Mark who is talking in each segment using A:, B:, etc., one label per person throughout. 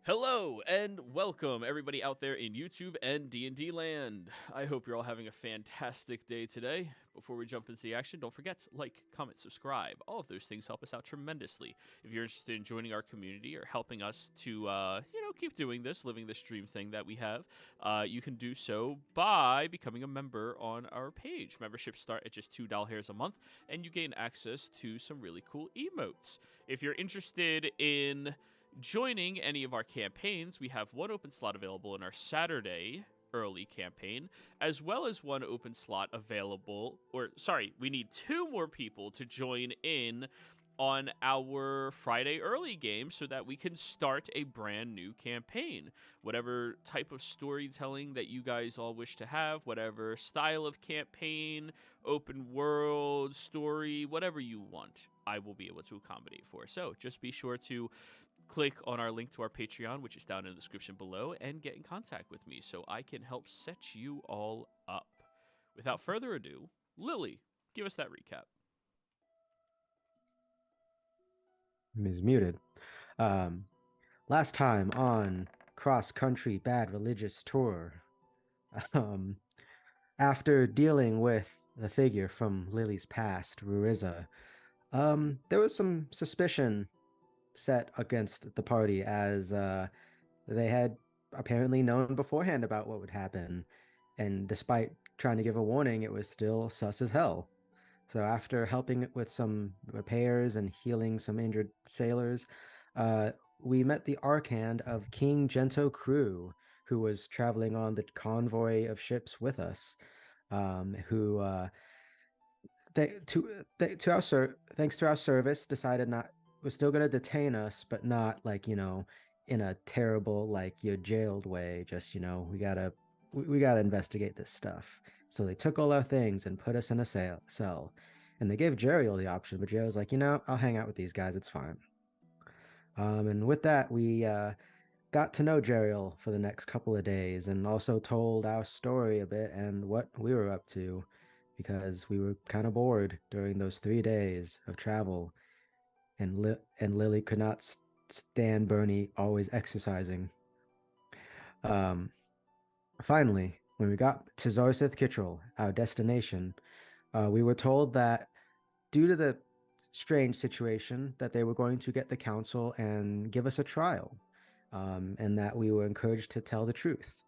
A: Hello and welcome everybody out there in YouTube and D&D land. I hope you're all having a fantastic day today. Before we jump into the action, don't forget to like, comment, subscribe. All of those things help us out tremendously. If you're interested in joining our community or helping us to keep doing this, living this dream thing that we have, you can do so by becoming a member on our page. Memberships start at just $2 a month and you gain access to some really cool emotes. If you're interested in joining any of our campaigns, we have one open slot available in our Saturday early campaign, as well as one open slot available, we need two more people to join in on our Friday early game so that we can start a brand new campaign. Whatever type of storytelling that you guys all wish to have, whatever style of campaign, open world, story, whatever you want, I will be able to accommodate for. So just be sure to click on our link to our Patreon, which is down in the description below, and get in contact with me so I can help set you all up. Without further ado, Lily, give us that recap.
B: Is muted. Last time on Cross Country Bad Religious Tour, um, after dealing with the figure from Lily's past, Ruriza, there was some suspicion set against the party as they had apparently known beforehand about what would happen, and despite trying to give a warning, it was still sus as hell. So after helping with some repairs and healing some injured sailors, uh, we met the Archand of King Gento Crew, who was traveling on the convoy of ships with us. Who thanks to our service, decided not was still going to detain us, but not like in a terrible like you're jailed way. Just we gotta investigate this stuff. So they took all our things and put us in a cell. And they gave Jeriel the option, but Jeriel's like, I'll hang out with these guys. It's fine. And with that, we got to know Jeriel for the next couple of days and also told our story a bit and what we were up to because we were kind of bored during those 3 days of travel. And Lily could not stand Bernie always exercising. Um, Finally, when we got to Zarsith Kittrell, our destination, we were told that due to the strange situation, that they were going to get the council and give us a trial, and that we were encouraged to tell the truth.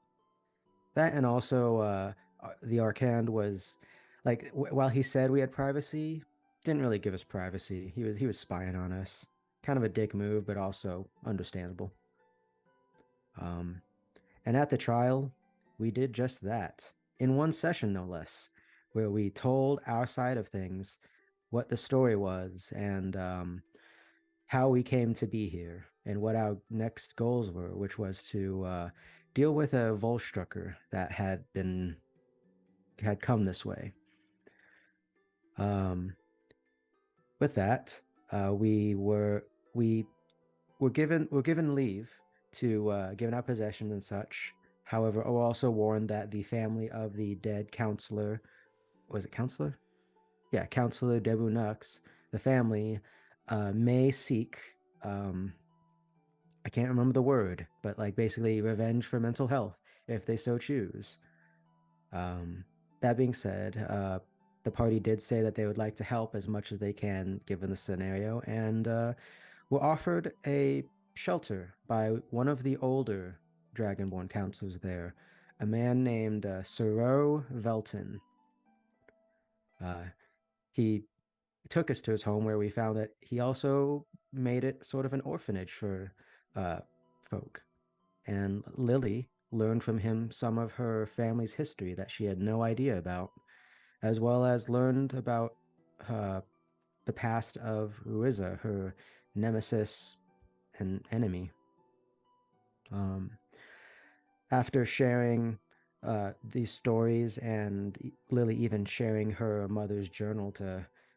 B: That and also the Arcand was like, while he said we had privacy, didn't really give us privacy. He was spying on us. Kind of a dick move, but also understandable. Um, and at the trial, we did just that, in one session no less, where we told our side of things, what the story was, and how we came to be here, and what our next goals were, which was to deal with a Volstrucker that had come this way. Um, with that, we were given leave to given our possessions and such. However, we're also warned that the family of the dead counselor, was it counselor? Yeah, Counselor Debu Nux, the family may seek, I can't remember the word, but like basically revenge for mental health if they so choose. That being said, the party did say that they would like to help as much as they can given the scenario, and were offered a shelter by one of the older Dragonborn counselors there, a man named Siro Velton. He took us to his home where we found that he also made it sort of an orphanage for folk. And Lily learned from him some of her family's history that she had no idea about, as well as learned about the past of Ruiza, her nemesis and enemy. After sharing these stories and Lily even sharing her mother's journal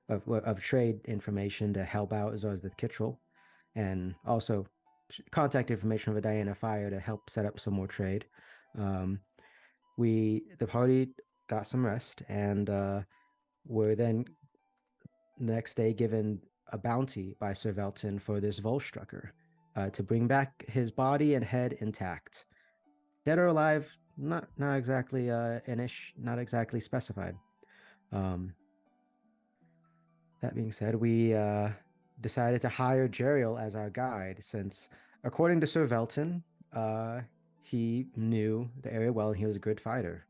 B: of trade information to help out Zarsith Kittrell, and also contact information of Diana Fire to help set up some more trade. The party got some rest and were then the next day given a bounty by Sir Velton for this Volstrucker. to bring back his body and head intact. Dead or alive, not exactly not exactly specified. That being said, we decided to hire Jeriel as our guide since, according to Sir Velton, he knew the area well and he was a good fighter.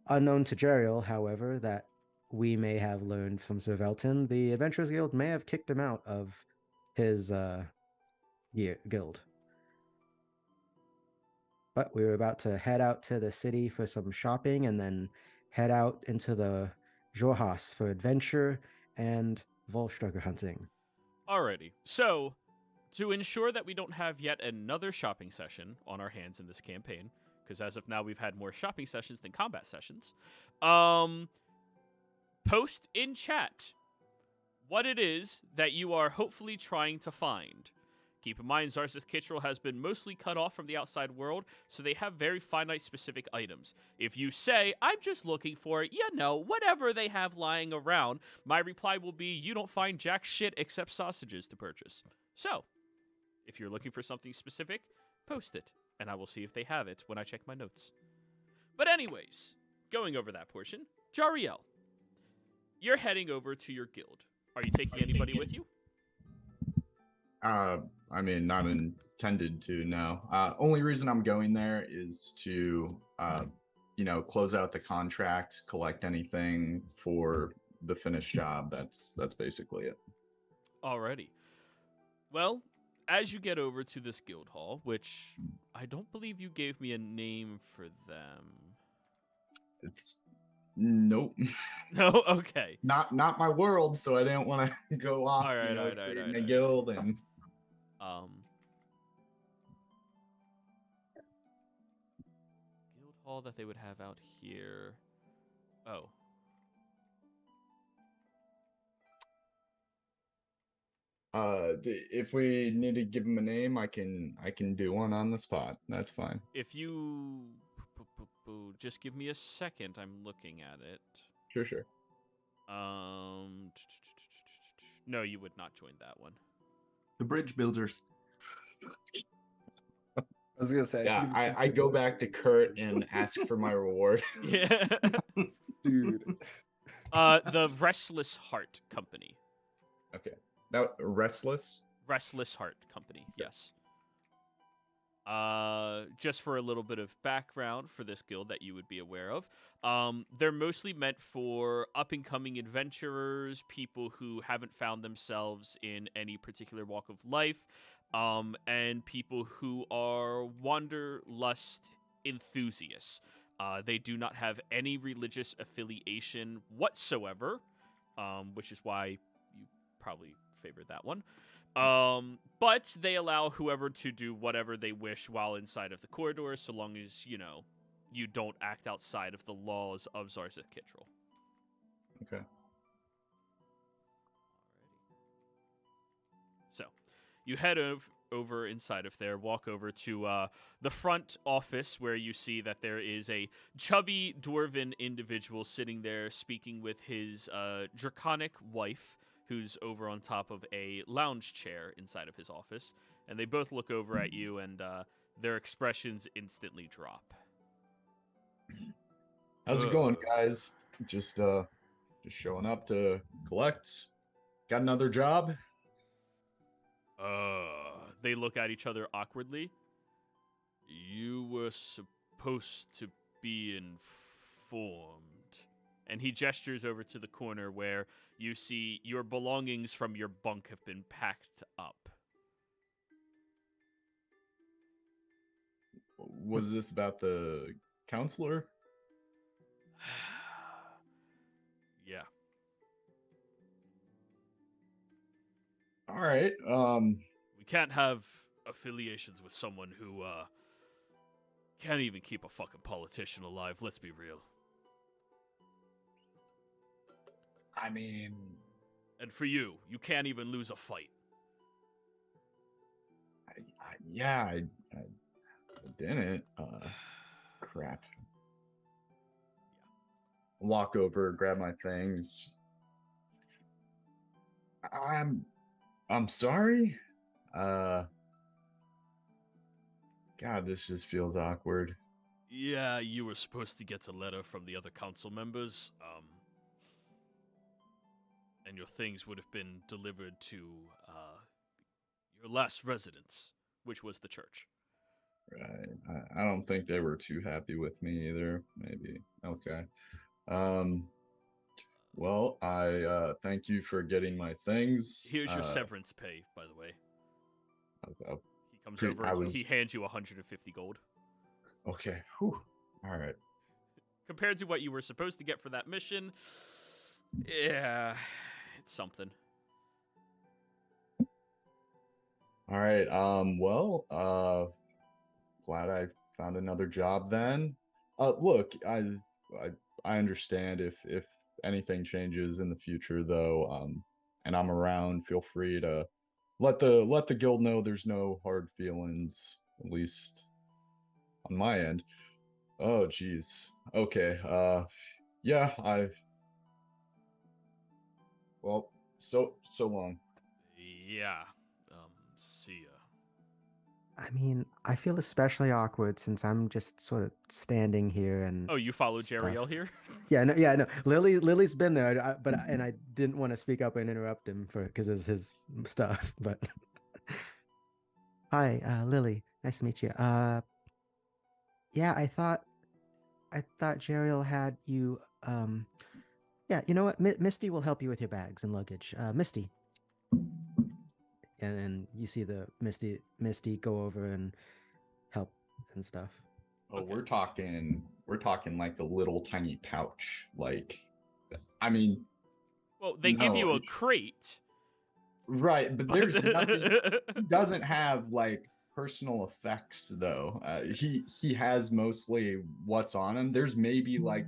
B: Unknown to Jeriel, however, that we may have learned from Sir Velton, the Adventurers Guild may have kicked him out of his guild. But we were about to head out to the city for some shopping and then head out into the Jorhas for adventure and Volstugger hunting.
A: Alrighty. So, to ensure that we don't have yet another shopping session on our hands in this campaign, because as of now we've had more shopping sessions than combat sessions, post in chat what it is that you are hopefully trying to find. Keep in mind, Zarseth Kittrell has been mostly cut off from the outside world, so they have very finite specific items. If you say, I'm just looking for, whatever they have lying around, my reply will be, you don't find jack shit except sausages to purchase. So, if you're looking for something specific, post it, and I will see if they have it when I check my notes. But anyways, going over that portion, Jariel, you're heading over to your guild. Are you taking anybody with you?
C: I mean, not intended to, no. Only reason I'm going there is to, close out the contract, collect anything for the finished job. That's basically it.
A: Alrighty. Well, as you get over to this guild hall, which I don't believe you gave me a name for them.
C: It's nope.
A: No, okay.
C: Not my world, so I didn't want to go off.
A: All right,
C: a guild and.
A: Guild hall that they would have out here. Oh.
C: If we need to give him a name, I can do one on the spot. That's fine.
A: If you just give me a second, I'm looking at it.
C: Sure.
A: No, you would not join that one.
D: The bridge builders.
B: I was gonna say.
C: Yeah, I go back to Kurt and ask for my reward.
A: Yeah.
B: Dude.
A: The Restless Heart Company.
C: Okay. Now, Restless
A: Heart Company, yes. Just for a little bit of background for this guild that you would be aware of, they're mostly meant for up-and-coming adventurers, people who haven't found themselves in any particular walk of life, and people who are wanderlust enthusiasts. They do not have any religious affiliation whatsoever, which is why you probably favored that one. But they allow whoever to do whatever they wish while inside of the corridor, so long as, you don't act outside of the laws of Zarseth Kittrell.
C: Okay.
A: So, you head over inside of there, walk over to the front office where you see that there is a chubby dwarven individual sitting there speaking with his draconic wife, who's over on top of a lounge chair inside of his office. And they both look over at you, and their expressions instantly drop.
C: How's it going, guys? Just showing up to collect. Got another job?
A: They look at each other awkwardly. You were supposed to be informed. And he gestures over to the corner where you see your belongings from your bunk have been packed up.
C: Was this about the counselor?
A: Yeah.
C: All right.
A: We can't have affiliations with someone who can't even keep a fucking politician alive. Let's be real.
C: I mean,
A: and for you can't even lose a fight.
C: I didn't. Crap. Walk over, grab my things. I'm sorry. God, this just feels awkward.
A: Yeah, you were supposed to get a letter from the other council members, and your things would have been delivered to your last residence, which was the church.
C: Right. I don't think they were too happy with me either. Maybe. Okay. Well, I thank you for getting my things.
A: Here's your severance pay, by the way.
C: uh,
A: He comes over and he hands you 150 gold.
C: Okay. Whew. All right.
A: Compared to what you were supposed to get for that mission, yeah, it's something.
C: All right. Well, glad I found another job then. Look, I understand if anything changes in the future though, and I'm around, feel free to let the guild know there's no hard feelings, at least on my end. Oh geez. Okay. Yeah, well, so long.
A: Yeah. See ya.
B: I mean, I feel especially awkward since I'm just sort of standing here and.
A: Oh, you follow
B: stuff.
A: Jeriel here?
B: Yeah, no. Lily's been there, and I didn't want to speak up and interrupt him because it's his stuff. But hi, Lily, nice to meet you. Yeah, I thought Jeriel had you. Yeah, you know what? Misty will help you with your bags and luggage. Misty. And then you see the Misty go over and help and stuff.
C: Oh,
A: Okay.
C: we're talking like the little tiny pouch. Like, I mean,
A: well, they give you a crate.
C: Right, but there's nothing. He doesn't have like personal effects though. He has mostly what's on him. There's maybe like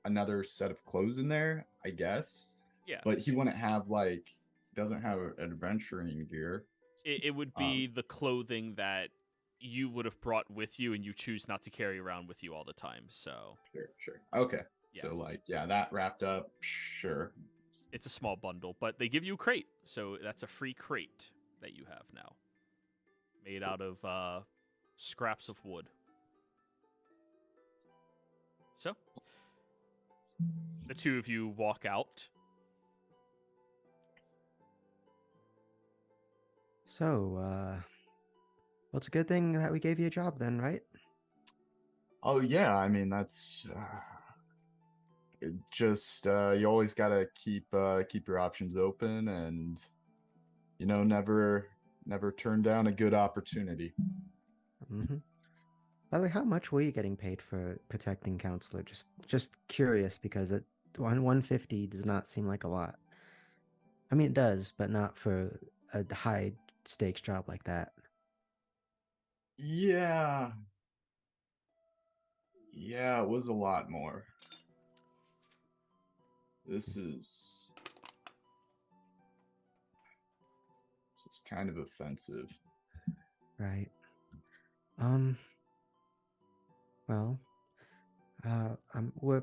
C: another set of clothes in there, I guess.
A: Yeah.
C: But he wouldn't have like, doesn't have adventuring gear.
A: It would be the clothing that you would have brought with you and you choose not to carry around with you all the time. So
C: Sure. Okay.
A: Yeah.
C: So like, yeah, that wrapped up. Sure.
A: It's a small bundle, but they give you a crate. So that's a free crate that you have now. Made out of scraps of wood. So the two of you walk out.
B: So, well, it's a good thing that we gave you a job then, right?
C: Oh yeah, I mean that's just you always gotta keep your options open, and never turn down a good opportunity.
B: Mm-hmm. By the way, how much were you getting paid for protecting counselor? Just curious because 150 does not seem like a lot. I mean, it does, but not for a high stakes job like that.
C: Yeah, it was a lot more. This is kind of offensive.
B: Right. Well, we're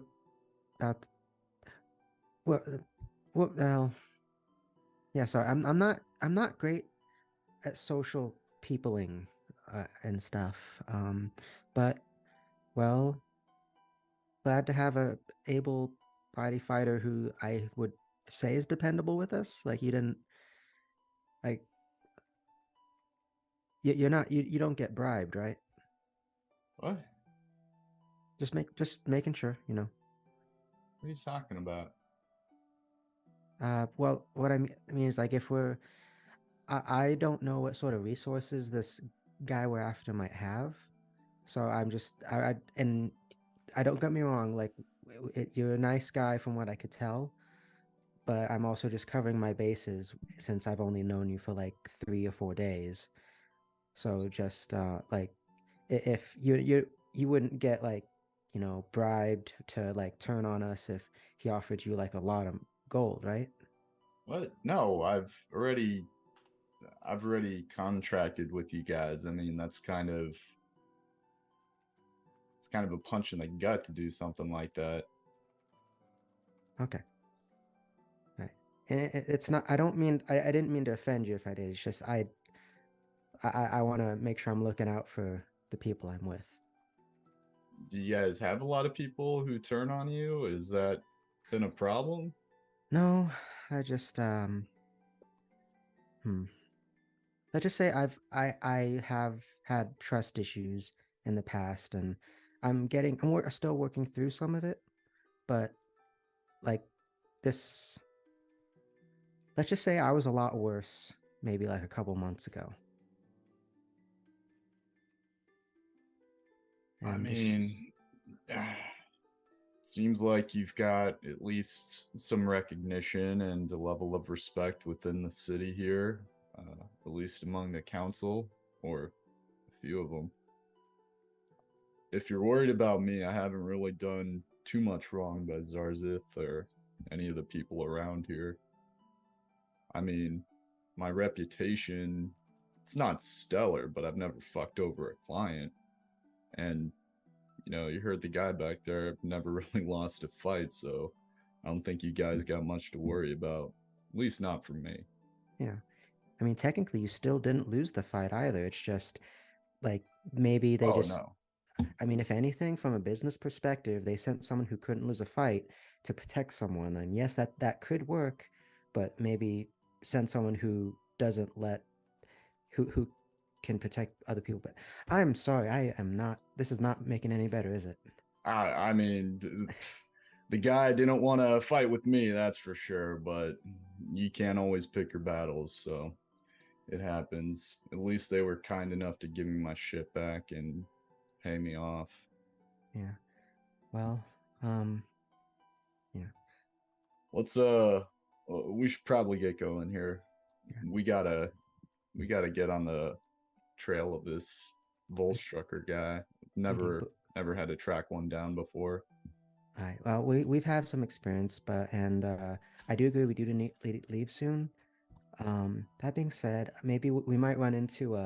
B: about. Well, yeah. Sorry, I'm not great at social peopling and stuff. But well, glad to have a able-bodied fighter who I would say is dependable with us. Like you didn't like. You're not. You don't get bribed, right?
C: What?
B: Just making sure,
C: What are you talking about?
B: Well, what I mean is like if I don't know what sort of resources this guy we're after might have, so I'm just and I don't get me wrong, like you're a nice guy from what I could tell, but I'm also just covering my bases since I've only known you for like 3 or 4 days, so just like if you wouldn't get like bribed to like turn on us if he offered you like a lot of gold, right?
C: What? No, I've already contracted with you guys. I mean, it's kind of a punch in the gut to do something like that.
B: Okay. Right. And it's not. I don't mean. I didn't mean to offend you if I did. It's just I want to make sure I'm looking out for the people I'm with.
C: Do you guys have a lot of people who turn on you? Is that been a problem?
B: No, I just let's just say I have had trust issues in the past, and I'm still working through some of it, but like this, let's just say I was a lot worse maybe like a couple months ago.
C: I
B: And
C: mean, seems like you've got at least some recognition and a level of respect within the city here, at least among the council, or a few of them. If you're worried about me, I haven't really done too much wrong by Zarzith or any of the people around here. I mean, my reputation, it's not stellar, but I've never fucked over a client. And, you heard the guy back there, I've never really lost a fight, so I don't think you guys got much to worry about. At least not from me.
B: yeah, I mean, technically, you still didn't lose the fight either. It's just like maybe they
C: Oh,
B: just.
C: no.
B: I mean, if anything, from a business perspective, they sent someone who couldn't lose a fight to protect someone, and yes, that could work, but maybe send someone who doesn't let who can protect other people. But I'm sorry, I am not. This is not making any better, is it?
C: I mean, the guy didn't want to fight with me, that's for sure, but you can't always pick your battles, so it happens. At least they were kind enough to give me my shit back and pay me off.
B: Yeah. Well, yeah.
C: Let's we should probably get going here.
B: Yeah.
C: We gotta get on the trail of this Volstrucker guy. Never had to track one down before.
B: All right. Well, we've had some experience, but I do agree we do need leave soon. That being said, maybe we might run into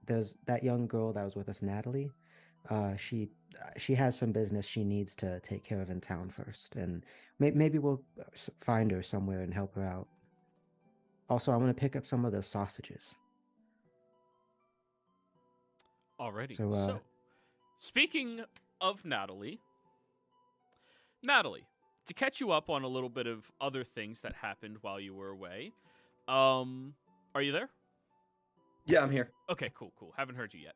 B: there's that young girl that was with us, Natalie. She has some business she needs to take care of in town first, and maybe we'll find her somewhere and help her out. Also, I'm gonna pick up some of those sausages.
A: Alrighty.
B: So,
A: So, speaking of Natalie, to catch you up on a little bit of other things that happened while you were away, are you there?
E: Yeah, I'm here.
A: Okay, cool. Haven't heard you yet.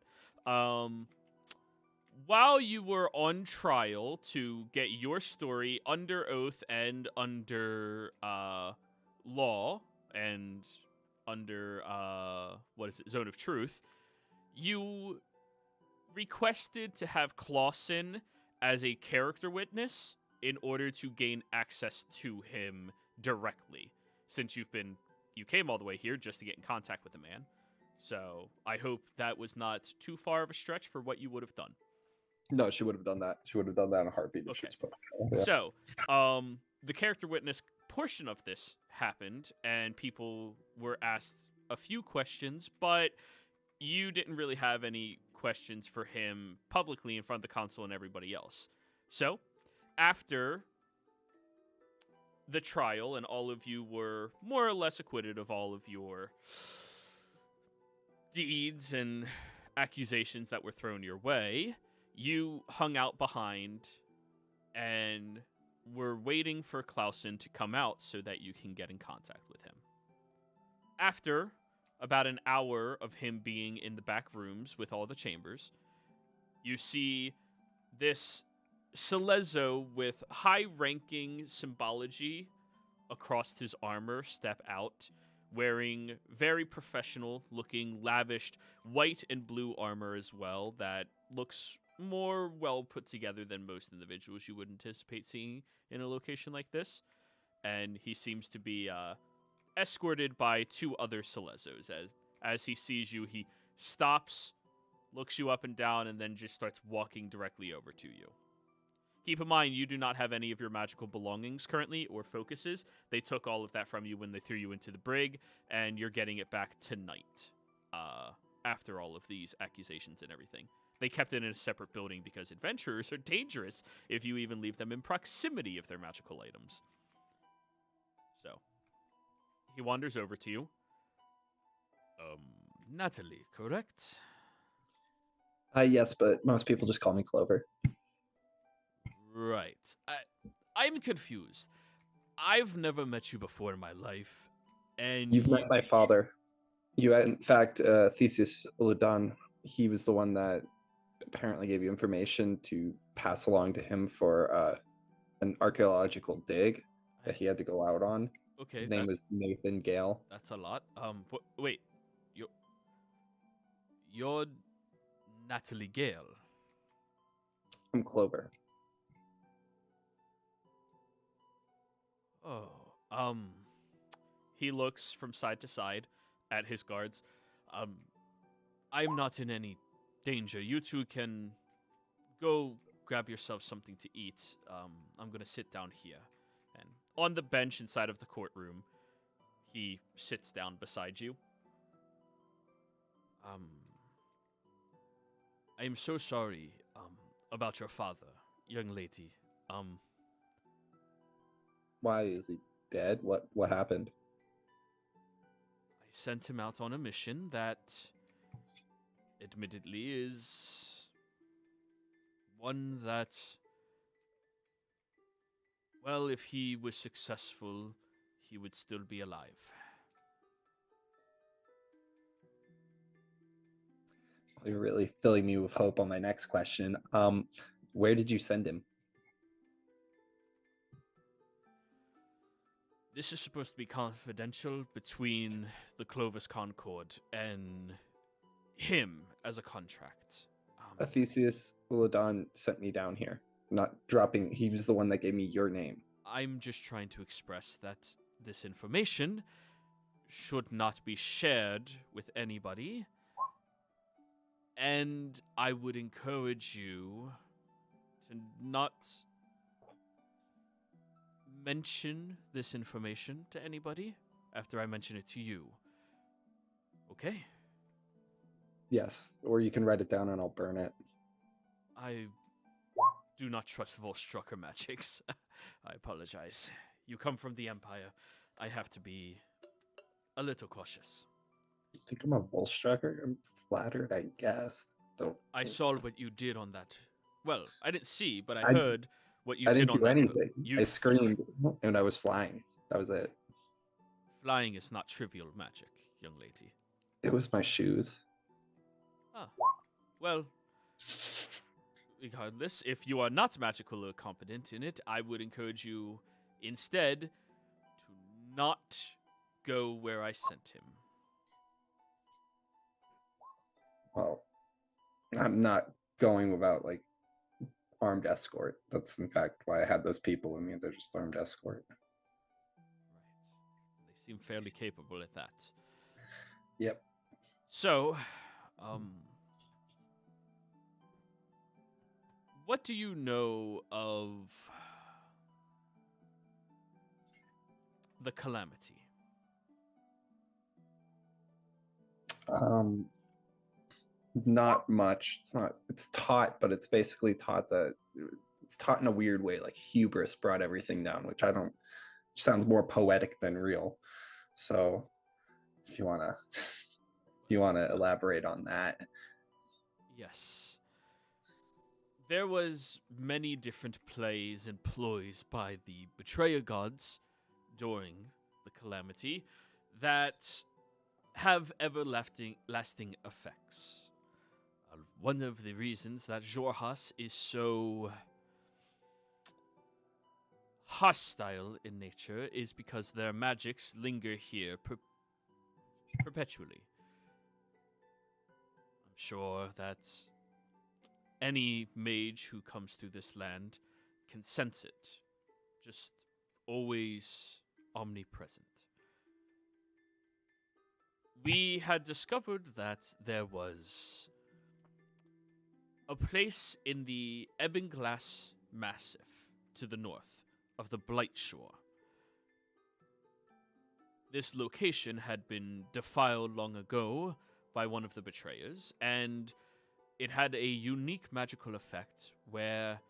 A: While you were on trial to get your story under oath and under law and under Zone of Truth, you requested to have Clausen as a character witness in order to gain access to him directly, since you came all the way here just to get in contact with the man. So I hope that was not too far of a stretch for what you would have done.
E: No, she would have done that. She would have done that in a heartbeat. If
A: Okay.
E: she was
A: So, the character witness portion of this happened, and people were asked a few questions, but you didn't really have any questions for him publicly in front of the council and everybody else. So, after the trial and all of you were more or less acquitted of all of your deeds and accusations that were thrown your way, you hung out behind and were waiting for Clausen to come out so that you can get in contact with him. After about an hour of him being in the back rooms with all the chambers, you see this Celezo with high-ranking symbology across his armor step out, wearing very professional-looking, lavished white and blue armor as well that looks more well put together than most individuals you would anticipate seeing in a location like this. And he seems to be escorted by two other Celezos. As he sees you, he stops, looks you up and down, and then just starts walking directly over to you. Keep in mind, you do not have any of your magical belongings currently or focuses. They took all of that from you when they threw you into the brig, and you're getting it back tonight after all of these accusations and everything. They kept it in a separate building because adventurers are dangerous if you even leave them in proximity of their magical items. So, he wanders over to you. Natalie, correct?
E: Yes, but most people just call me Clover.
A: Right. I'm confused. I've never met you before in my life, and
E: You've met my father. In fact, Theseus Uludan, he was the one that apparently gave you information to pass along to him for an archaeological dig that he had to go out on.
A: Okay,
E: His name was Nathan Gale.
A: that's a lot. Wait, you're Natalie Gale.
E: I'm Clover.
A: Oh, he looks from side to side at his guards. I'm not in any danger. You two can go grab yourself something to eat. I'm gonna sit down here. And on the bench inside of the courtroom, he sits down beside you. I am so sorry, about your father, young lady.
E: Why is he dead? What happened?
A: I sent him out on a mission that, admittedly, is one that, well, if he was successful, he would still be alive.
E: You're really filling me with hope on my next question. Where did you send him?
A: This is supposed to be confidential between the Clovis Concord and him as a contract.
E: Theseus Uludan sent me down here. Not dropping. He was the one that gave me your name.
A: I'm just trying to express that this information should not be shared with anybody. And I would encourage you to not mention this information to anybody after I mention it to you. Okay?
E: Yes, or you can write it down and I'll burn it.
A: I do not trust Volstrucker magics. I apologize. You come from the Empire. I have to be a little cautious.
E: You think I'm a Volstrucker? I'm flattered, I guess.
A: I saw what you did on that. Well, I didn't see, but I
E: I-
A: heard what you
E: I
A: did
E: didn't
A: on
E: do
A: that.
E: anything.
A: You
E: I screamed and I was flying. That was it.
A: Flying is not trivial magic, young lady.
E: It was my shoes.
A: Ah, well, regardless, if you are not magical or competent in it, I would encourage you instead to not go where I sent him.
E: Well, I'm not going without like armed escort. That's in fact why I had those people with me. They're just armed escort.
A: Right. They seem fairly capable at that.
E: Yep.
A: So, what do you know of the Calamity?
E: Not much. It's taught, but it's basically taught that it's taught in a weird way, like hubris brought everything down, which sounds more poetic than real. So if you wanna elaborate on that.
A: Yes. There was many different plays and ploys by the betrayer gods during the Calamity that have lasting effects. One of the reasons that Jorhas is so hostile in nature is because their magics linger here perpetually. I'm sure that any mage who comes through this land can sense it, just always omnipresent. We had discovered that there was a place in the Ebonglass Massif to the north of the Blight Shore. This location had been defiled long ago by one of the betrayers, and it had a unique magical effect where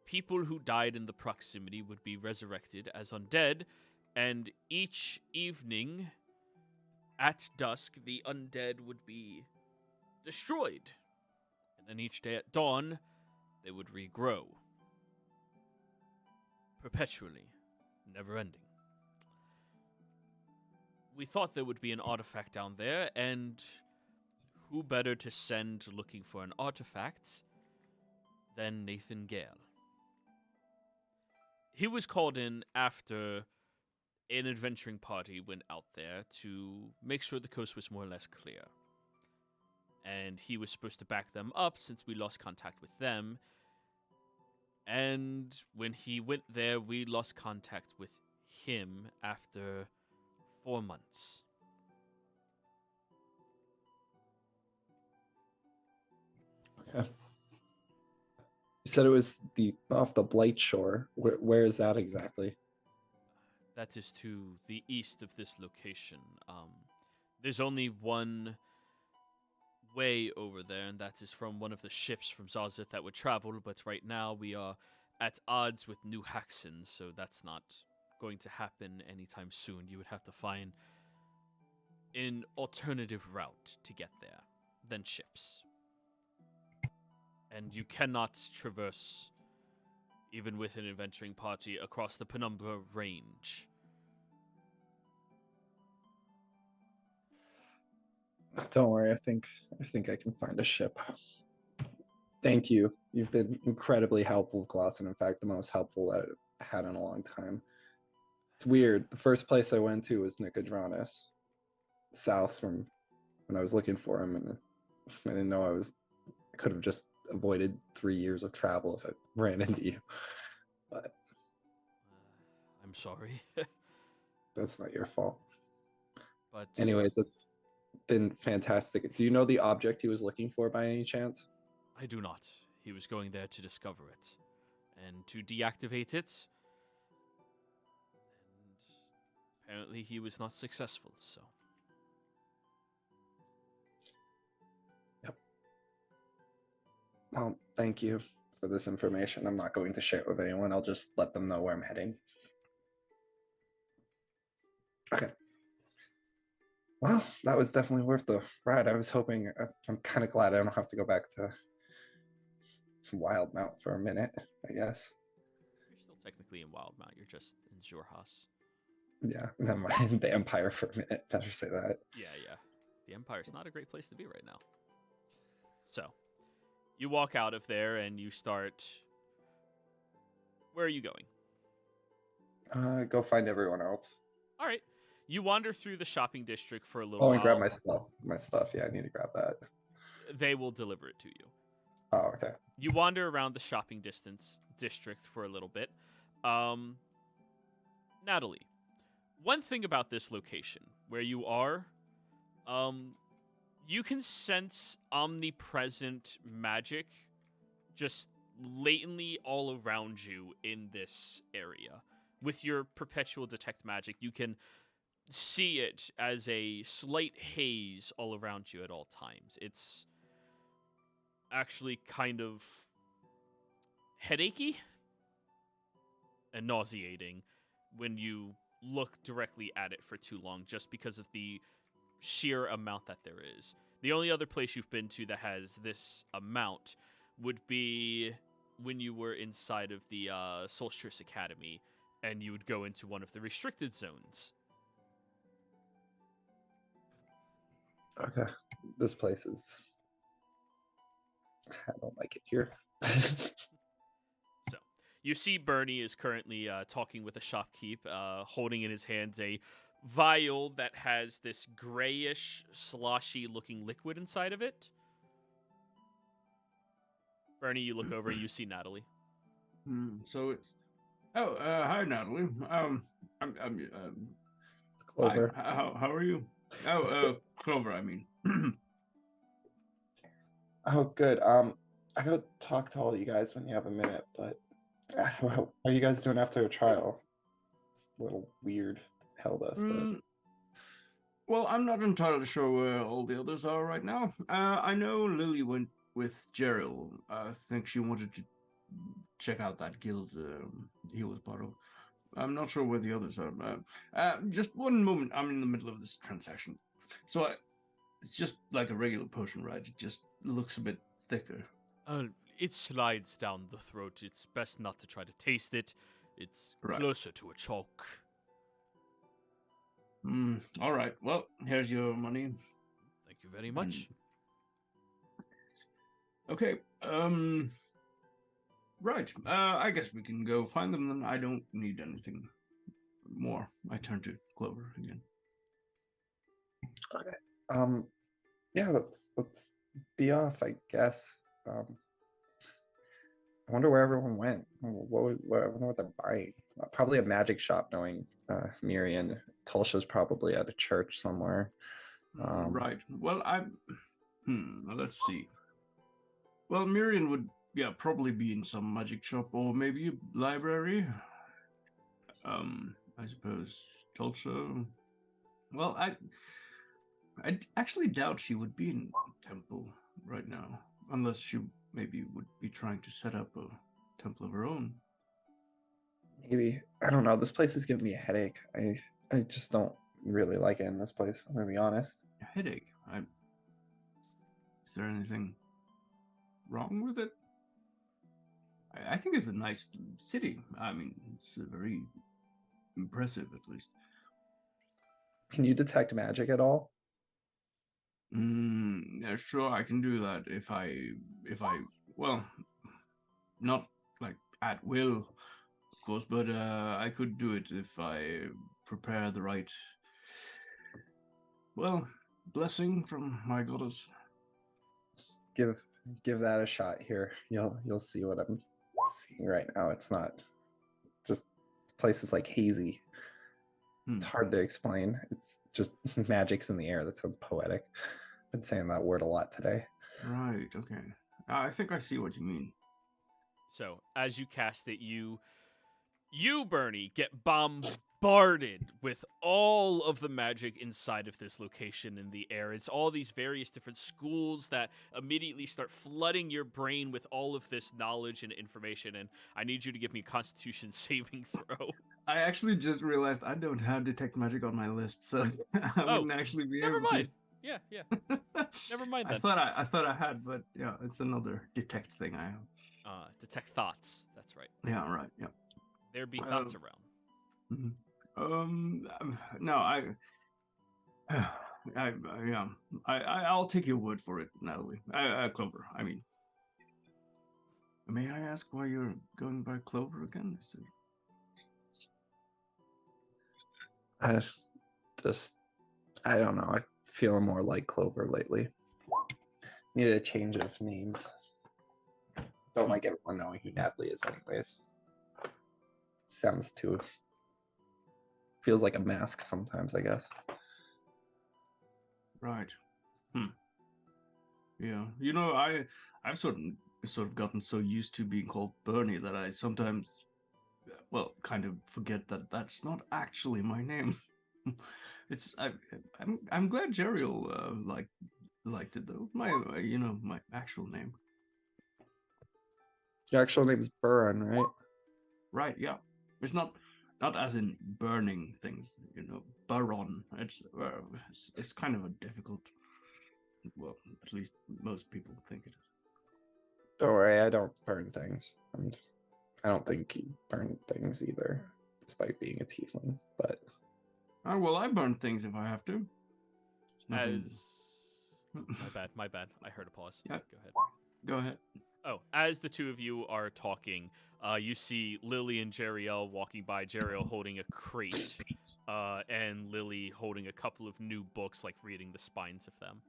A: people who died in the proximity would be resurrected as undead, and each evening at dusk, the undead would be destroyed And then each day at dawn, they would regrow. Perpetually, never ending. We thought there would be an artifact down there, and who better to send looking for an artifact than Nathan Gale? He was called in after an adventuring party went out there to make sure the coast was more or less clear. And he was supposed to back them up since we lost contact with them. And when he went there, we lost contact with him after 4 months.
E: Okay. You said it was off the Blight Shore. Where is that exactly?
A: That is to the east of this location. There's only one way over there, and that is from one of the ships from Zazith that would travel, but right now we are at odds with New Haxon, so that's not going to happen anytime soon. You would have to find an alternative route to get there than ships. And you cannot traverse, even with an adventuring party, across the Penumbra Range.
E: Don't worry, I think I can find a ship. Thank you. You've been incredibly helpful, Clausen. In fact, the most helpful that I've had in a long time. It's weird. The first place I went to was Nicodranus, south from when I was looking for him, and I didn't know I could have just avoided 3 years of travel if I ran into you. But
A: I'm sorry.
E: that's not your fault.
A: But
E: anyways, it's been fantastic. Do you know the object he was looking for by any chance?
A: I do not. He was going there to discover it and to deactivate it. And apparently he was not successful, so.
E: Yep. Well, thank you for this information. I'm not going to share it with anyone. I'll just let them know where I'm heading. Okay. Well, that was definitely worth the ride. I was hoping, I'm kind of glad I don't have to go back to Wildmount for a minute, I guess.
A: You're still technically in Wildmount. You're just in Xhorhas.
E: Yeah, the Empire for a minute. Better say that.
A: Yeah. The Empire's not a great place to be right now. So, you walk out of there and you start... Where are you going?
E: Go find everyone else.
A: All right. You wander through the shopping district for a little while.
E: And grab my stuff. My stuff, yeah, I need to grab that.
A: They will deliver it to you.
E: Oh, okay.
A: You wander around the shopping district for a little bit. Natalie, one thing about this location, where you are, you can sense omnipresent magic just latently all around you in this area. With your perpetual detect magic, you can see it as a slight haze all around you at all times. It's actually kind of headachy and nauseating when you look directly at it for too long, just because of the sheer amount that there is. The only other place you've been to that has this amount would be when you were inside of the Solstice Academy, and you would go into one of the restricted zones.
E: Okay. This place is... I don't like it here.
A: So, you see Bernie is currently talking with a shopkeep, holding in his hands a vial that has this grayish, sloshy-looking liquid inside of it. Bernie, you look over, you see Natalie.
D: So it's... Oh, hi, Natalie. I'm
E: Clover.
D: Hi, how are you? Oh, Clover, I mean.
E: Oh, good. I go talk to all you guys when you have a minute, but how are you guys doing after a trial? It's a little weird to tell this, but...
D: Well, I'm not entirely sure where all the others are right now. I know Lily went with Gerald. I think she wanted to check out that guild he was part of. I'm not sure where the others are. Just one moment. I'm in the middle of this transaction. So it's just like a regular potion, right? It just looks a bit thicker?
A: It slides down the throat. It's best not to try to taste it. It's
D: Right.
A: closer to a choke.
D: All right. Well, here's your money.
A: Thank you very much.
D: Okay. Right. I guess we can go find them then. I don't need anything more. I turn to Clover again.
E: Yeah, let's be off, I guess. I wonder where everyone went. I wonder what they're buying. Probably a magic shop, knowing Miriam. Tulsha's probably at a church somewhere.
D: Right. Well, let's see. Well, Miriam would, probably be in some magic shop or maybe a library. I suppose Tulsa. Well, I actually doubt she would be in temple right now, unless she maybe would be trying to set up a temple of her own.
E: Maybe. I don't know. This place is giving me a headache. I just don't really like it in this place. I'm gonna be honest.
D: A headache. Is there anything wrong with it? I think it's a nice city. I mean, it's very impressive, at least.
E: Can you detect magic at all?
D: Yeah, sure, I can do that if I, well, not like at will, of course, but I could do it if I prepare the right, well, blessing from my goddess.
E: Give that a shot here. You'll see what I'm seeing right now. It's not just places like hazy. It's hard to explain. It's just magic's in the air. That sounds poetic. Been saying that word a lot today.
D: Right, okay. I think I see what you mean.
A: So, as you cast it, you, Bernie, get bombarded with all of the magic inside of this location in the air. It's all these various different schools that immediately start flooding your brain with all of this knowledge and information, and I need you to give me a Constitution saving throw.
D: I actually just realized I don't have Detect Magic on my list, so I wouldn't actually be
A: Never
D: able
A: mind.
D: to.
A: Yeah. Never mind then.
D: I thought I had, but yeah, it's another detect thing I have.
A: Detect thoughts. That's right.
D: Yeah, right. Yeah.
A: There be thoughts around.
D: No, I'll take your word for it, Natalie. Clover. I mean, may I ask why you're going by Clover again?
E: I don't know. I feel more like Clover lately. Needed a change of names. Don't like everyone knowing who Natalie is, anyways. Sounds too. Feels like a mask sometimes, I guess.
D: Right. Yeah. I've sort of gotten so used to being called Bernie that I sometimes, well, kind of forget that that's not actually my name. I'm glad Jeriel liked it though. My actual name.
E: Your actual name is Buran, right?
D: Right. Yeah. It's not as in burning things. Baron. It's kind of a difficult. Well, at least most people think it is.
E: Don't worry, I don't burn things, and I don't think you burn things either, despite being a tiefling. But
D: well, I burn things if I have to.
A: My bad. I heard a pause.
D: Yeah.
A: Go ahead.
D: Go ahead.
A: Oh, as the two of you are talking, you see Lily and Jeriel walking by. Jeriel holding a crate, and Lily holding a couple of new books, like reading the spines of them.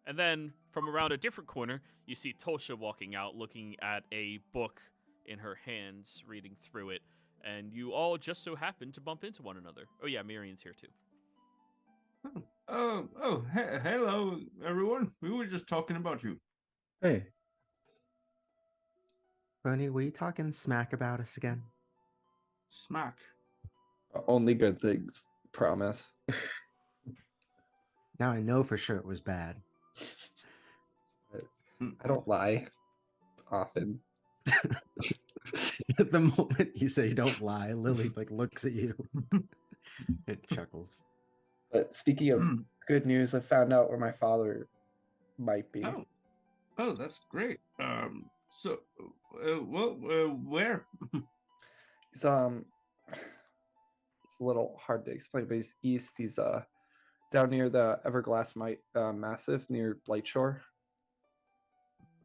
A: And then, from around a different corner, you see Tulsha walking out, looking at a book in her hands, reading through it. And you all just so happen to bump into one another. Oh yeah, Miriam's here too.
D: Hello, everyone. We were just talking about you.
B: Hey. Bernie, were you talking smack about us again?
D: Smack.
E: only good things, promise.
B: Now I know for sure it was bad.
E: I don't lie often.
B: At the moment you say you don't lie, Lily looks at you. It chuckles.
E: But speaking of good news, I found out where my father might be.
D: Oh. Oh, that's great. So, where?
E: He's it's a little hard to explain, but he's east. He's down near the Everglass Massif near Blightshore.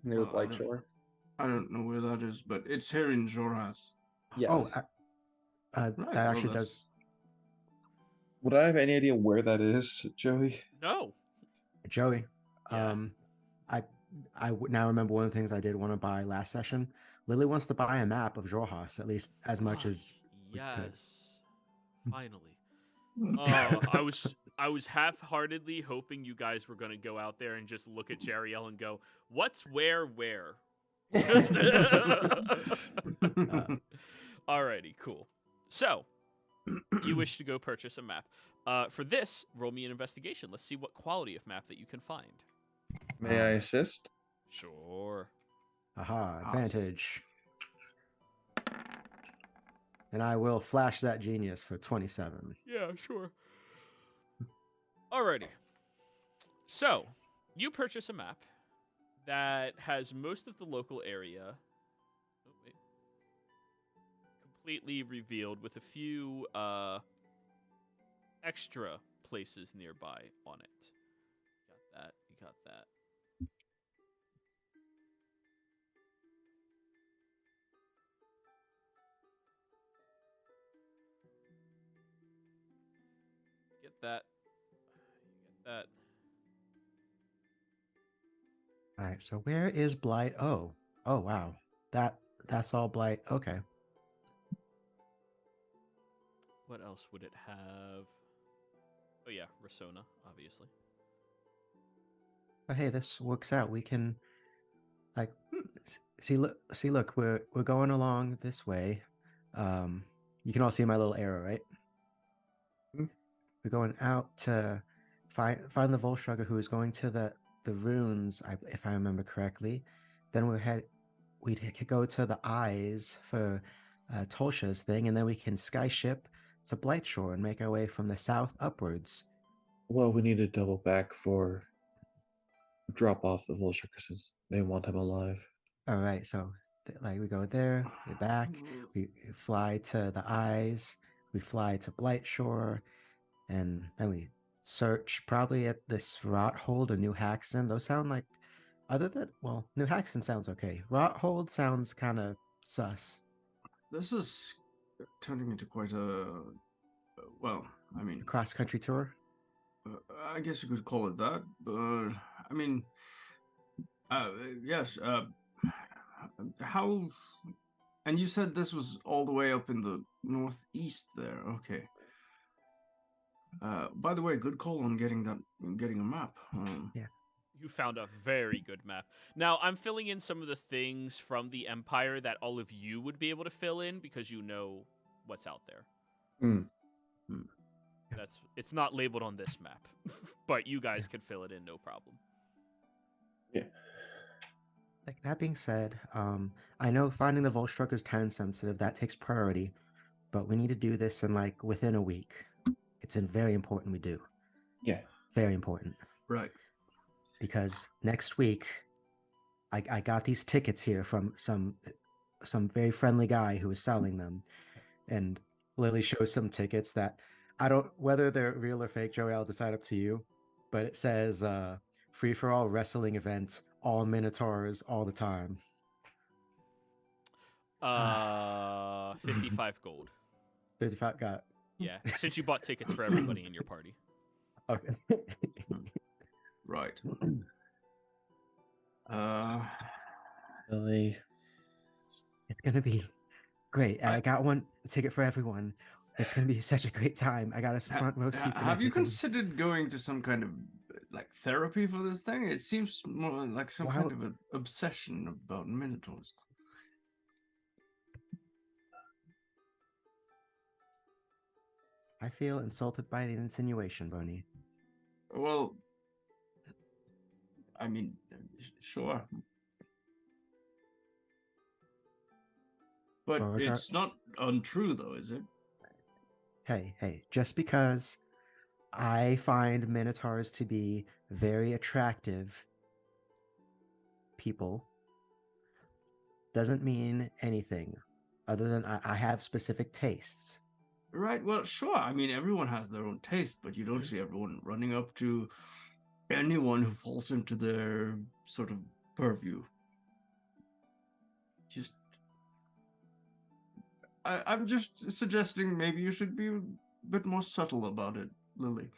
E: Near the
D: Oh,
E: Blight Shore.
D: I don't know where that is, but it's here in Jorhas.
E: Yes.
B: Oh,
D: Right.
B: that
D: well,
B: actually
D: that's-
B: does.
F: Would I have any idea where that is, Joey?
A: No.
B: Joey,
A: Yeah.
B: now remember one of the things I did want to buy last session. Lily wants to buy a map of Jorhas, at least as much
A: Ah,
B: as we could.
A: yes. Finally. Oh, I was half-heartedly hoping you guys were going to go out there and just look at Jeriel and go, "What's where?" Alrighty, cool. So, you wish to go purchase a map. For this, roll me an investigation. Let's see what quality of map that you can find.
F: May I assist?
A: Sure.
B: Aha,
D: Nice.
B: advantage. And I will flash that genius for 27.
A: Yeah, sure. Alrighty. So, you purchase a map that has most of the local area completely revealed with a few extra places nearby on it. Got that. You got that. Get that. You get that.
B: All right, so where is Blight? Oh, wow. That's all Blight. Okay.
A: What else would it have? Oh yeah, Rasona, obviously.
B: But hey, this works out. We can like look, we're going along this way. You can all see my little arrow, right? We're going out to find the Volstrugger who is going to the runes, if I remember correctly. Then we'd go to the eyes for Tolsha's thing, and then we can skyship to Blightshore and make our way from the south upwards.
F: Well, we need to double back for drop off the vulture because they want him alive.
B: All right, so we go there, we back, we fly to the eyes, we fly to Blightshore, and then we search probably at this Rothold or New Haxton. Those sound like, other than, well, New Haxton sounds okay. Rothold sounds kind of sus.
D: This is turning into quite a well. I mean,
B: Cross country tour.
D: I guess you could call it that, but I mean, yes. How? And you said this was all the way up in the northeast there. Okay. By the way, good call on getting a map.
A: You found a very good map. Now, I'm filling in some of the things from the Empire that all of you would be able to fill in because you know what's out there. It's not labeled on this map, but you guys can fill it in, no problem.
F: Yeah.
B: Like that being said, I know finding the Volstrugger is time sensitive. That takes priority, but we need to do this in like within a week. It's very important we do.
F: Yeah.
B: Very important.
D: Right.
B: Because next week, I got these tickets here from some very friendly guy who was selling them, and Lily shows some tickets that I don't, whether they're real or fake, Joey, I'll decide up to you. But it says free for all wrestling events, all Minotaurs, all the time.
A: 55 gold.
B: 55 got.
A: Yeah, since you bought tickets for everybody in your party.
B: Okay.
D: Right.
F: Really?
B: It's gonna be great. I got one ticket for everyone. It's gonna be such a great time. I got us front row seats.
D: Have you considered going to some kind of like therapy for this thing? It seems more like some kind of an obsession about Minotaurs.
B: I feel insulted by the insinuation, Bonnie.
D: Well, I mean, sure. But it's not untrue, though, is it?
B: Hey, just because I find Minotaurs to be very attractive people doesn't mean anything other than I have specific tastes.
D: Right. Well, sure. I mean, everyone has their own taste, but you don't see everyone running up to anyone who falls into their sort of purview. Just, I'm just suggesting maybe you should be a bit more subtle about it, Lily.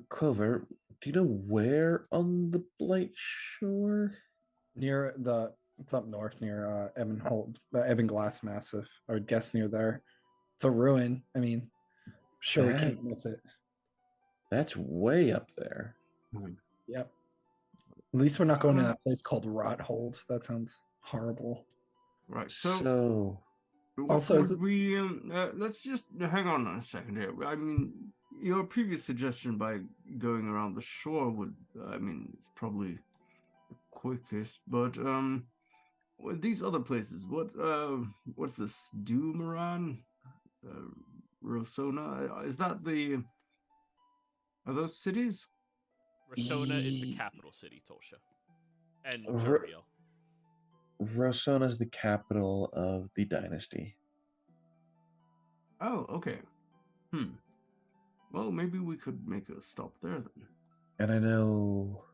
F: Clover, do you know where on the Blight Shore?
E: Near it's up north near Ebon Glass Massif. I would guess near there. It's a ruin. I mean, sure we can't miss it.
F: That's way up there.
E: Yep. At least we're not going to that place called Rothold. That sounds horrible.
D: Right.
F: So
E: also,
D: let's just hang on a second here. I mean, your previous suggestion by going around the shore would, it's probably the quickest. But these other places, what's this? Doomeran, Rosona? Is that are those cities?
A: Rosona is the capital city, Tolsha, and Jariel.
F: Rosona is the capital of the dynasty.
D: Oh, okay. Well, maybe we could make a stop there then.
F: And I know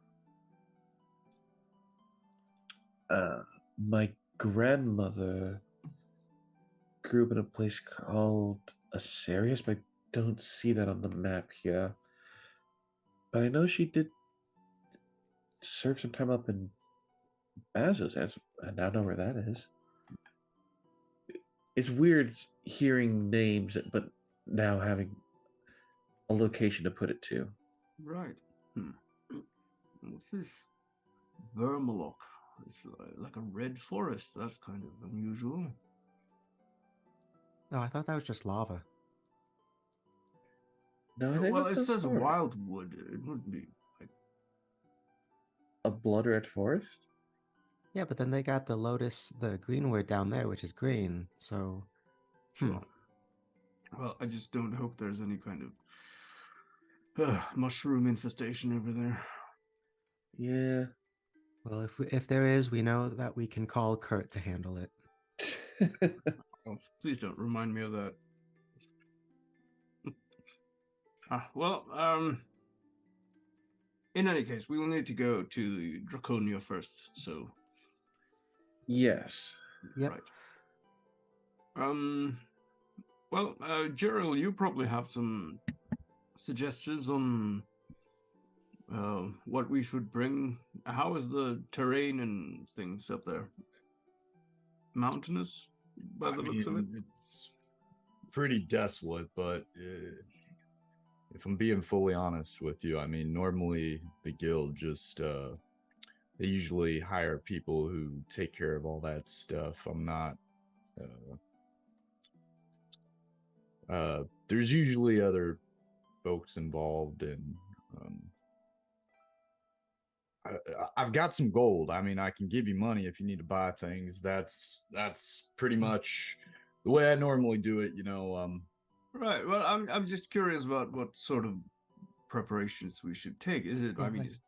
F: my grandmother grew up in a place called Asarius, but I don't see that on the map here. But I know she did serve some time up in Bazos. I now know where that is. It's weird hearing names, but now having a location to put it to.
D: Right. What's this? Vermalock. It's like a red forest. That's kind of unusual.
B: No, I thought that was just lava.
F: No, I think
D: Well, it
F: that's
D: says
F: a forest.
D: wildwood. It wouldn't be like
F: A blood red forest?
B: Yeah, but then they got the lotus, the greenwood down there, which is green. So,
D: sure. Well, I just don't hope there's any kind of mushroom infestation over there.
F: Yeah.
B: Well, if there is, we know that we can call Kurt to handle it.
D: Oh, please don't remind me of that. In any case, we will need to go to the Draconia first, so...
F: Yes.
B: Yep.
D: Right. Well, Gerald, you probably have some suggestions on what we should bring. How is the terrain and things up there? Mountainous, by the looks of it?
C: It's pretty desolate, but if I'm being fully honest with you, I mean, normally the guild just, they usually hire people who take care of all that stuff. I'm not, there's usually other folks involved, and I've got some gold. I mean, I can give you money if you need to buy things. That's pretty much the way I normally do it,
D: Right. Well, I'm just curious about what sort of preparations we should take. Is it?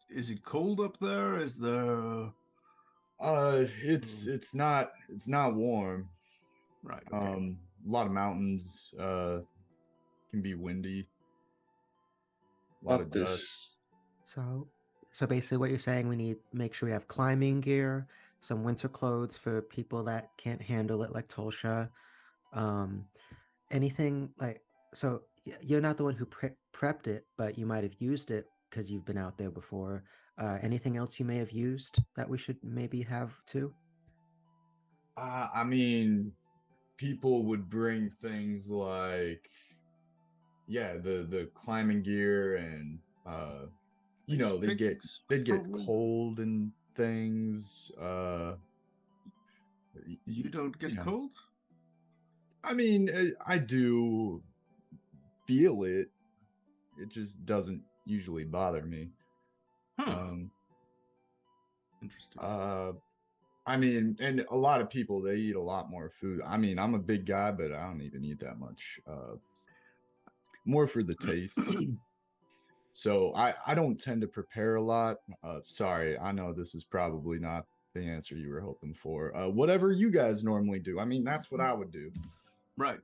D: Is it cold up there? Is there?
C: It's not warm.
D: Right. Okay.
C: A lot of mountains. Can be windy. A lot of dust.
B: So basically, what you're saying, we need to make sure we have climbing gear, some winter clothes for people that can't handle it, like Tolsha. Anything like, so you're not the one who prepped it, but you might have used it because you've been out there before. Anything else you may have used that we should maybe have too?
C: I mean, people would bring things like, the climbing gear, and they'd get cold and things.
D: You don't get cold?
C: I mean, I do feel it. It just doesn't usually bother me.
D: Interesting.
C: I mean, and a lot of people, they eat a lot more food. I mean, I'm a big guy, but I don't even eat that much. More for the taste. So I don't tend to prepare a lot. Sorry, I know this is probably not the answer you were hoping for. Whatever you guys normally do. I mean, that's what I would do.
D: Right.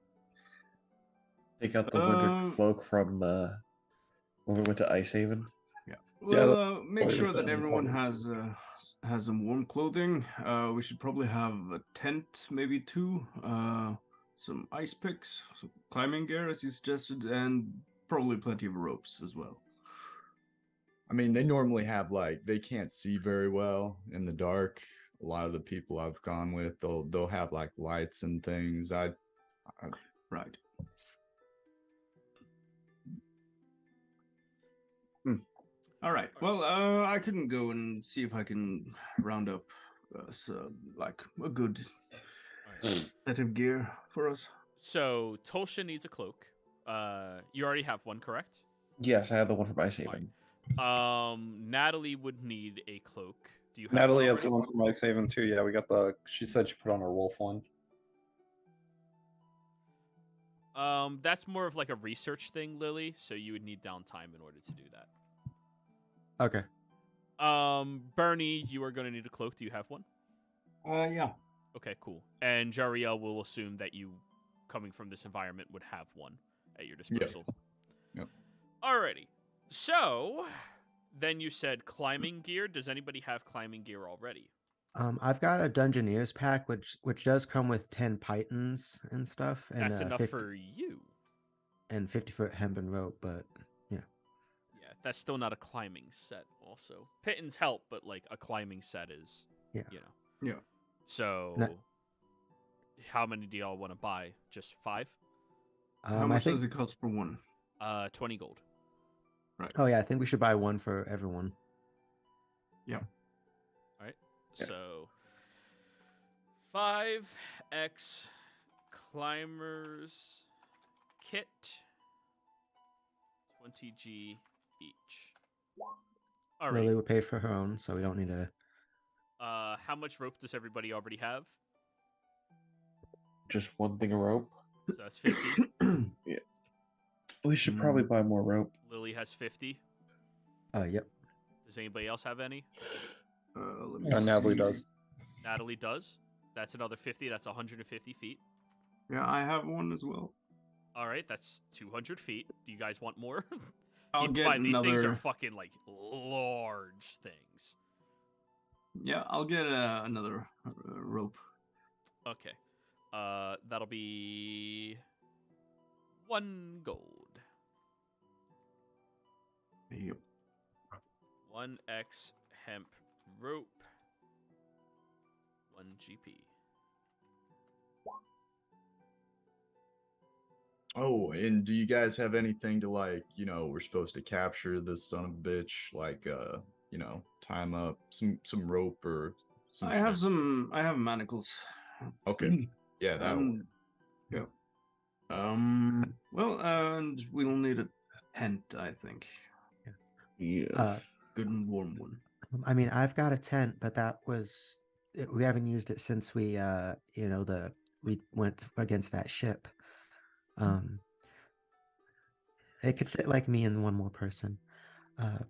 F: Take out the winter cloak from when we went to Ice Haven.
D: Yeah.
E: Yeah,
D: Well, make
E: probably
D: sure
E: the
D: that
E: thing,
D: everyone
E: probably.
D: has some warm clothing. We should probably have a tent, maybe two. Some ice picks, some climbing gear, as you suggested, and probably plenty of ropes as well.
C: I mean, they normally have like they can't see very well in the dark. A lot of the people I've gone with, they'll have like lights and things.
D: Right. All right. Well, I can go and see if I can round up like a good
A: Alright.
D: set of gear for us.
A: So Tolsha needs a cloak. You already have one, correct?
F: Yes, I have the one from Ice Haven.
A: Natalie would need a cloak. Do you have
E: Natalie
A: one
E: has the
A: already?
E: one from Ice Haven too. Yeah, we got the. She said she put on her wolf one.
A: That's more of like a research thing, Lily. So you would need downtime in order to do that.
B: Okay.
A: Bernie, you are going to need a cloak. Do you have one?
D: Yeah.
A: Okay, cool. And Jariel will assume that you, coming from this environment, would have one at your disposal.
C: Yep.
A: Alrighty. So, then you said climbing gear. Does anybody have climbing gear already?
B: I've got a Dungeoneer's pack, which does come with 10 pythons and stuff, and
A: That's enough
B: 50
A: for you.
B: and 50-foot hempen rope. But yeah,
A: Yeah, that's still not a climbing set. Also, pittons help, but like a climbing set is,
B: Yeah.
A: you know.
D: Yeah.
A: So,
B: No.
A: how many do y'all want to buy? Just 5?
D: How
B: I
D: much
B: think.
D: does it cost for one?
A: 20 gold.
D: Right.
B: Oh yeah, I think we should buy one for everyone.
D: Yeah.
A: All right.
E: Yeah.
A: So 5x climbers kit, 20g each. All right.
B: Lily will pay for her own, so we don't need to.
A: How much rope does everybody already have?
F: Just one thing of rope.
A: So that's 50.
F: We should probably buy more rope.
A: Lily has 50.
B: Yep.
A: Does anybody else have any?
D: Let me
E: Natalie
D: see.
E: does.
A: Natalie does. That's another 50. That's 150 feet.
D: Yeah, I have one as well.
A: All right, that's 200 feet. Do you guys want more?
D: I'll
A: Keep in
D: get
A: mind, these things are
D: another-
A: fucking like large things.
D: Yeah, I'll get another rope.
A: Okay. That'll be 1 gold.
D: Yep.
A: 1x hemp rope. 1 GP.
C: Oh, and do you guys have anything to like, we're supposed to capture this son of a bitch, like tie him up, some rope or some
D: I
C: shit?
D: have manacles.
C: Okay. Yeah, that'll work.
D: Yeah. Well, and we'll need a tent, I think.
F: Yeah.
D: Good and warm one.
B: I mean, I've got a tent, but we haven't used it since we we went against that ship. It could fit like me and one more person.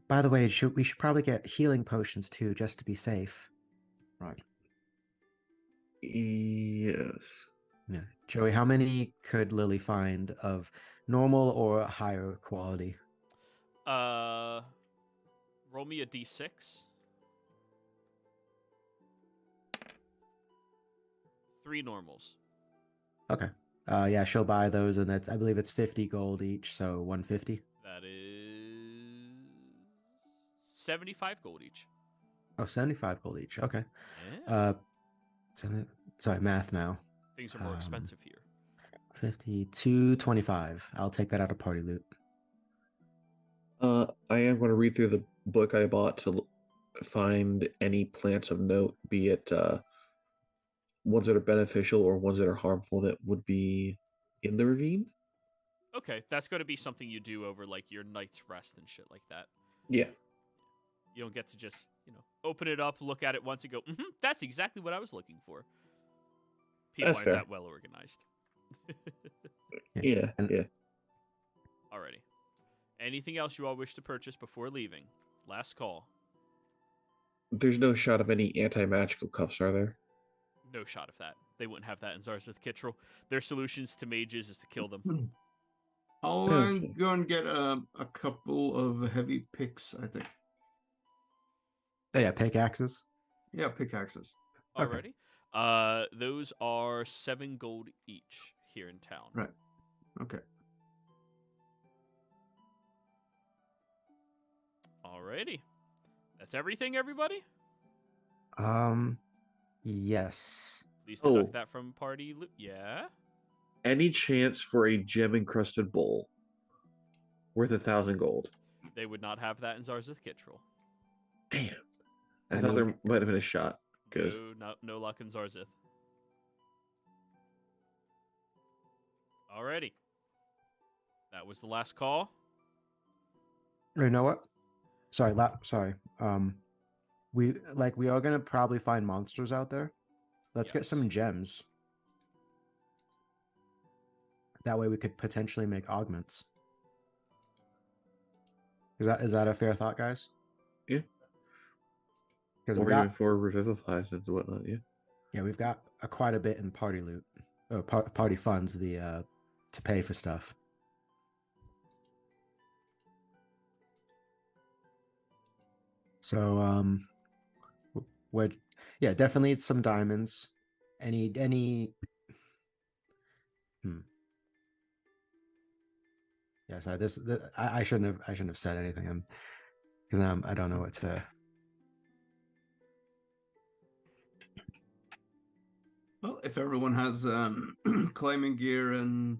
B: By the way, we should probably get healing potions too, just to be safe.
D: Right.
F: Yes.
B: Yeah, Joey, how many could Lily find of normal or higher quality?
A: Roll me a d6. 3 normals.
B: Okay. Yeah, she'll buy those, and I believe it's 50 gold each, so 150.
A: That is 75 gold each.
B: Oh, 75 gold each. Okay.
A: Yeah.
B: Sorry, math now.
A: Things are more expensive here.
B: 52.25. I'll take that out of party loot.
F: I am going to read through the book I bought to find any plants of note, be it ones that are beneficial or ones that are harmful that would be in the ravine.
A: Okay, that's going to be something you do over like your night's rest and shit like that.
F: Yeah.
A: You don't get to just, open it up, look at it once and go, that's exactly what I was looking for. People
F: That's
A: aren't
F: fair.
A: that well organized.
F: Yeah.
B: And-
F: Yeah.
A: Alrighty. Anything else you all wish to purchase before leaving? Last call.
F: There's no shot of any anti-magical cuffs, are there?
A: No shot of that. They wouldn't have that in Zarzeth Kittrell. Their solutions to mages is to kill them.
D: I'll
F: Yes.
D: go and get a couple of heavy picks, I think.
B: Oh, yeah, pickaxes.
D: Yeah, pickaxes.
B: Okay.
A: Alrighty. Those are 7 gold each here in town.
D: Right. Okay.
A: Alrighty. That's everything, everybody?
B: Yes.
A: Please deduct
F: Oh.
A: that from party loot. Yeah?
F: Any chance for a gem-encrusted bowl worth 1,000 gold?
A: They would not have that in Zarzeth Kittrell.
F: Damn. I
B: I
F: thought
B: mean-
F: there might have been a shot. Because
A: No luck in Zarzeth. Alrighty. That was the last call.
B: You know what? Sorry, sorry. We are gonna probably find monsters out there. Let's get
A: Yes.
B: some gems. That way we could potentially make augments. Is that a fair thought, guys?
F: Yeah.
B: Because
F: or
B: we got
F: even for revivifies and whatnot, yeah.
B: we've got quite a bit in party loot, or party funds, to pay for stuff. So we're definitely some diamonds. Any Yeah, so I shouldn't have said anything, because I don't know what to.
D: Well, if everyone has climbing gear and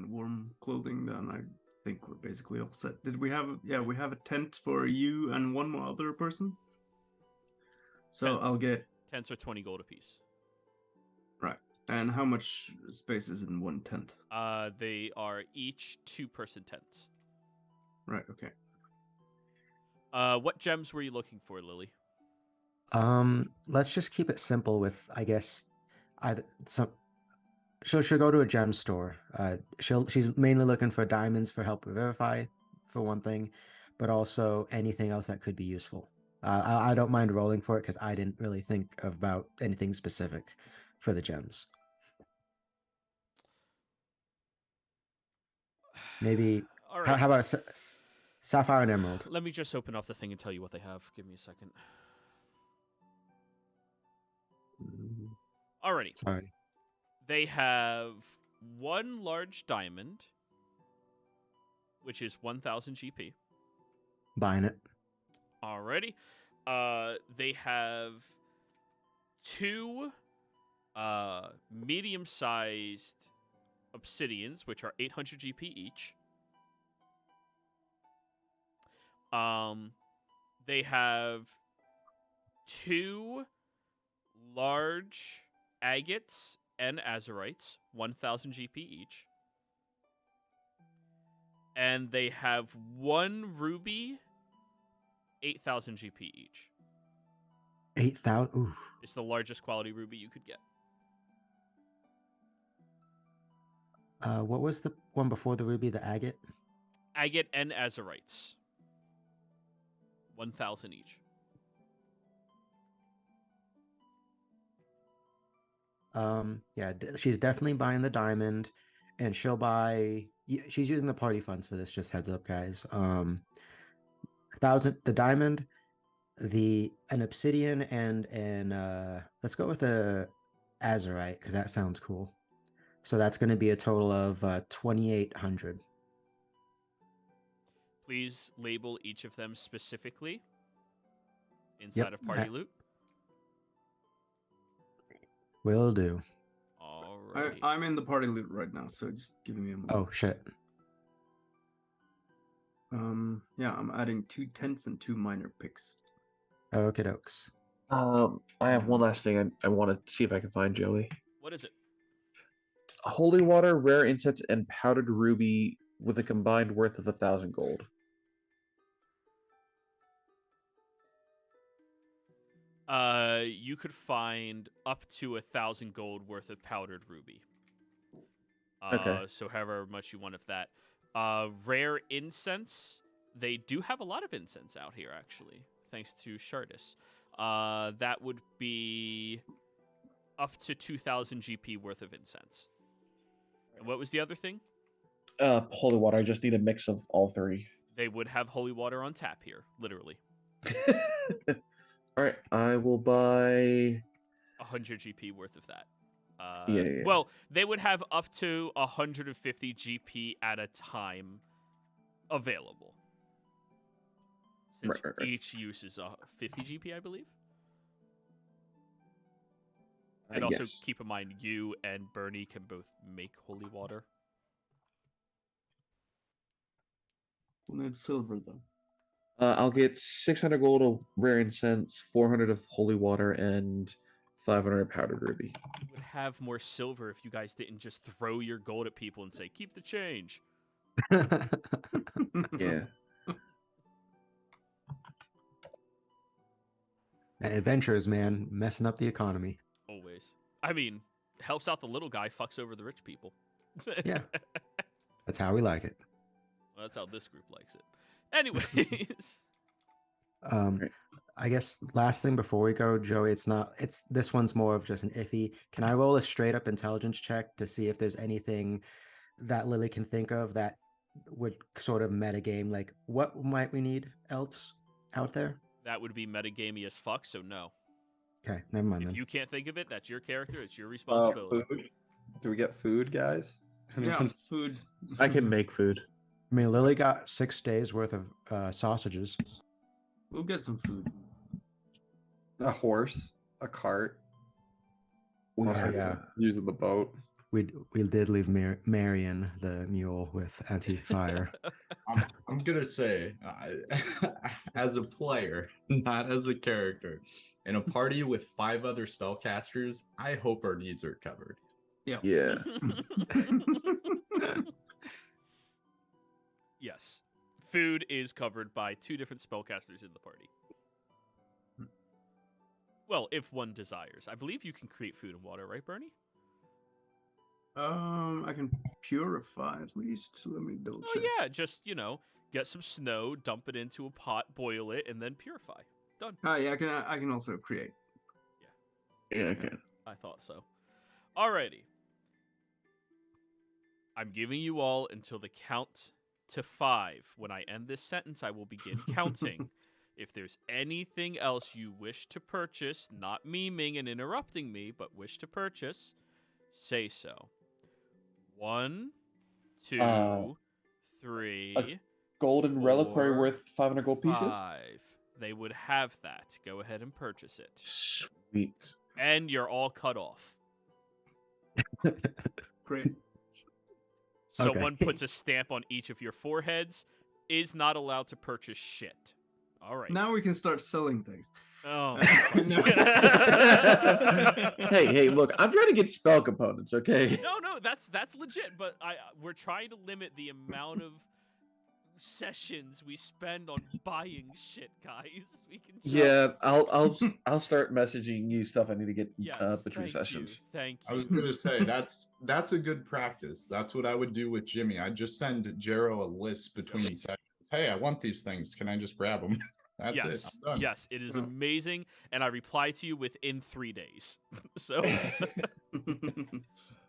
D: warm clothing, then I think we're basically all set. Did we have? Yeah, we have a tent for you and one more other person. So
A: Tent.
D: I'll get
A: Tents are 20 gold apiece.
D: right. And how much space is in one tent?
A: They are each 2-person tents.
D: Right. Okay.
A: What gems were you looking for, Lily?
B: Let's just keep it simple with, I guess, she'll go to a gem store. She's mainly looking for diamonds for help with verify, for one thing, but also anything else that could be useful. I don't mind rolling for it because I didn't really think about anything specific for the gems. Maybe
A: All right.
B: how about sapphire and emerald?
A: Let me just open up the thing and tell you what they have. Give me a second. Alrighty.
B: Sorry.
A: They have 1 large diamond, which is 1,000 GP.
B: Buying it.
A: Alrighty. They have 2 medium-sized obsidians, which are 800 GP each. They have 2 large agates and azurites, 1,000 GP each. And they have 1 ruby, 8,000 GP each.
B: 8,000. Ooh.
A: It's the largest quality ruby you could get.
B: What was the one before the ruby? The agate.
A: Agate and azurites, 1,000 each.
B: Yeah, she's definitely buying the diamond, and she'll buy. She's using the party funds for this. Just heads up, guys. 1,000 the diamond, an obsidian, and let's go with a azurite because that sounds cool. So that's going to be a total of 2,800.
A: Please label each of them specifically inside of party loot.
B: Will do.
A: Alrighty.
D: I'm in the party loot right now, so just give me a moment.
B: Oh shit.
D: Yeah, I'm adding 2 tents and 2 minor picks.
B: Okay, dokes.
F: I have one last thing I want to see if I can find, Joey.
A: What is it?
F: Holy water, rare incense, and powdered ruby with a combined worth of 1,000 gold.
A: You could find up to 1,000 gold worth of powdered ruby.
F: Okay.
A: So however much you want of that. Rare incense. They do have a lot of incense out here, actually, thanks to Shardis. That would be up to 2,000 GP worth of incense. And what was the other thing?
F: Holy water. I just need a mix of all three.
A: They would have holy water on tap here, literally.
F: All right, I will buy
A: 100 GP worth of that.
F: Yeah.
A: Well, they would have up to 150 GP at a time available. Since
F: Right.
A: each uses 50 GP, I believe. And also
F: Yes.
A: keep in mind, you and Bernie can both make holy water.
D: We'll need silver though.
F: I'll get 600 gold of rare incense, 400 of holy water, and 500 powdered ruby.
A: You would have more silver if you guys didn't just throw your gold at people and say, keep the change.
F: Yeah.
B: Adventurers, man, messing up the economy.
A: Always. I mean, helps out the little guy, fucks over the rich people.
B: Yeah. That's how we like it.
A: Well, that's how this group likes it. Anyways.
F: Right.
B: I guess last thing before we go, Joey, it's this one's more of just an iffy. Can I roll a straight up intelligence check to see if there's anything that Lily can think of that would sort of metagame, like what might we need else out there?
A: That would be metagamey as fuck, so no.
B: Okay, never mind
A: If
B: then.
A: you can't think of it, that's your character, it's your responsibility.
E: Food. Do we get food, guys?
D: Yeah,
E: Anyone?
D: food.
F: I can make food.
B: I mean, Lily got 6 days worth of sausages.
D: We'll get some food.
E: A horse, a cart.
F: We
B: Oh,
F: have-
B: yeah.
E: Using the boat.
B: We did leave Marion, the mule, with anti-fire.
C: I'm gonna say, as a player, not as a character, in a party with 5 other spellcasters, I hope our needs are covered.
F: Yeah.
A: Yes. Food is covered by 2 different spellcasters in the party. Well, if one desires. I believe you can create food and water, right, Bernie?
D: I can purify at least. Let me double
A: Oh
D: check.
A: yeah, just, get some snow, dump it into a pot, boil it, and then purify. Done.
D: Yeah, I can also create.
F: Yeah, okay.
A: I thought so. Alrighty. I'm giving you all until the count to 5. When I end this sentence, I will begin counting. If there's anything else you wish to purchase, not memeing and interrupting me, but wish to purchase, say so. 1, 2, 3,
F: Golden reliquary
A: 4,
F: worth 500 gold pieces.
A: 5. They would have that. Go ahead and purchase it.
F: Sweet.
A: And you're all cut off.
D: Great.
A: Someone puts a stamp on each of your foreheads, is not allowed to purchase shit. All right.
D: Now we can start selling things.
A: Oh.
D: No.
F: Hey, look, I'm trying to get spell components, okay?
A: No, that's legit. But we're trying to limit the amount of sessions we spend on buying shit, guys. We can.
F: Yeah, I'll start messaging you stuff I need to get
A: Yes.
F: between
A: Thank
F: sessions.
A: You, thank you.
C: I was gonna say that's a good practice. That's what I would do with Jimmy. I'd just send Jero a list between sessions. Hey, I want these things. Can I just grab them? That's
A: yes.
C: it. I'm done.
A: Yes, it is
D: Oh.
A: amazing, and I reply to you within 3 days. So,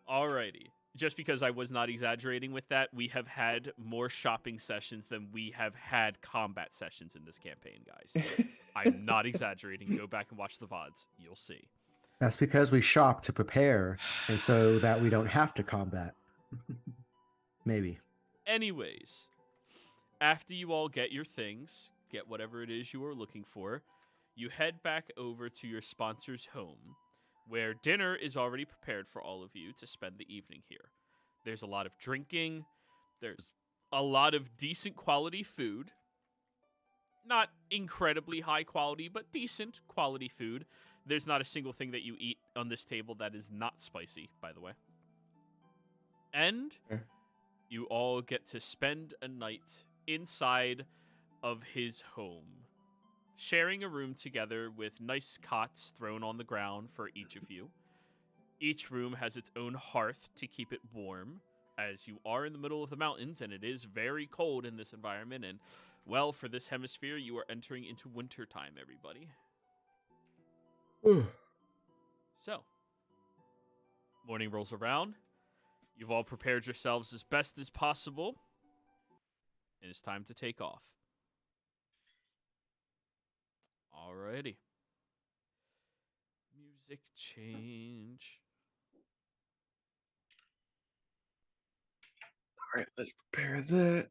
A: alrighty. Just because I was not exaggerating with that, we have had more shopping sessions than we have had combat sessions in this campaign, guys. I'm not exaggerating. Go back and watch the VODs. You'll see.
B: That's because we shop to prepare, and so that we don't have to combat. Maybe.
A: Anyways, after you all get your things, get whatever it is you are looking for, you head back over to your sponsor's home, where dinner is already prepared for all of you to spend the evening here. There's a lot of drinking. There's a lot of decent quality food. Not incredibly high quality, but decent quality food. There's not a single thing that you eat on this table that is not spicy, by the way. And
F: Sure.
A: you all get to spend a night inside of his home, sharing a room together with nice cots thrown on the ground for each of you. Each room has its own hearth to keep it warm, as you are in the middle of the mountains, and it is very cold in this environment. And, well, for this hemisphere, you are entering into winter time, everybody. So, morning rolls around. You've all prepared yourselves as best as possible, and it's time to take off. Alrighty. Music change.
F: All right, let's prepare that.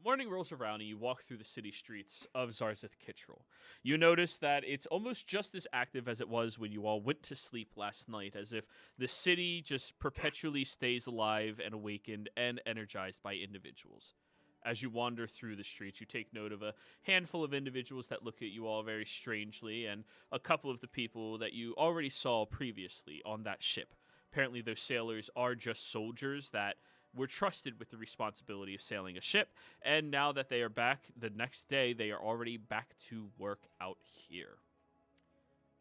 A: Morning rolls around and you walk through the city streets of Zarzath Kittrell. You notice that it's almost just as active as it was when you all went to sleep last night, as if the city just perpetually stays alive and awakened and energized by individuals. As you wander through the streets, you take note of a handful of individuals that look at you all very strangely, and a couple of the people that you already saw previously on that ship. Apparently, those sailors are just soldiers that were trusted with the responsibility of sailing a ship, and now that they are back the next day, they are already back to work out here.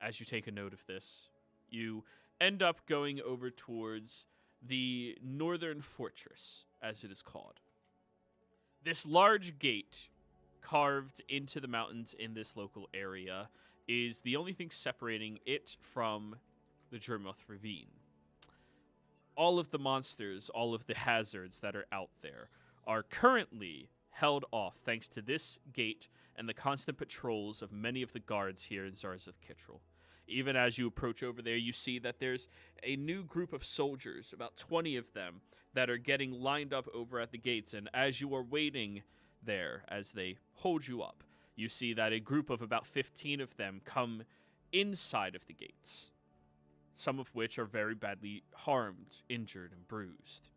A: As you take a note of this, you end up going over towards the Northern Fortress, as it is called. This large gate carved into the mountains in this local area is the only thing separating it from the Jermoth Ravine. All of the monsters, all of the hazards that are out there are currently held off thanks to this gate and the constant patrols of many of the guards here in Zarzath Kittrell. Even as you approach over there, you see that there's a new group of soldiers, about 20 of them, that are getting lined up over at the gates. And as you are waiting there, as they hold you up, you see that a group of about 15 of them come inside of the gates, some of which are very badly harmed, injured, and bruised.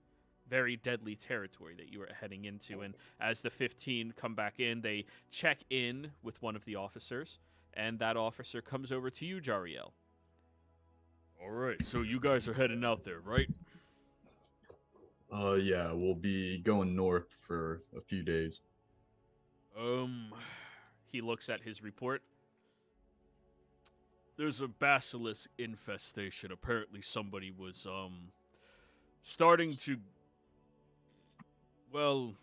A: Very deadly territory that you are heading into. And as the 15 come back in, they check in with one of the officers, and that officer comes over to you, Jariel. All right, so you guys are heading out there, right?
C: Yeah, we'll be going north for a few days.
A: He looks at his report. There's a basilisk infestation. Apparently somebody was, starting to, well,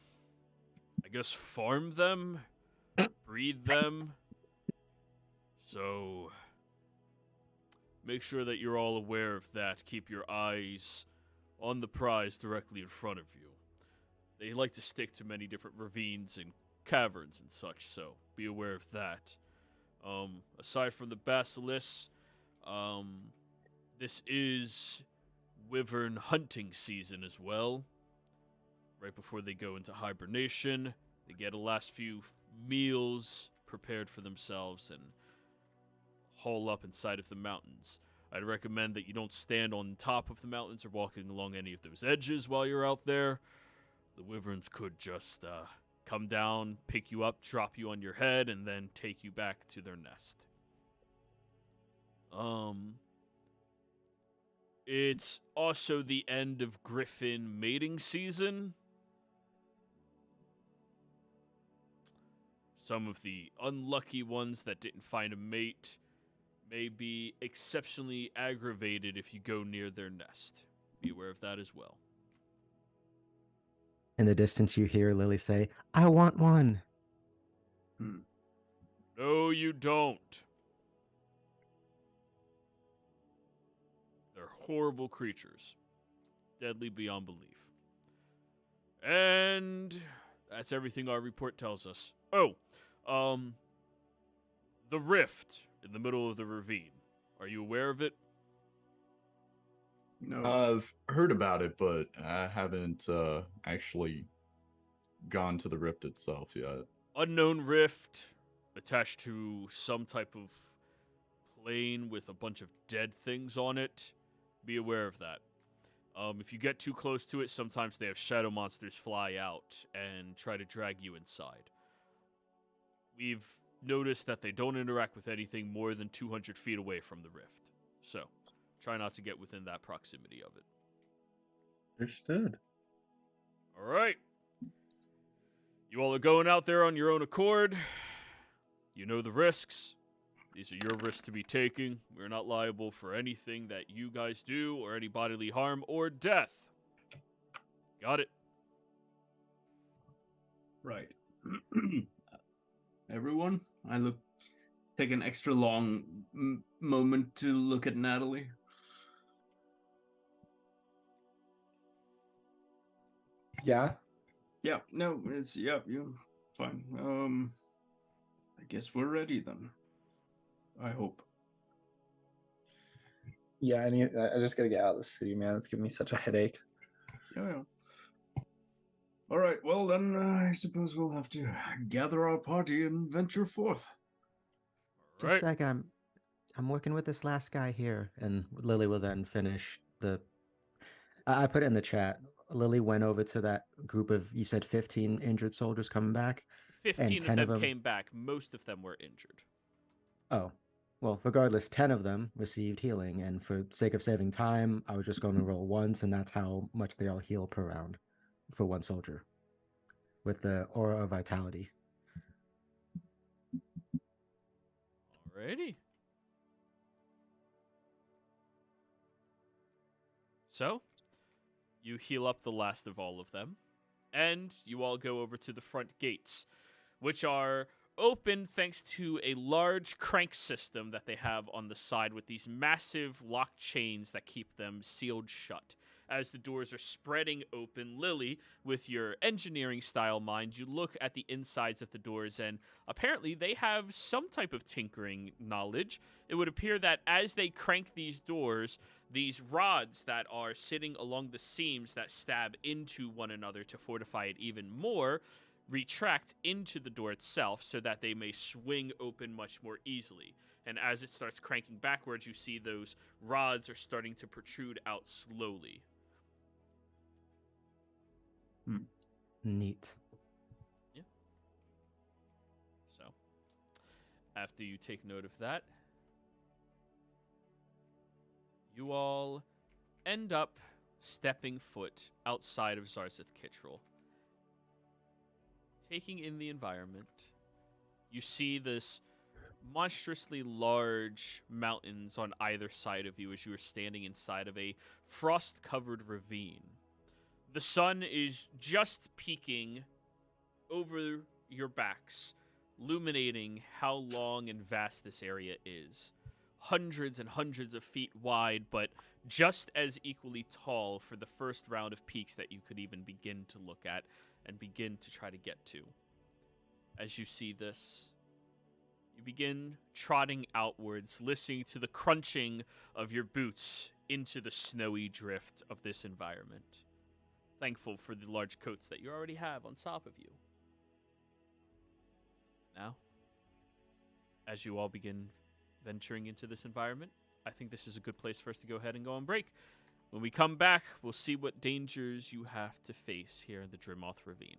A: I guess farm them, breed them. So, make sure that you're all aware of that. Keep your eyes on the prize directly in front of you. They like to stick to many different ravines and caverns and such, so be aware of that. Aside from the basilisks, this is wyvern hunting season as well. Right before they go into hibernation, they get a last few meals prepared for themselves and haul up inside of the mountains. I'd recommend that you don't stand on top of the mountains or walking along any of those edges while you're out there. The wyverns could just come down, pick you up, drop you on your head, and then take you back to their nest. It's also the end of griffin mating season. Some of the unlucky ones that didn't find a mate may be exceptionally aggravated if you go near their nest. Be aware of that as well.
B: In the distance, you hear Lily say, "I want one."
A: No, you don't. They're horrible creatures. Deadly beyond belief. And that's everything our report tells us. Oh, the rift in the middle of the ravine. Are you aware of it?
D: No.
C: I've heard about it, but I haven't actually gone to the rift itself yet.
A: Unknown rift attached to some type of plane with a bunch of dead things on it. Be aware of that. If you get too close to it, sometimes they have shadow monsters fly out and try to drag you inside. We've noticed that they don't interact with anything more than 200 feet away from the rift. So, try not to get within that proximity of it.
F: Understood.
A: All right. You all are going out there on your own accord. You know the risks. These are your risks to be taking. We're not liable for anything that you guys do or any bodily harm or death. Got it?
D: Right. Everyone, take an extra long moment to look at Natalie.
E: Yeah.
D: Yeah, no, you're fine. I guess we're ready then. I hope.
E: Yeah, I just gotta get out of the city, man. It's giving me such a headache.
D: Yeah. All right, well then, I suppose we'll have to gather our party and venture forth.
B: Just a second, I'm working with this last guy here, and Lily will then finish the. I put it in the chat. Lily went over to that group of, you said 15 injured soldiers coming back.
A: 15
B: and 10
A: of them came back. Most of them were injured.
B: Oh, well, regardless, 10 of them received healing, and for sake of saving time, I was just going to roll once, and that's how much they all heal per round for one soldier with the Aura of Vitality.
A: Alrighty. So, you heal up the last of all of them, and you all go over to the front gates, which are open thanks to a large crank system that they have on the side with these massive lock chains that keep them sealed shut. As the doors are spreading open, Lily, with your engineering style mind, you look at the insides of the doors, and apparently they have some type of tinkering knowledge. It would appear that as they crank these doors, these rods that are sitting along the seams that stab into one another to fortify it even more retract into the door itself so that they may swing open much more easily. And as it starts cranking backwards, you see those rods are starting to protrude out slowly.
B: Neat.
A: Yeah. So, after you take note of that, you all end up stepping foot outside of Zarseth Kittrell. Taking in the environment, you see this monstrously large mountains on either side of you as you are standing inside of a frost-covered ravine. The sun is just peeking over your backs, illuminating how long and vast this area is. Hundreds and hundreds of feet wide, but just as equally tall for the first round of peaks that you could even begin to look at and begin to try to get to. As you see this, you begin trotting outwards, listening to the crunching of your boots into the snowy drift of this environment. Thankful for the large coats that you already have on top of you. Now, as you all begin venturing into this environment, I think this is a good place for us to go ahead and go on break. When we come back, we'll see what dangers you have to face here in the Drimoth Ravine.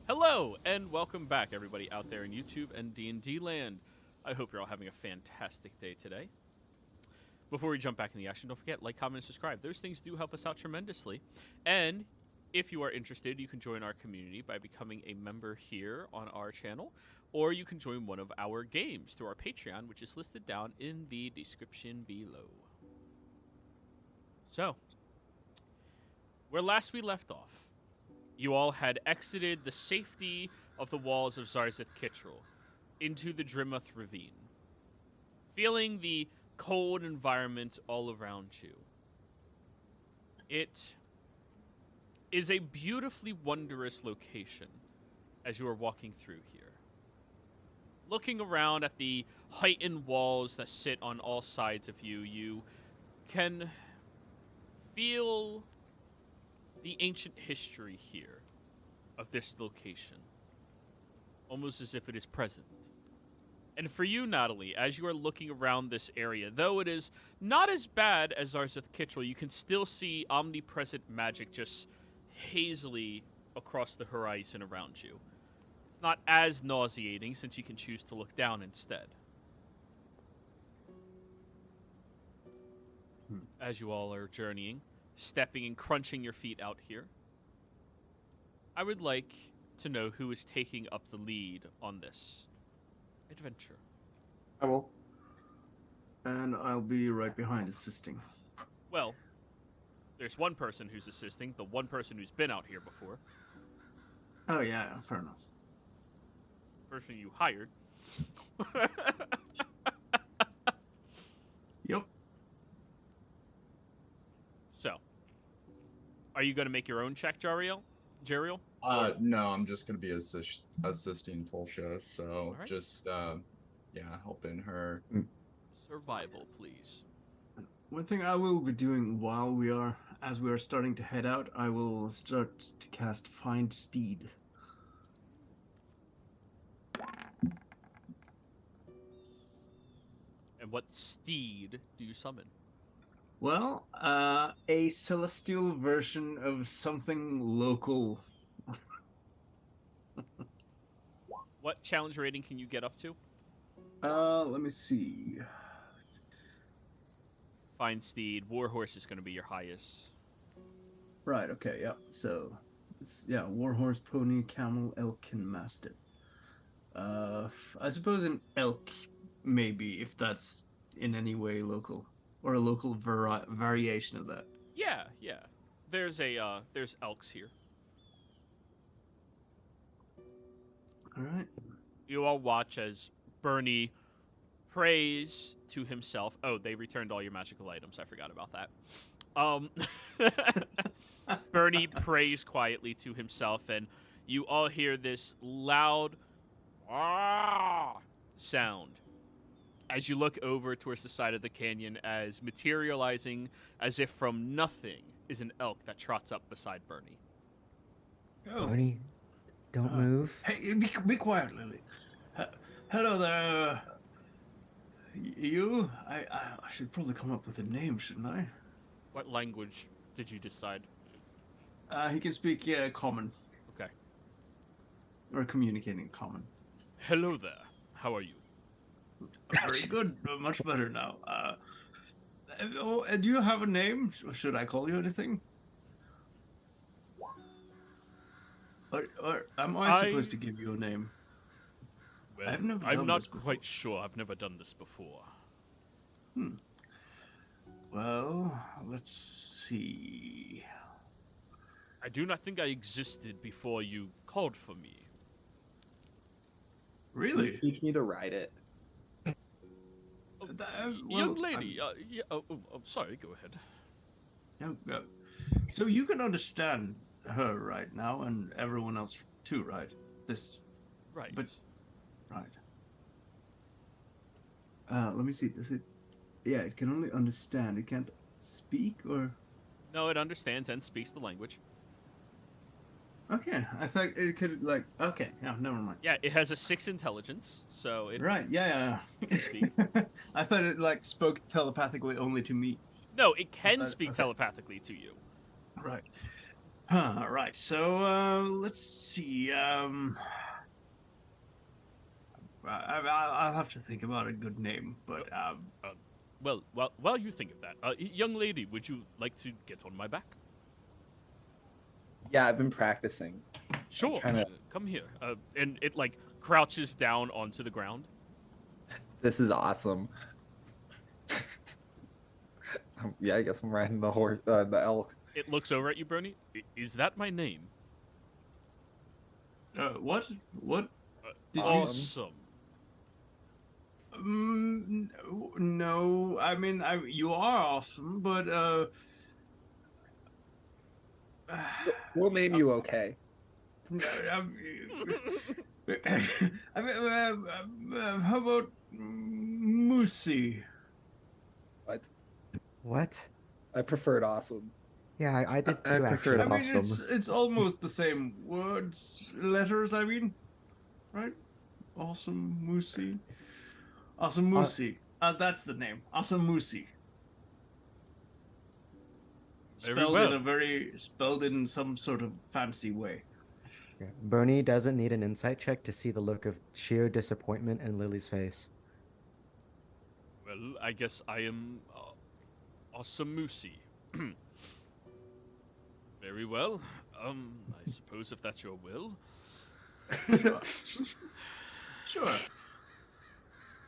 A: Hello, and welcome back, everybody out there in YouTube and D&D land. I hope you're all having a fantastic day today. Before we jump back in the action, don't forget, like, comment, and subscribe. Those things do help us out tremendously. And if you are interested, you can join our community by becoming a member here on our channel, or you can join one of our games through our Patreon, which is listed down in the description below. So, where last we left off, you all had exited the safety of the walls of Zarzeth Kittrell into the Drimuth Ravine, feeling the cold environment all around you. It is a beautifully wondrous location as you are walking through here. Looking around at the heightened walls that sit on all sides of you, you can feel the ancient history here of this location, almost as if it is present. And for you, Natalie, as you are looking around this area, though it is not as bad as Zarzeth Kittrell, you can still see omnipresent magic just hazily across the horizon around you. It's not as nauseating since you can choose to look down instead. As you all are journeying, stepping and crunching your feet out here, I would like to know who is taking up the lead on this adventure.
D: I will. And I'll be right behind assisting.
A: Well, there's one person who's assisting, the one person who's been out here before.
D: Oh, yeah, fair enough.
A: Person you hired.
D: Yep.
A: So, are you going to make your own check, Jariel?
C: No, I'm just gonna be assisting Polsha, so
A: right.
C: just helping her.
A: Survival, please.
D: One thing I will be doing as we are starting to head out, I will start to cast Find Steed.
A: And what steed do you summon?
D: Well, a celestial version of something local.
A: What challenge rating can you get up to?
D: Let me see.
A: Find steed. Warhorse is going to be your highest.
D: Right, okay, yeah. So, warhorse, pony, camel, elk, and mastiff. I suppose an elk, maybe, if that's in any way local. Or a local variation of that.
A: Yeah. There's elks here.
D: Alright.
A: You all watch as Bernie prays to himself. Oh, they returned all your magical items. I forgot about that. Bernie prays quietly to himself, and you all hear this loud sound as you look over towards the side of the canyon, as materializing as if from nothing is an elk that trots up beside Bernie.
D: Oh.
B: Bernie, don't move.
D: Hey, be quiet, Lily. Hello there. You? I should probably come up with a name, shouldn't I?
A: What language did you decide?
D: He can speak common.
A: Okay.
D: Or communicating common.
A: Hello there. How are you?
D: Very good. Much better now. Do you have a name? Should I call you anything? Or am I supposed to give you a name?
A: Well,
D: I've never
A: I'm
D: done
A: not
D: this before.
A: quite sure. I've never done this before.
D: Well, let's see.
A: I do not think I existed before you called for me.
D: Really?
E: Teach me to ride it.
A: Young lady, sorry, go ahead.
D: No. So you can understand her right now, and everyone else too, right?
A: Right.
D: But right. Let me see. Does it? Yeah, it can only understand. It can't speak, or?
A: No, it understands and speaks the language.
D: Okay, I thought it could Okay, yeah, never mind.
A: Yeah, it has a 6 intelligence, so it
D: Right. Yeah.
A: can speak.
D: I thought it spoke telepathically only to me.
A: No, it can
D: Okay.
A: speak telepathically to you.
D: Right. Right. So let's see. I'll have to think about a good name, but
A: Well, while you think of that, young lady, would you like to get on my back?
E: Yeah, I've been practicing.
A: Sure.
E: trying to-
A: Come here. And it like crouches down onto the ground.
E: This is awesome. Yeah, I guess I'm riding the horse, the elk.
A: It looks over at you, Bernie. Is that my name?
D: what? What? Did you?
A: Awesome.
D: No. I mean, you are awesome, but
E: We'll name you okay.
D: I mean, how about Moosey?
E: What?
B: What?
E: I preferred awesome.
B: Yeah, I did
F: I
B: too,
F: prefer
B: actually.
D: I mean,
F: Awesome.
D: it's almost the same words, letters. I mean, right? Awesome Moosey. Awesome Moosey. That's the name. Awesome Moosey.
A: Very
D: Spelled in some sort of fancy way.
B: Yeah. Bernie doesn't need an insight check to see the look of sheer disappointment in Lily's face.
A: Well, I guess I am Awesome Moosey. Very well. I suppose if that's your will.
D: Sure.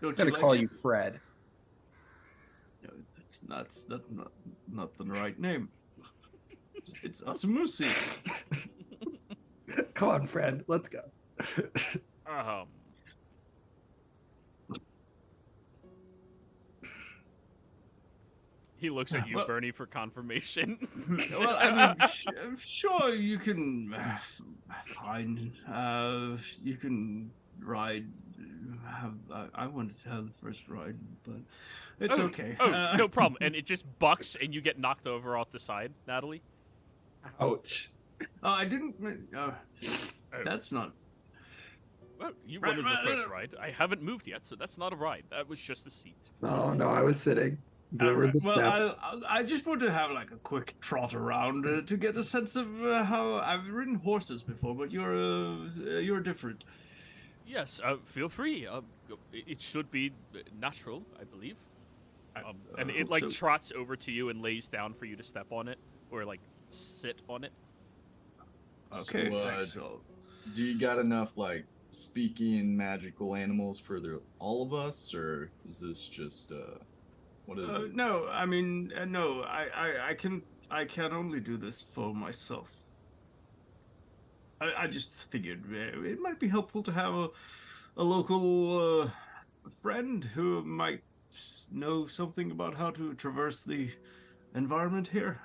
D: Don't
E: I'm gonna
D: like
E: call
D: it?
E: you Fred.
D: No, that's not the right name. It's Asamusi.
E: Come on, Fred. Let's go.
A: He looks at you,
D: Well-
A: Bernie, for confirmation.
D: Well, I mean, sure, you can find. You can ride. I wanted to have the first ride, but it's okay.
A: Oh, no problem. And it just bucks, and you get knocked over off the side, Natalie.
E: Ouch.
D: I didn't. That's not.
A: Well, you
D: Right,
A: wanted
D: right,
A: the first
D: right.
A: ride. I haven't moved yet, so that's not a ride. That was just a seat.
E: Oh no, I was sitting. There was a step.
D: Well, I just want to have like a quick trot around to get a sense of how I've ridden horses before, but you're different.
A: Yes, feel free. It should be natural, I believe. And it
D: hope
A: like
D: so.
A: trots over to you and lays down for you to step on it or like sit on it.
D: Okay,
C: So,
D: thanks. So,
C: do you got enough like speaking magical animals for all of us, or is this just what is it?
D: no, I mean, no, I can only do this for myself. I just figured it might be helpful to have a local friend who might know something about how to traverse the environment here.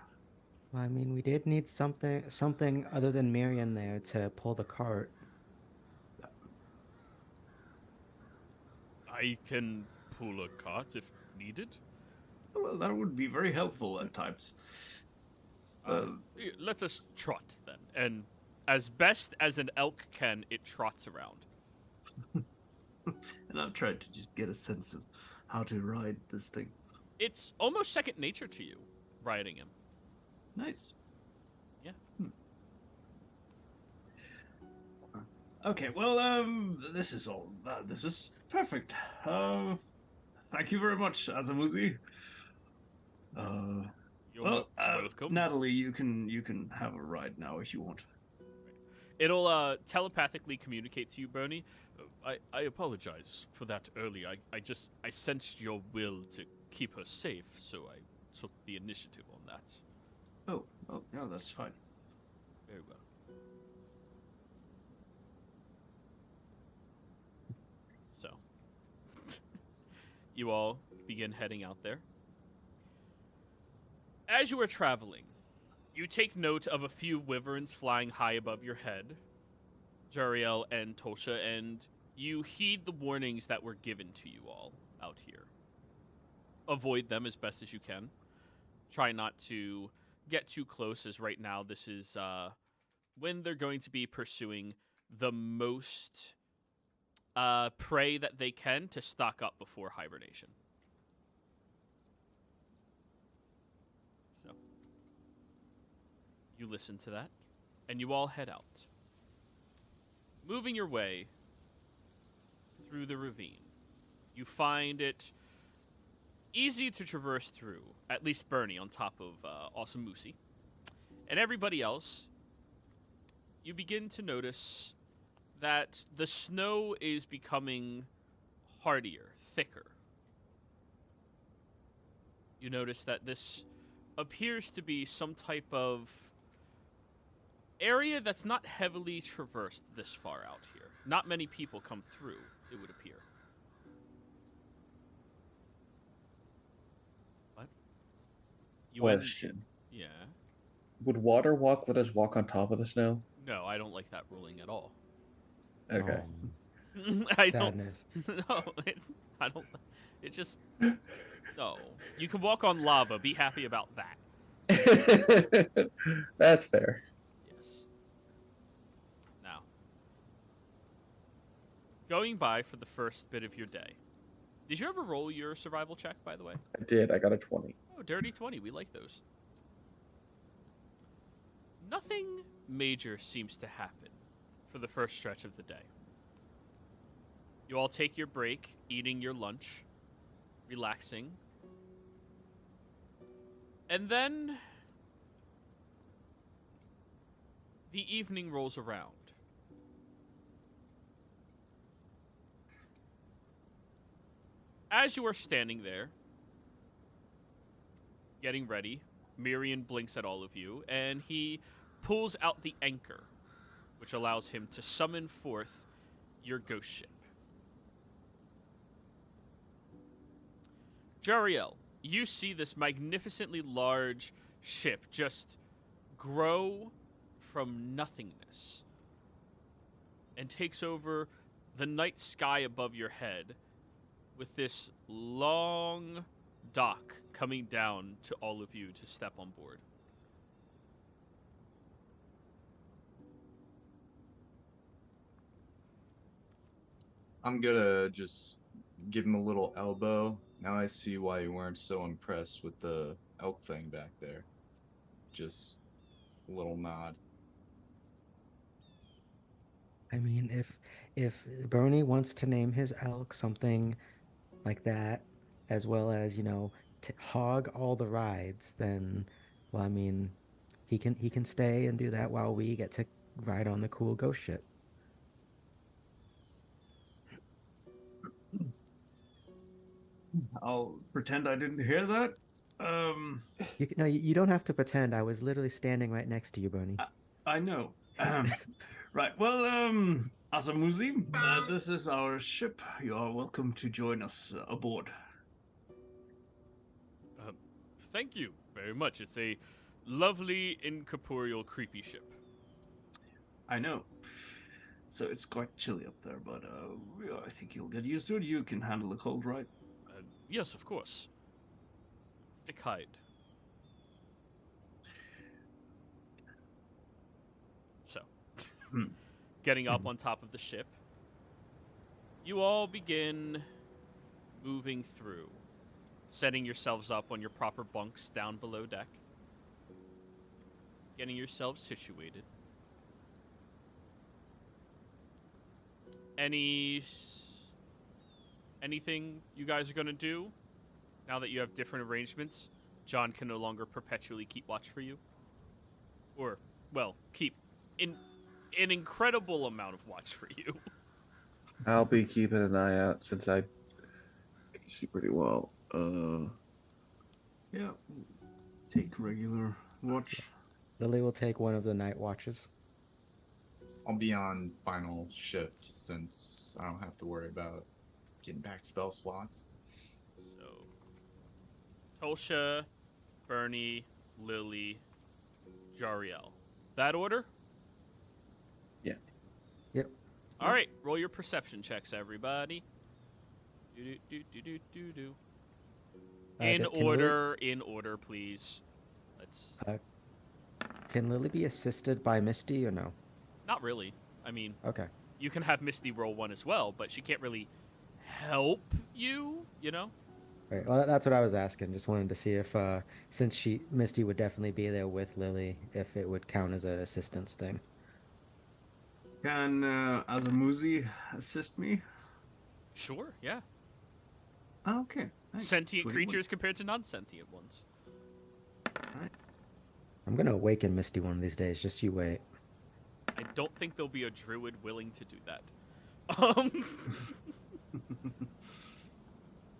B: Well, I mean, we did need something other than Miriam there to pull the cart.
A: I can pull a cart if needed.
D: Well, that would be very helpful at times.
A: Let us trot then. And as best as an elk can, it trots around.
D: And I'm trying to just get a sense of how to ride this thing.
A: It's almost second nature to you, riding him.
D: Nice.
A: Yeah.
D: Okay, well, this is all. This is perfect. Thank you very much, Azamuzi.
A: You're
D: Well,
A: welcome.
D: Natalie, you can have a ride now if you want.
A: It'll telepathically communicate to you, Bernie. I apologize for that earlier. I sensed your will to keep her safe, so I took the initiative on that.
D: Oh, no, that's fine.
A: Very well. So, you all begin heading out there. As you are traveling, you take note of a few wyverns flying high above your head, Jariel and Tosha, and you heed the warnings that were given to you all out here. Avoid them as best as you can. Try not to get too close, as right now this is when they're going to be pursuing the most prey that they can to stock up before hibernation. So, you listen to that. and you all head out. Moving your way through the ravine, you find it easy to traverse through, at least Bernie on top of Awesome Moosey. And everybody else, you begin to notice that the snow is becoming hardier, thicker. You notice that this appears to be some type of area that's not heavily traversed this far out here. Not many people come through, it would appear. What?
F: Question.
A: Yeah.
F: Would water walk let us walk on top of the snow?
A: No, I don't like that ruling at all.
F: Okay.
A: I
B: Sadness.
A: don't. No, I don't. It just. No. You can walk on lava. Be happy about that.
F: That's fair.
A: Yes. Now, going by for the first bit of your day. Did you ever roll your survival check, by the way?
F: I did. I got a 20.
A: Oh, dirty 20. We like those. Nothing major seems to happen for the first stretch of the day. You all take your break, eating your lunch, relaxing. And then the evening rolls around. As you are standing there, getting ready, Mirian blinks at all of you, and he pulls out the anchor, which allows him to summon forth your ghost ship. Jariel, you see this magnificently large ship just grow from nothingness and takes over the night sky above your head with this long dock coming down to all of you to step on board.
C: I'm gonna just give him a little elbow. Now I see why you weren't so impressed with the elk thing back there. Just a little nod.
B: I mean, if Bernie wants to name his elk something like that, as well as, you know, hog all the rides, then, well, I mean, he can stay and do that while we get to ride on the cool ghost ship.
D: I'll pretend I didn't hear that.
B: You don't have to pretend. I was literally standing right next to you, Bernie.
D: I know. Right. Well, Asamuzi, this is our ship. You are welcome to join us aboard.
A: Thank you very much. It's a lovely, incorporeal, creepy ship.
D: I know. So it's quite chilly up there, but I think you'll get used to it. You can handle the cold, right?
A: Yes, of course. Thick hide. So, getting up on top of the ship, you all begin moving through, setting yourselves up on your proper bunks down below deck, getting yourselves situated. Anything you guys are going to do now that you have different arrangements? John can no longer perpetually keep watch for you. Or, well, keep an incredible amount of watch for you.
F: I'll be keeping an eye out since I see pretty well.
D: Yeah. Take regular watch.
B: Lily will take one of the night watches.
C: I'll be on final shift since I don't have to worry about getting back spell slots.
A: So, Tolsha, Bernie, Lily, Jariel. That order?
F: Yeah.
B: Yep.
A: All right, roll your perception checks, everybody. Do. In order, please. Let's.
B: Can Lily be assisted by Misty or no?
A: Not really. I mean,
B: Okay.
A: you can have Misty roll one as well, but she can't really help you, you know?
B: Right. Well, that's what I was asking. Just wanted to see if, since Misty would definitely be there with Lily, if it would count as an assistance thing.
D: Can Azamuzi assist me?
A: Sure, yeah.
D: Oh, okay. Thanks.
A: Sentient
D: 21.
A: creatures compared to non-sentient ones.
D: Right.
B: I'm gonna awaken Misty one of these days. Just you wait.
A: I don't think there'll be a druid willing to do that.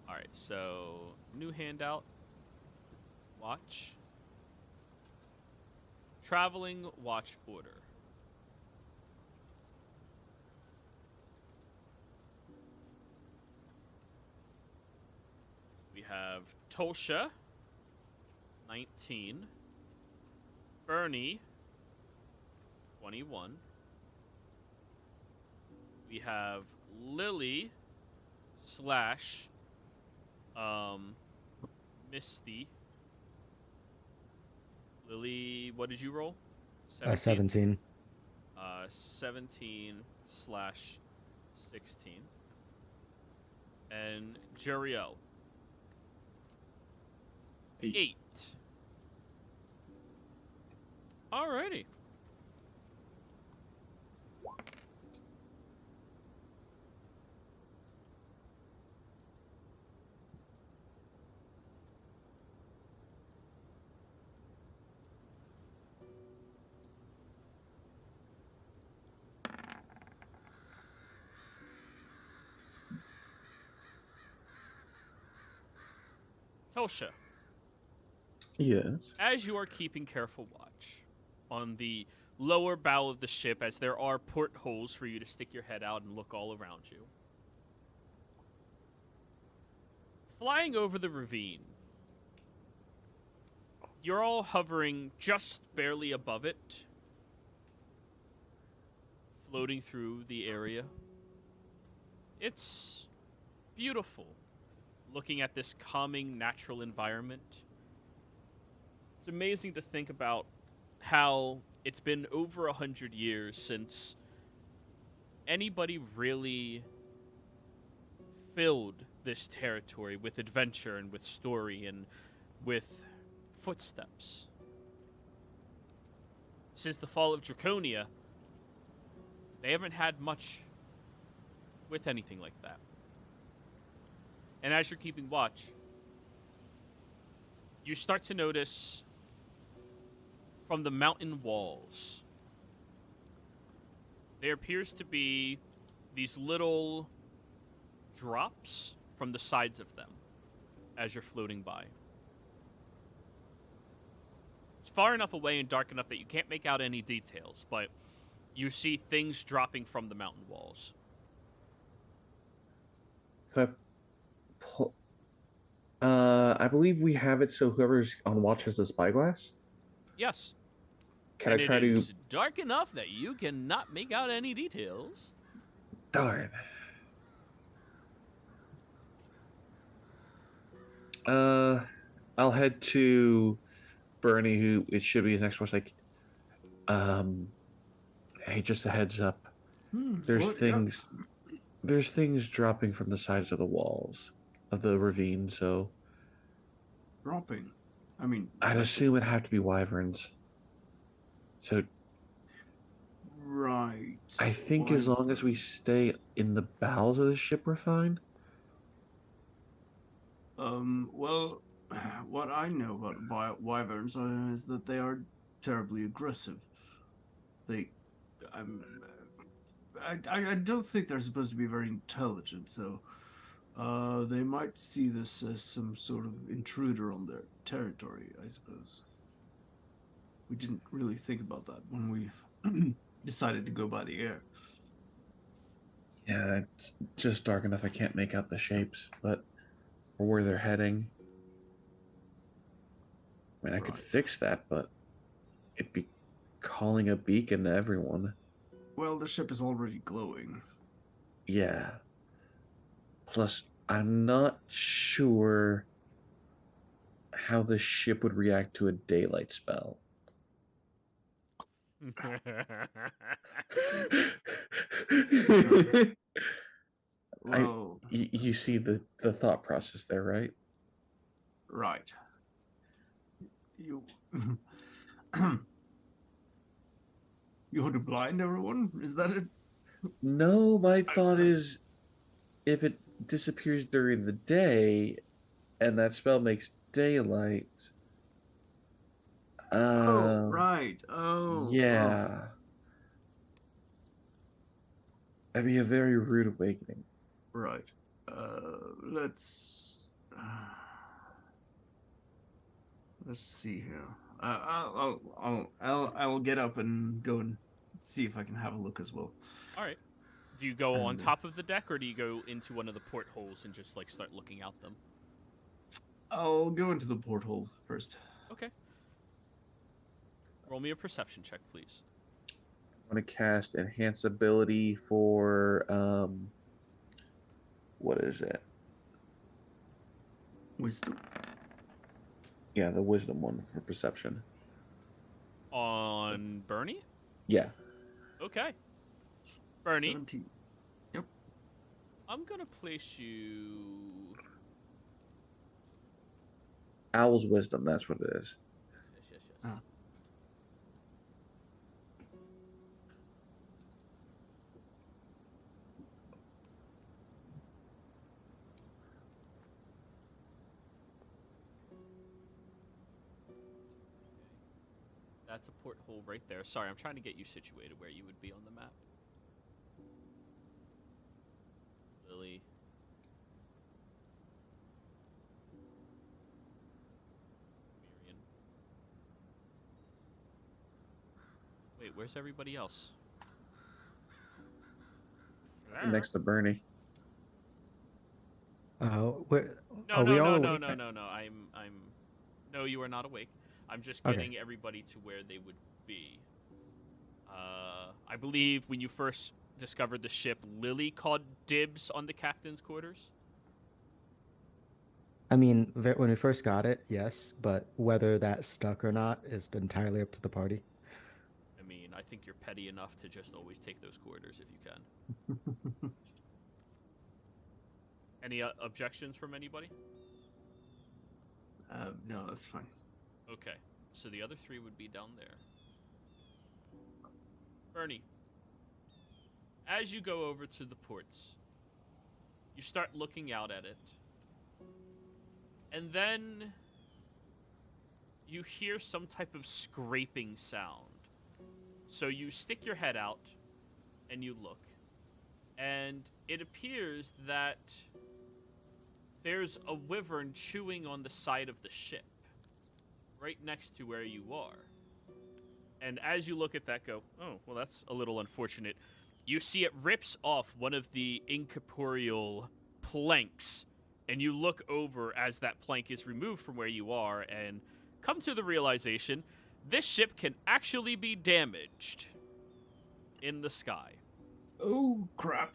A: Alright, so new handout. Watch. Traveling watch order. We have Tolsha, 19. Bernie, 21. We have Lily slash Misty. Lily, what did you roll?
B: 17.
A: 17 slash 16. And Jeriel. 8. Alrighty. Tosha,
F: Yes.
A: as you are keeping careful watch on the lower bow of the ship, as there are portholes for you to stick your head out and look all around you, flying over the ravine, you're all hovering just barely above it, floating through the area. It's beautiful, looking at this calming natural environment. It's amazing to think about how it's been over 100 years since anybody really filled this territory with adventure and with story and with footsteps. Since the fall of Draconia, they haven't had much with anything like that. And as you're keeping watch, you start to notice from the mountain walls, there appears to be these little drops from the sides of them as you're floating by. It's far enough away and dark enough that you can't make out any details, but you see things dropping from the mountain walls.
F: Could I believe we have it so whoever's on watch has a spyglass.
A: Yes.
F: Can
A: And
F: I try
A: it
F: to?
A: is dark enough that you cannot make out any details.
F: Darn. I'll head to Bernie, who it should be his next one. Like, hey, just a heads up. There's
D: Well, yeah.
F: things. There's things dropping from the sides of the walls of the ravine. So
D: Dropping. I mean,
F: I'd assume it'd have to be wyverns. So
D: right.
F: I think as long as we stay in the bowels of the ship, we're fine.
D: Well, what I know about wyverns is that they are terribly aggressive. I don't think they're supposed to be very intelligent, so they might see this as some sort of intruder on their territory, I suppose. We didn't really think about that when we decided to go by the air.
F: Yeah, it's just dark enough I can't make out the shapes, but or where they're heading. I mean, I could
D: Right.
F: fix that, but it'd be calling a beacon to everyone.
D: Well, the ship is already glowing.
F: Yeah. Plus, I'm not sure how the ship would react to a daylight spell.
D: Well,
F: You see the thought process there, right?
D: Right. You. You want to blind everyone? Is that it?
F: No, my thought is if it disappears during the day and that spell makes daylight.
D: Oh, right. Oh.
F: Yeah. That'd be a very rude awakening.
D: Right. Let's. Let's see here. I'll get up and go and see if I can have a look as well.
A: All right. Do you go on
D: And-
A: top of the deck, or do you go into one of the portholes and just like start looking out them?
D: I'll go into the porthole first.
A: Okay. Roll me a perception check, please.
F: I want to cast enhance ability for what is it?
D: Wisdom.
F: Yeah, the wisdom one for perception.
A: On Bernie?
F: Yeah.
A: Okay. Bernie,
D: 17. Yep.
A: I'm going to place you...
F: Owl's wisdom, that's what it is.
A: Yes.
D: Ah.
A: That's a porthole right there. Sorry, I'm trying to get you situated where you would be on the map. Lily. Miriam. Wait, where's everybody else?
F: Next to Bernie.
B: Oh,
A: No,
B: are we all
A: no.
B: awake?
A: I'm. No, you are not awake. I'm just
B: Okay.
A: getting everybody to where they would be. I believe when you first discovered the ship, Lily called dibs on the captain's quarters.
B: I mean, when we first got it, yes, but whether that stuck or not is entirely up to the party.
A: I mean, I think you're petty enough to just always take those quarters if you can. Any objections from anybody?
D: No, that's fine.
A: Okay, so the other three would be down there. Bernie, as you go over to the ports, you start looking out at it, and then you hear some type of scraping sound. So you stick your head out, and you look, and it appears that there's a wyvern chewing on the side of the ship, right next to where you are. And as you look at that, go, oh, well, that's a little unfortunate. You see it rips off one of the incorporeal planks, and you look over as that plank is removed from where you are and come to the realization this ship can actually be damaged in the sky.
D: Oh, crap.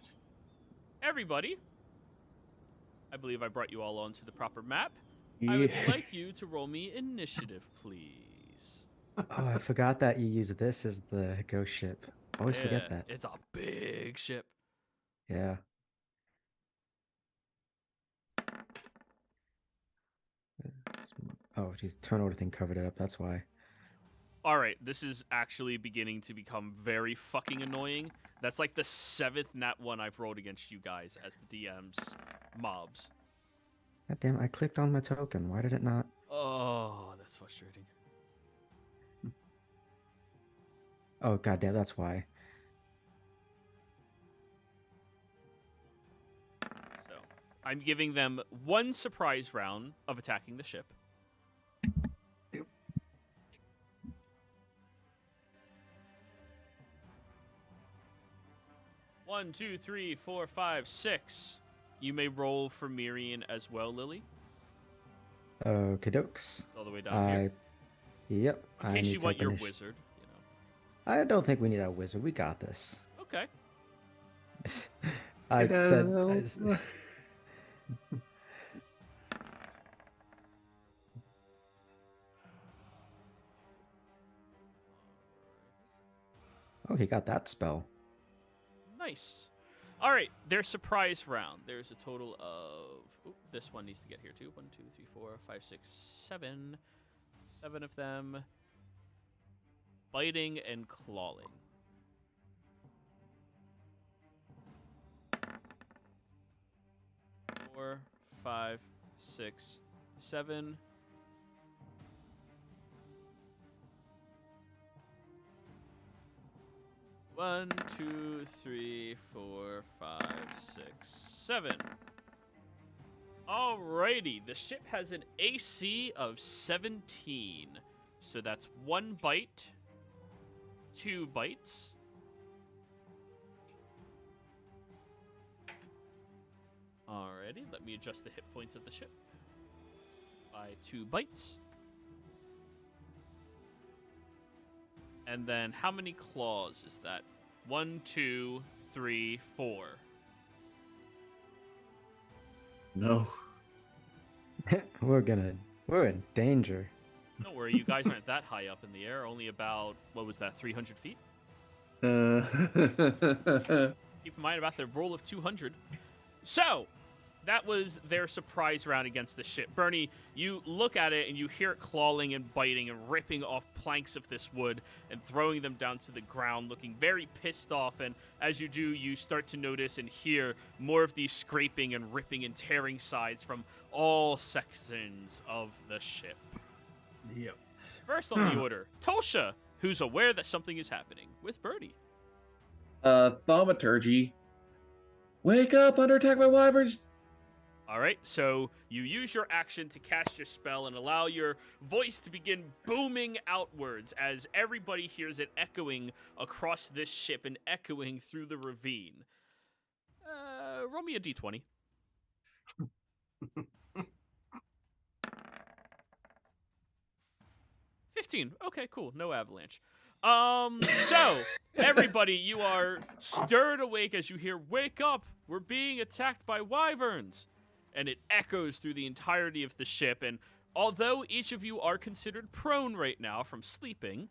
A: Everybody, I believe I brought you all onto the proper map. I would like you to roll me initiative, please.
B: Oh, I forgot that you use this as the ghost ship. Always forget
A: Yeah,
B: that.
A: It's a big ship.
B: Yeah. Oh, geez, turnover thing covered it up. That's why.
A: All right, this is actually beginning to become very fucking annoying. That's like the 7th nat 1 I've rolled against you guys as the DM's mobs.
B: God damn, I clicked on my token. Why did it not?
A: Oh, that's frustrating.
B: Oh, god damn, that's why.
A: So, I'm giving them one surprise round of attacking the ship.
D: Yep.
A: One, two, three, four, five, six. You may roll for Mirian as well, Lily.
B: Okay, dokes.
A: It's all the way down here.
B: Yep.
A: In
B: I
A: case
B: need
A: you
B: to
A: want your
B: finish-
A: wizard,
B: I don't think we need a wizard. We got this.
A: Okay.
B: I said. Oh, he got that spell.
A: Nice. All right, their surprise round. There's a total of... Ooh, this one needs to get here, too. 1, 2, 3, 4, 5, 6, 7. 7 of them. Biting and clawing. Four, 5, 6, 7. One, 2, 3, 4, 5, 6, 7. Alrighty, the ship has an AC of 17. So that's 1 bite, 2 bites. Alrighty, let me adjust the hit points of the ship by 2 bites. And then how many claws is that? 1, 2, 3, 4.
F: No.
B: We're in danger.
A: Don't worry, you guys aren't that high up in the air. Only about, what was that, 300 feet? Keep in mind about their roll of 200. So, that was their surprise round against the ship. Bernie, you look at it and you hear it clawing and biting and ripping off planks of this wood and throwing them down to the ground, looking very pissed off. And as you do, you start to notice and hear more of these scraping and ripping and tearing sides from all sections of the ship.
D: Yep.
A: First on the order, Tulsha, who's aware that something is happening with Bernie.
F: Thaumaturgy. Wake up, under attack by wyverns.
A: All right, so you use your action to cast your spell and allow your voice to begin booming outwards as everybody hears it echoing across this ship and echoing through the ravine. Roll me a d20. 15. Okay, cool. No avalanche. So, everybody, you are stirred awake as you hear, "Wake up! We're being attacked by wyverns!" And it echoes through the entirety of the ship, and although each of you are considered prone right now from sleeping,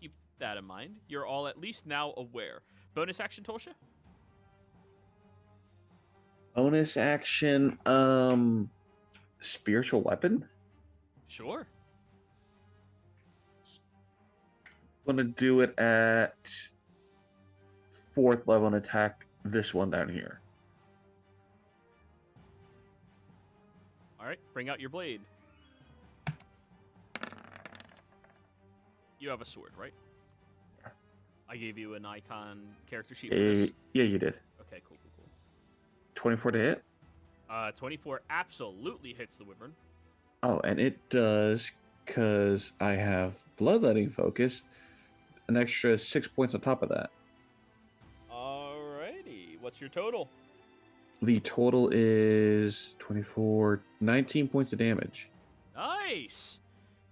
A: keep that in mind. You're all at least now aware. Bonus action, Tulsha?
F: Bonus action, spiritual weapon?
A: Sure.
F: I'm gonna do it at 4th level and attack this one down here.
A: All right, bring out your blade. You have a sword, right?
F: Yeah.
A: I gave you an icon character sheet for this.
F: Yeah, you did.
A: Okay, cool.
F: 24 to hit?
A: 24 absolutely hits the wyvern.
F: Oh, and it does, because I have bloodletting focus, an extra 6 points on top of that.
A: Alrighty, what's your total?
F: The total is 24, 19 points of damage.
A: Nice!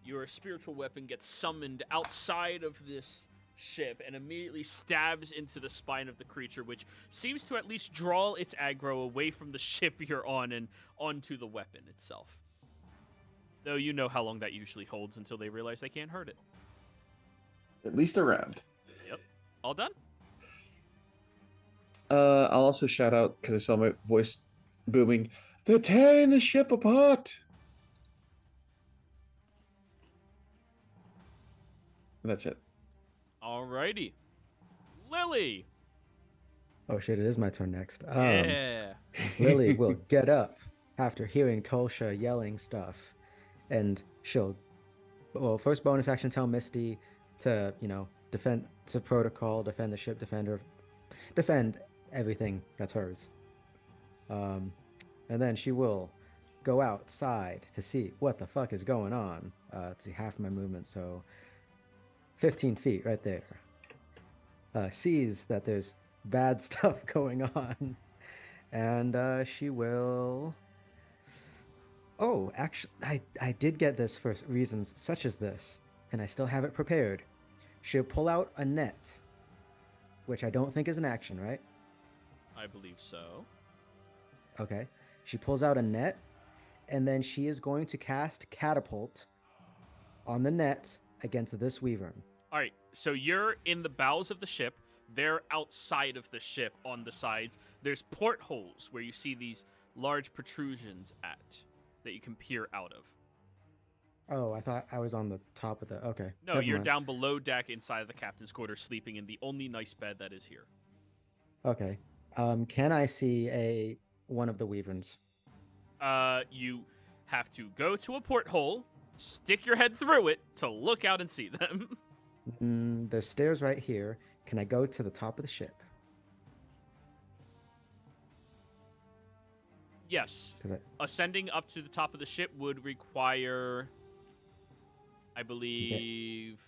A: Your spiritual weapon gets summoned outside of this ship and immediately stabs into the spine of the creature, which seems to at least draw its aggro away from the ship you're on and onto the weapon itself. Though you know how long that usually holds until they realize they can't hurt it.
F: At least a round.
A: Yep. All done?
F: I'll also shout out, because I saw my voice booming, "They're tearing the ship apart!" And that's it.
A: Alrighty. Lily!
B: Oh shit, it is my turn next.
A: Yeah.
B: Lily will get up after hearing Tulsha yelling stuff, and she'll, well, first bonus action, tell Misty to, defend, it's a protocol, defend the ship, defend everything that's hers. And then she will go outside to see what the fuck is going on. Let's see, half my movement, so 15 feet right there. Sees that there's bad stuff going on, and she will... Oh, actually, I did get this for reasons such as this, and I still have it prepared. She'll pull out a net, which I don't think is an action, right?
A: I believe so.
B: Okay. She pulls out a net, and then she is going to cast Catapult on the net against this wyvern.
A: All right, so you're in the bows of the ship. They're outside of the ship on the sides. There's portholes where you see these large protrusions at that you can peer out of.
B: Oh, I thought I was on the top of the. Okay.
A: No,
B: never
A: you're
B: mind.
A: down below deck inside of the captain's quarters, sleeping in the only nice bed that is here.
B: Okay. Can I see one of the Weaverns?
A: You have to go to a porthole, stick your head through it to look out and see them.
B: There's stairs right here. Can I go to the top of the ship?
A: Yes.
B: 'Cause
A: Ascending up to the top of the ship would require, I believe,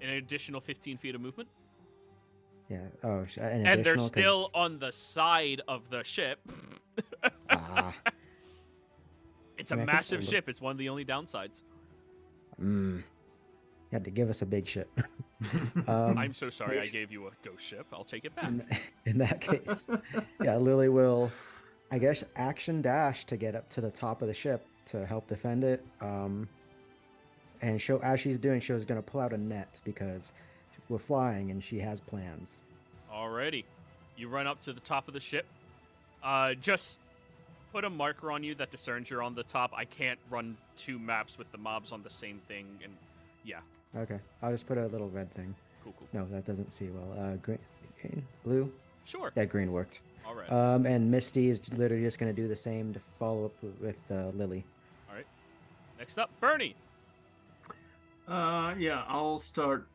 A: an additional 15 feet of movement.
B: yeah. Oh, an
A: And they're
B: additional,
A: still on the side of the ship.
B: Ah.
A: It's
B: I
A: a
B: mean, I can
A: massive
B: still
A: ship. It's one of the only downsides.
B: You had to give us a big ship.
A: I'm so sorry I gave you a ghost ship. I'll take it back.
B: In that case, yeah, Lily will, I guess, action dash to get up to the top of the ship to help defend it. And as she's doing, she was going to pull out a net because we're flying and she has plans.
A: Alrighty. You run up to the top of the ship. Just put a marker on you that discerns you're on the top. I can't run two maps with the mobs on the same thing. And yeah.
B: Okay, I'll just put a little red thing.
A: Cool.
B: No, that doesn't see well. Green, blue?
A: Sure.
B: Yeah, green worked.
A: All right.
B: And Misty is literally just going to do the same to follow up with Lily.
A: All right. Next up, Bernie.
D: Yeah, I'll start.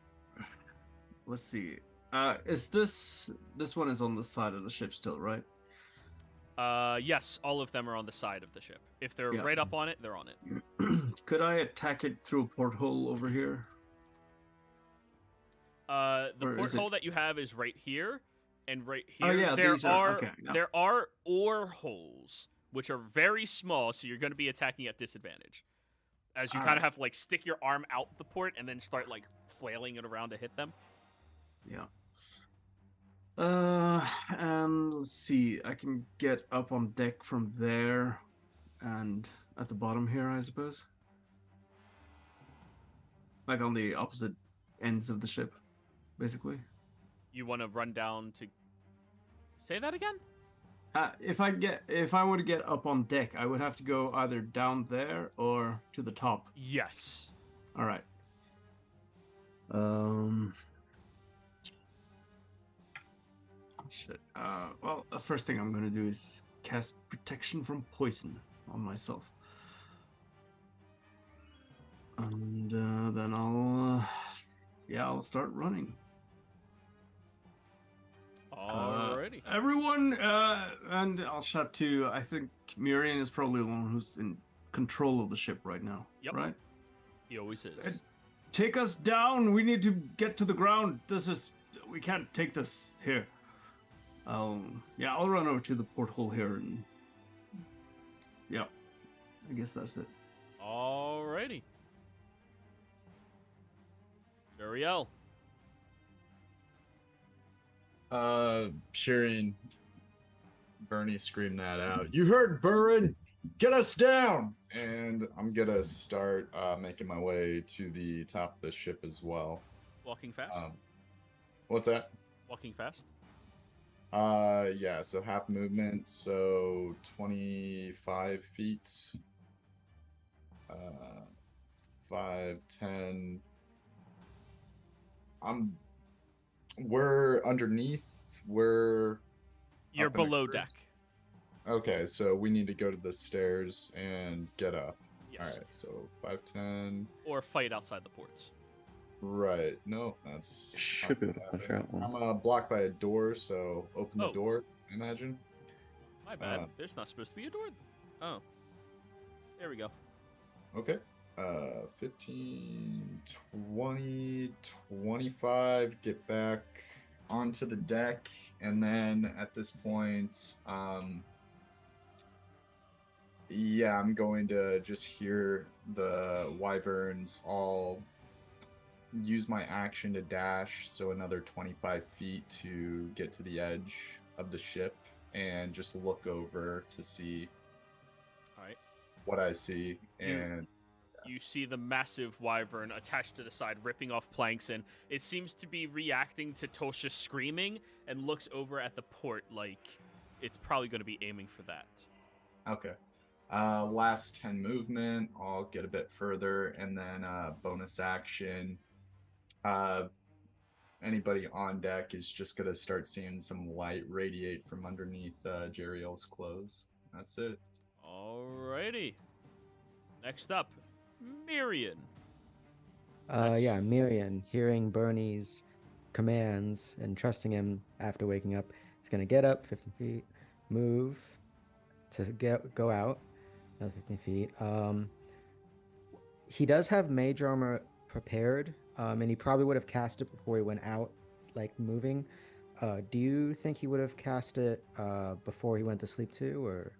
D: Let's see. Is this one is on the side of the ship still, right?
A: Yes, all of them are on the side of the ship. If they're
D: Yeah.
A: right up on it, they're on it.
D: Could I attack it through a porthole over here?
A: The
D: Or is
A: porthole
D: it-
A: that you have is right here, and right here.
D: Oh, yeah,
A: there
D: these are-
A: are
D: okay, yeah.
A: there are ore holes which are very small, so you're going to be attacking at disadvantage. As you
D: All
A: kind of
D: right.
A: have to like stick your arm out the port and then start like flailing it around to hit them.
D: Yeah. And let's see. I can get up on deck from there, and at the bottom here, I suppose. Like on the opposite ends of the ship, basically.
A: You want to run down to say that again?
D: If I were to get up on deck, I would have to go either down there or to the top.
A: Yes.
D: All right. Shit. Well, the first thing I'm gonna do is cast protection from poison on myself, and then I'll start running.
A: Alrighty.
D: Everyone, and I'll shout to. I think Murian is probably the one who's in control of the ship right now.
A: Yep.
D: Right.
A: He always is.
D: Take us down. We need to get to the ground. We can't take this here. I'll run over to the porthole here and yeah, I guess that's it.
A: Alrighty. Shuriel.
C: Hearing Bernie scream that out. You heard Burren! Get us down! And I'm gonna start making my way to the top of the ship as well.
A: Walking fast.
C: What's that?
A: Walking fast.
C: Yeah, so half movement, so 25 feet. 5, 10. We're underneath. We're
A: You're
C: up in the
A: below
C: cruise?
A: deck.
C: Okay, so we need to go to the stairs and get up.
A: Yes.
C: Alright, so 5, 10.
A: Or fight outside the ports.
C: Right. No, that's
F: Should be able to punch out one.
C: I'm blocked by a door, so open the
A: Oh.
C: door, imagine.
A: My bad. There's not supposed to be a door. Oh. There we go.
C: Okay. 15, 20, 25, get back onto the deck, and then at this point, yeah, I'm going to just hear the wyverns all use my action to dash, so another 25 feet to get to the edge of the ship, and just look over to see
A: All right.
C: what I see,
D: Yeah.
C: and
A: You see the massive wyvern attached to the side, ripping off planks, and it seems to be reacting to Tosha screaming and looks over at the port like it's probably going to be aiming for that.
C: Okay. Last 10 movement, I'll get a bit further, and then bonus action. Anybody on deck is just going to start seeing some light radiate from underneath Jeriel's clothes. That's it.
A: Alrighty. Next up, Mirian.
B: Yeah, Miriam, hearing Bernie's commands and trusting him after waking up, is gonna get up 15 feet, move to go out another 15 feet. He does have mage armor prepared, and he probably would have cast it before he went out, like moving. Do you think he would have cast it before he went to sleep too, or?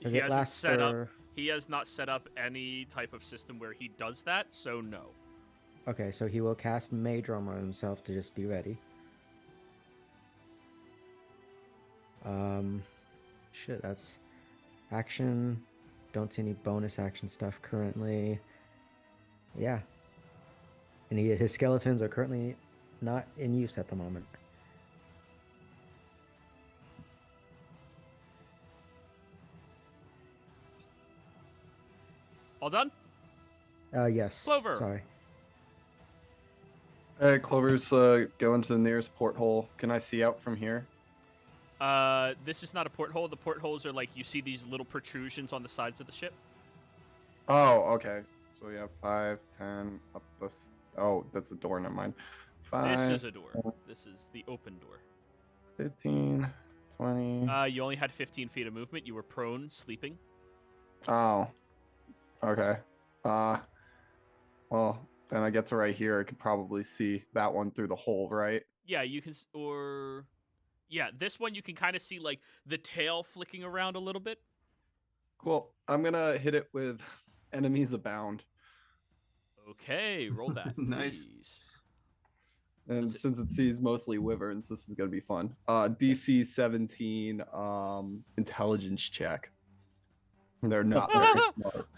A: He hasn't set up. He has not set up any type of system where he does that, so no.
B: Okay, so he will cast mage armor on himself to just be ready. Shit, that's action. Don't see any bonus action stuff currently. Yeah. And his skeletons are currently not in use at the moment.
A: All done?
B: Yes.
A: Clover.
B: Sorry.
E: Clover's going to the nearest porthole. Can I see out from here?
A: This is not a porthole. The portholes are like, you see these little protrusions on the sides of the ship.
E: Oh, okay. So we have 5, 10, up this. Oh, that's a door. Never mind. 5.
A: This is a door. This is the open door.
E: 15, 20.
A: You only had 15 feet of movement. You were prone, sleeping.
E: Oh. Okay. Well, then I get to right here. I could probably see that one through the hole, right?
A: Yeah, you can, yeah, this one you can kind of see like the tail flicking around a little bit.
E: Cool. I'm gonna hit it with enemies abound.
A: Okay, roll that.
D: Nice.
A: Please.
E: And since it sees mostly wyverns, this is gonna be fun. DC 17 intelligence check. They're not very smart.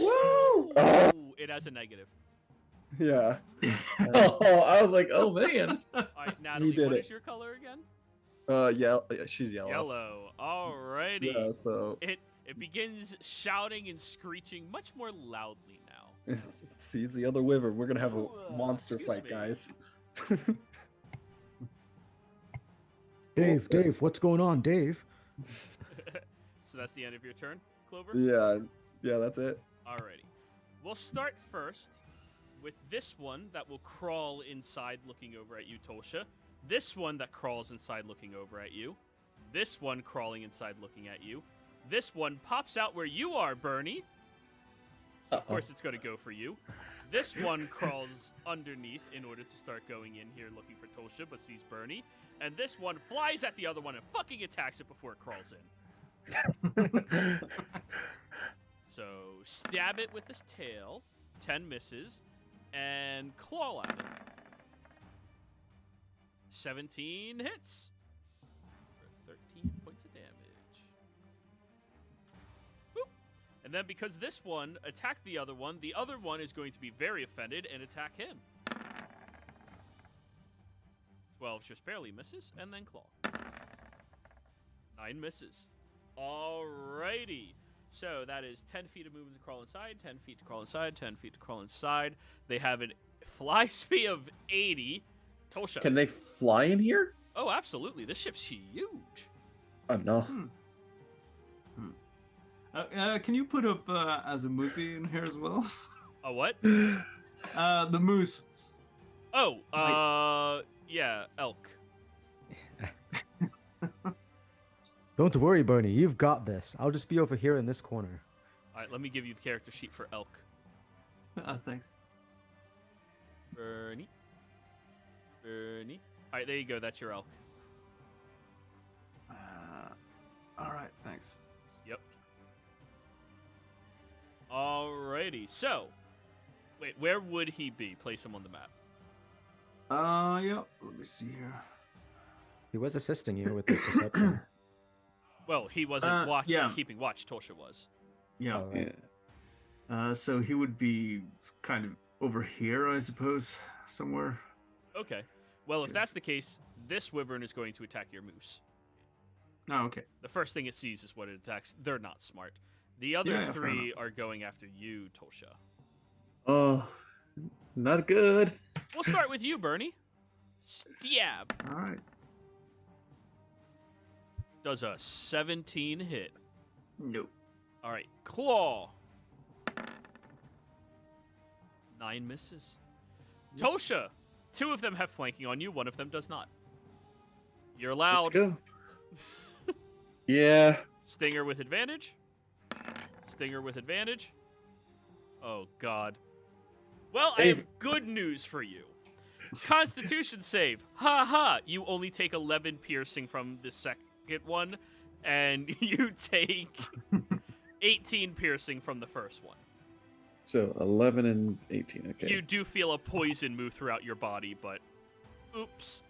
A: Woo! It has a negative.
E: Yeah.
F: Oh, I was like, oh man.
A: All right, Natalie,
E: did
A: what
E: it.
A: is your color again?
E: Yeah, she's yellow.
A: Yellow. Alrighty.
E: Yeah, so
A: It begins shouting and screeching much more loudly now.
E: it sees the other wyvern. We're gonna have a monster
A: Excuse
E: fight,
A: me.
E: guys.
B: Dave, what's going on, Dave?
A: So that's the end of your turn, Clover?
E: Yeah, that's it.
A: Alrighty. We'll start first with this one that will crawl inside looking over at you, Tosha. This one that crawls inside looking over at you. This one crawling inside looking at you. This one pops out where you are, Bernie. Of course, it's going to go for you. This one crawls underneath in order to start going in here looking for Tosha, but sees Bernie. And this one flies at the other one and fucking attacks it before it crawls in. So, stab it with his tail. 10 misses. And claw at it. 17 hits. For 13 points of damage. Boop. And then because this one attacked the other one is going to be very offended and attack him. 12 just barely misses, and then claw. 9 misses. Alrighty. So that is 10 feet of movement to crawl inside, 10 feet to crawl inside, 10 feet to crawl inside. They have a fly speed of 80. Tosha.
F: Can they fly in here?
A: Oh, absolutely. This ship's huge.
F: Oh no.
D: Can you put up Azimuthi in here as well?
A: A what?
D: The moose.
A: Oh, yeah, elk.
B: Don't worry, Bernie. You've got this. I'll just be over here in this corner.
A: All right, let me give you the character sheet for elk.
D: Thanks.
A: Bernie. All right, there you go. That's your elk.
D: All right, thanks.
A: Yep. Alrighty. So, wait, where would he be? Place him on the map.
D: Yeah. Let me see here.
B: He was assisting you with the perception.
A: Well, he wasn't
D: yeah.
A: keeping watch. Tosha was.
D: Yeah.
B: Oh, right.
D: So he would be kind of over here, I suppose, somewhere.
A: Okay. Well, if
D: Yes.
A: that's the case, this wyvern is going to attack your moose.
D: Oh, okay.
A: The first thing it sees is what it attacks. They're not smart. The other
D: Yeah, fair
A: three
D: enough.
A: are going after you, Tosha.
F: Oh, not good.
A: We'll start with you, Bernie. Stab.
D: All right.
A: Does a 17 hit.
D: Nope.
A: All right. Claw. 9 misses. Tosha. 2 of them have flanking on you. 1 of them does not. You're
F: Let's
A: allowed.
F: go. Yeah.
A: Stinger with advantage. Stinger with advantage. Oh, God. Well, I have good news for you. Constitution save. Ha ha. You only take 11 piercing from the second one, and you take 18 piercing from the first one.
F: So 11 and 18. Okay.
A: You do feel a poison move throughout your body, but oops.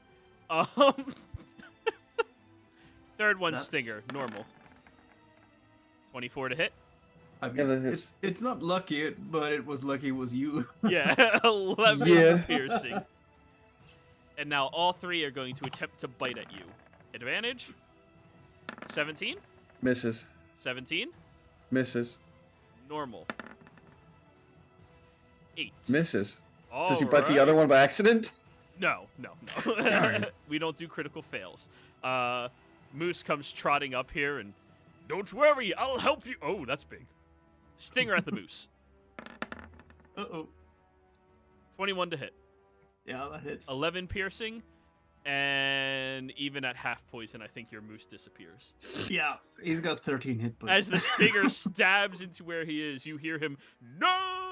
A: Third one,
D: That's-
A: Stinger, normal. 24 to hit.
D: I
F: Yeah,
D: mean,
F: that hits.
D: it's not lucky, but it was lucky it was you.
A: Yeah, 11
F: Yeah.
A: piercing. And now all 3 are going to attempt to bite at you. Advantage. 17.
F: Misses.
A: 17.
F: Misses.
A: Normal. 8.
F: Misses.
A: All
F: Does he bite the
A: right.
F: other one by accident?
A: No.
D: Darn.
A: We don't do critical fails. Moose comes trotting up here and, don't worry, I'll help you. Oh, that's big. Stinger at the Moose.
D: Uh-oh.
A: 21 to hit.
D: Yeah, that hits.
A: 11 piercing. And even at half poison, I think your Moose disappears.
D: Yeah, he's got 13 hit points.
A: As the stinger stabs into where he is, you hear him, no!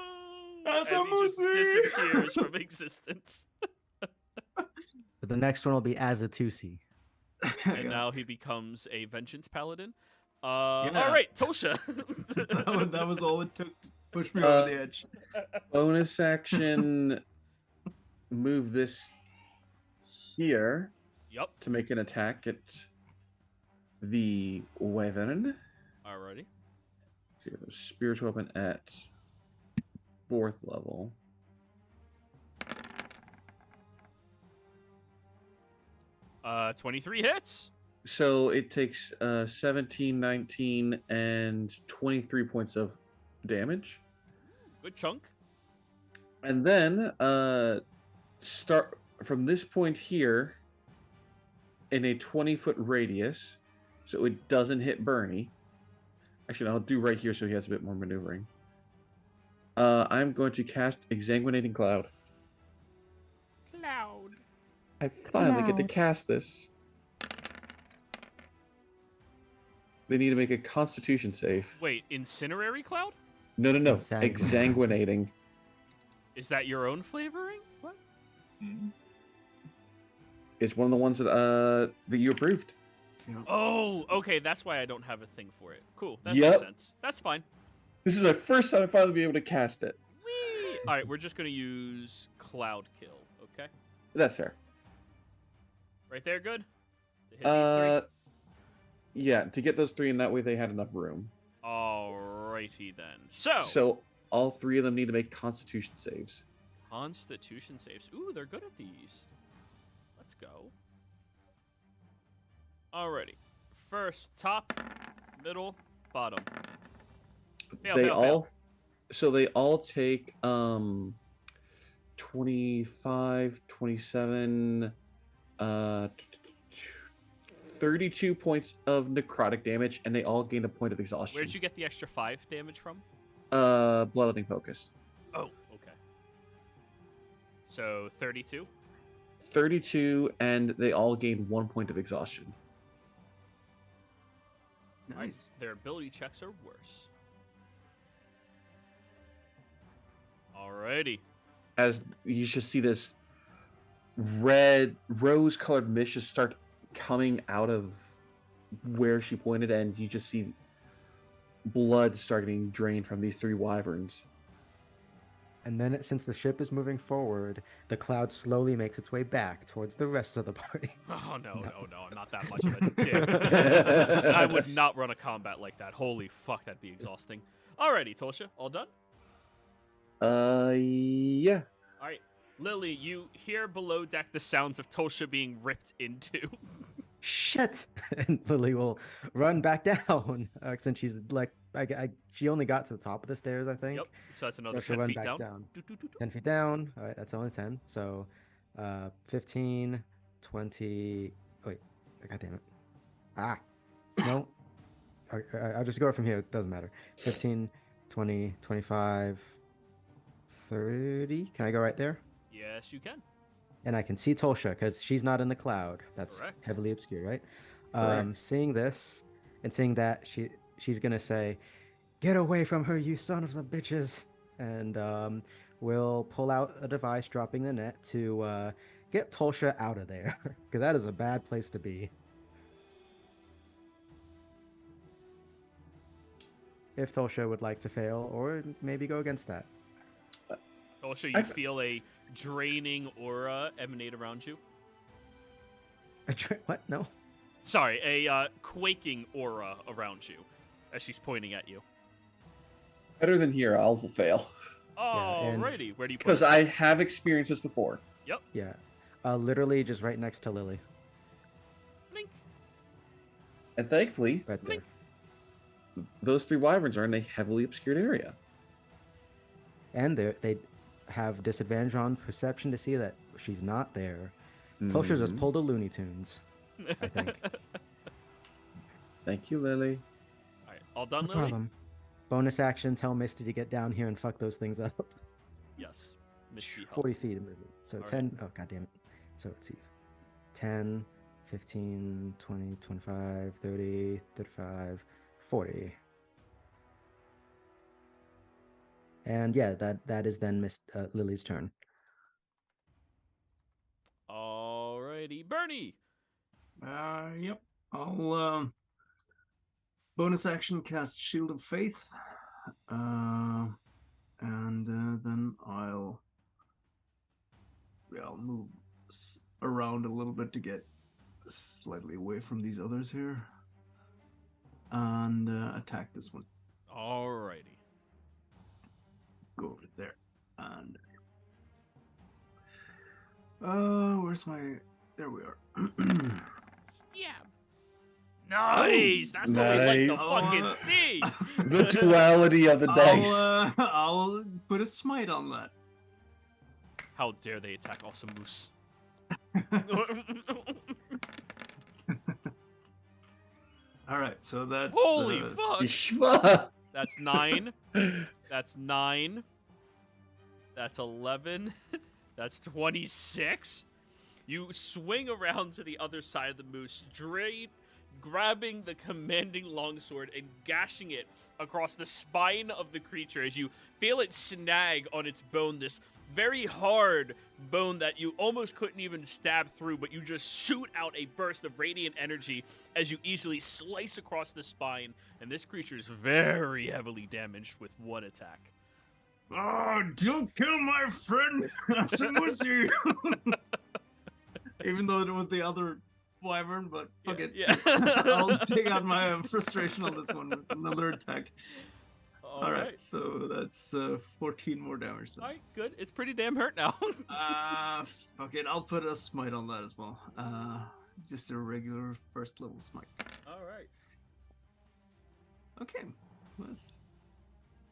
D: That's
A: As
D: a
A: he just
D: Moosey!
A: disappears from existence.
B: But the next one will be Azatusi.
A: And now he becomes a Vengeance Paladin.
D: Yeah.
A: All right, Tosha.
D: that was all it took to push me over the edge.
F: Bonus action. Move this here
A: Yup.
F: to make an attack at the wyvern.
A: Alrighty.
F: So you have a spiritual weapon at 4th level.
A: 23 hits.
F: So it takes 17, 19, and 23 points of damage.
A: Good chunk.
F: And then start from this point here in a 20-foot radius, so it doesn't hit Bernie. Actually, I'll do right here so he has a bit more maneuvering. I'm going to cast Exsanguinating Cloud.
A: Cloud.
F: I finally get to
B: Cloud.
F: cast this. They need to make a Constitution save.
A: Wait, Incinerary Cloud?
F: No.
B: Exsanguinating.
F: Exsanguinating.
A: Is that your own flavoring? What?
F: It's one of the ones that you approved.
A: Oh, okay. That's why I don't have a thing for it. Cool. That
F: Yep.
A: makes sense. That's fine.
F: This is my first time I finally be able to cast it.
A: Whee! All right, we're just going to use Cloud Kill, okay?
F: That's fair.
A: Right there, good? To hit these 3?
F: Yeah, to get those 3 in that way they had enough room.
A: Alrighty then. So,
F: So all 3 of them need to make Constitution saves.
A: Constitution saves. Ooh, they're good at these. Let's go. Alrighty. First, top, middle, bottom. Fail,
F: They
A: fail,
F: all
A: fail.
F: so they all take 25, 27 32 points of necrotic damage, and they all gain a point of exhaustion.
A: Where'd you get the extra 5 damage from?
F: Bloodletting focus.
A: Oh, okay. So 32.
F: 32, and they all gain 1 point of exhaustion.
D: Nice.
A: Their ability checks are worse. Alrighty.
F: As you just see this red, rose-colored mist just start coming out of where she pointed, and you just see blood starting drained from these 3 wyverns.
B: And then, since the ship is moving forward, the cloud slowly makes its way back towards the rest of the party.
A: Oh, no,
B: No.
A: no, I'm not that much of a dick. I would not run a combat like that. Holy fuck, that'd be exhausting. Alrighty, Tosha, all done?
F: Yeah.
A: Alright, Lily, you hear below deck the sounds of Tosha being ripped into.
B: Shit! And Lily will run back down since she's like, she only got to the top of the stairs, I think.
A: Yep, so that's another
B: she'll
A: 10
B: run
A: feet
B: back
A: down.
B: down.
A: Doot, doot, doot, doot.
B: 10 feet down. All right, that's only 10. So 15, 20. Wait, god damn it. Ah, no. I'll just go from here. It doesn't matter. 15, 20, 25, 30. Can I go right there?
A: Yes, you can.
B: And I can see Tolsha because she's not in the cloud. That's
A: Correct.
B: heavily obscure, right?
E: Correct.
B: Seeing this and seeing that, she's gonna say, "Get away from her, you son of some bitches!" And we'll pull out a device, dropping the net to get Tolsha out of there because that is a bad place to be. If Tolsha would like to fail, or maybe go against that.
A: Tosha, you feel a draining aura emanate around you.
B: What? No.
A: Sorry, a quaking aura around you as she's pointing at you.
E: Better than here, I'll fail.
B: and-
A: Alrighty, where do you put
E: Because
A: it?
E: I have experienced this before.
B: Yeah. Literally just right next to Lily.
A: Blink.
E: And thankfully,
B: Right there.
A: Blink.
E: those 3 wyverns are in a heavily obscured area.
B: And they have disadvantage on perception to see that she's not there. Tosha just
E: Mhm.
B: pulled a Looney Tunes. I think.
E: Thank you, Lily.
A: Alright, all done,
B: No
A: Lily?
B: problem. Bonus action, tell Misty to get down here and fuck those things up.
A: Yes. Misty help.
B: 40 feet of movement. So
A: All right.
B: 10. Oh, god damn it. So let's see. 10, 15, 20, 25, 30, 35, 40. And yeah, that is then Lily's turn.
A: Alrighty, Bernie.
D: Yep. I'll bonus action cast Shield of Faith, and then I'll move around a little bit to get slightly away from these others here, and attack this one.
A: Alrighty.
D: Go over there, and where's my? There we are.
A: Yeah. Nice. That's what we like to
E: Nice.
A: fucking see.
E: The duality of the dice.
D: I'll put a smite on that.
A: How dare they attack Awesome Moose?
D: All right, so that's
A: Holy fuck.
E: Yeshua.
A: That's 9. That's 9. That's 11. That's 26. You swing around to the other side of the moose, grabbing the commanding longsword and gashing it across the spine of the creature as you feel it snag on its bone, this very hard bone that you almost couldn't even stab through, but you just shoot out a burst of radiant energy as you easily slice across the spine, and this creature is very heavily damaged with one attack.
D: Oh, don't kill my friend, Samusi! Even though it was the other wyvern, but fuck it.
A: Yeah.
D: I'll take out my frustration on this one with another attack. All right, so that's 14 more damage then.
A: All right, good. It's pretty damn hurt now.
D: Fuck it, I'll put a smite on that as well. Just a regular first level smite.
A: All right.
D: Okay, that's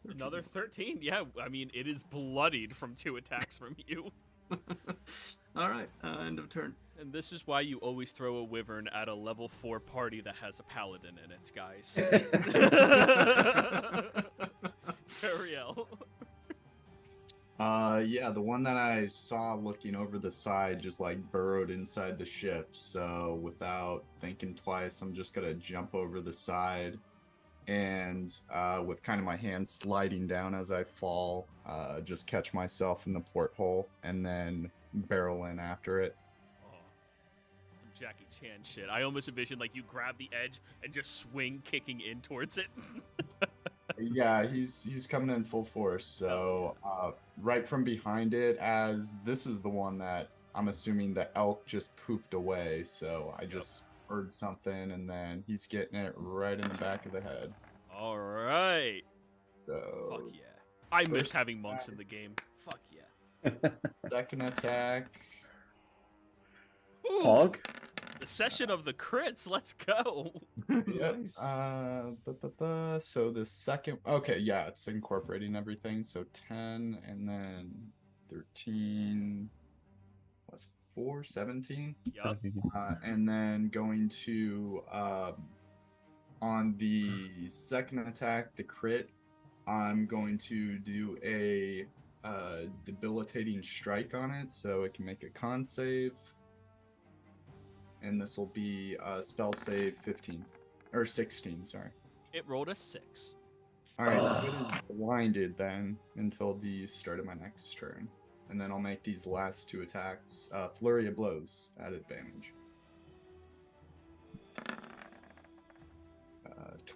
D: 13.
A: Another 13. Yeah, I mean, it is bloodied from 2 attacks from you.
D: All right, end of turn.
A: And this is why you always throw a wyvern at a level 4 party that has a paladin in it, guys. Ariel.
C: Yeah, the one that I saw looking over the side just like burrowed inside the ship. So without thinking twice, I'm just gonna jump over the side and with kind of my hand sliding down as I fall, just catch myself in the porthole and then barrel in after it.
A: Oh, some Jackie Chan shit. I almost envisioned like you grab the edge and just swing kicking in towards it.
C: Yeah, he's coming in full force. So right from behind it, as this is the one that I'm assuming the elk just poofed away. So I just heard something, and then he's getting it right in the back of the head.
A: All right.
C: So
A: Fuck yeah. I miss
C: first
A: having monks in the game. Fuck yeah.
C: second attack.
A: Ooh,
E: Hog?
A: the session of the crits. Let's go.
C: Yep.
E: Nice.
C: So the second. Okay, yeah, it's incorporating everything. So 10 and then 13. What's 4? 17.
A: Yup.
C: And then going to on the second attack, the crit, I'm going to do a debilitating strike on it, so it can make a con save. And this will be spell save 15 or 16. Sorry.
A: It rolled a 6.
C: All right, it is blinded then until the start of my next turn, and then I'll make these last 2 attacks flurry of blows at advantage.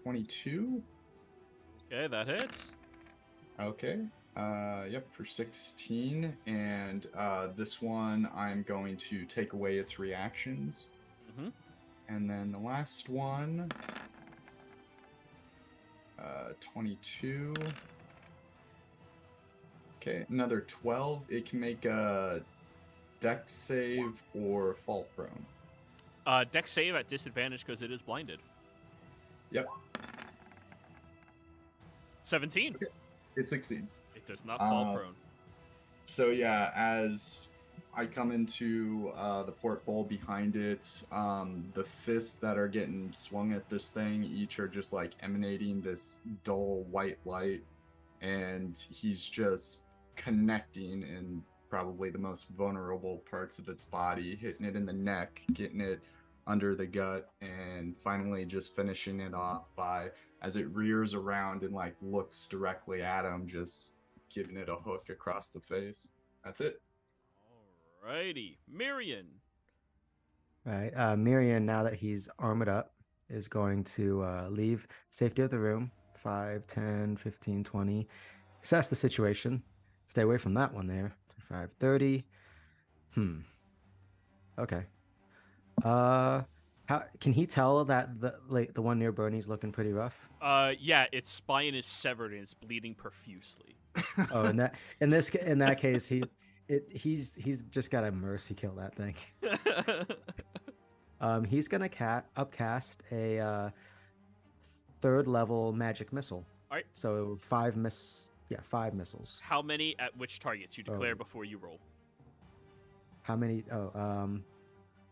C: 22.
A: Okay, that hits.
C: Okay. Yep, for 16. And this one, I'm going to take away its reactions.
A: Mhm.
C: And then the last one, 22. Okay, another 12. It can make a dex save or fall prone.
A: Dex save at disadvantage because it is blinded.
C: Yep,
A: 17.
C: Okay. It succeeds.
A: It does not fall prone.
C: So yeah, as I come into the porthole behind it, the fists that are getting swung at this thing each are just like emanating this dull white light, and he's just connecting in probably the most vulnerable parts of its body, hitting it in the neck, getting it under the gut, and finally just finishing it off by, as it rears around and like looks directly at him, just giving it a hook across the face. That's it.
A: Alrighty. Mirian.
B: Right. Miriam, now that he's armored up, is going to leave safety of the room. 5, 10, 15, 20. Assess the situation. Stay away from that one there. 5, 30. Okay. How can he tell that the one near Bernie's looking pretty rough?
A: Yeah, its spine is severed and it's bleeding profusely.
B: Oh, in that case, he's just gotta mercy kill that thing. He's gonna upcast a 3rd level magic missile.
A: All right.
B: So 5 missiles.
A: How many at which targets you declare before you roll?
B: How many?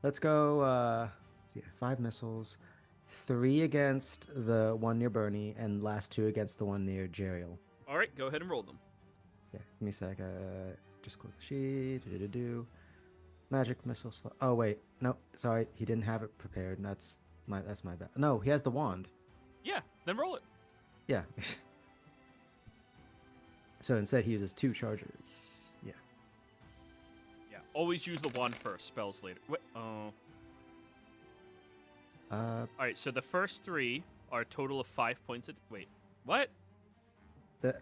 B: Let's go. Let's see, 5 missiles, 3 against the one near Bernie, and last 2 against the one near Jeriel.
A: All right, go ahead and roll them.
B: Yeah, give me a sec. Just close the sheet. Magic missile. Oh wait, no, sorry, he didn't have it prepared. That's my bad. No, he has the wand.
A: Yeah, then roll it.
B: Yeah. So instead, he uses 2 chargers. Yeah.
A: Yeah, always use the wand first. Spells later. Wait, All right, so the first 3 are a total of 5 points. Wait, what?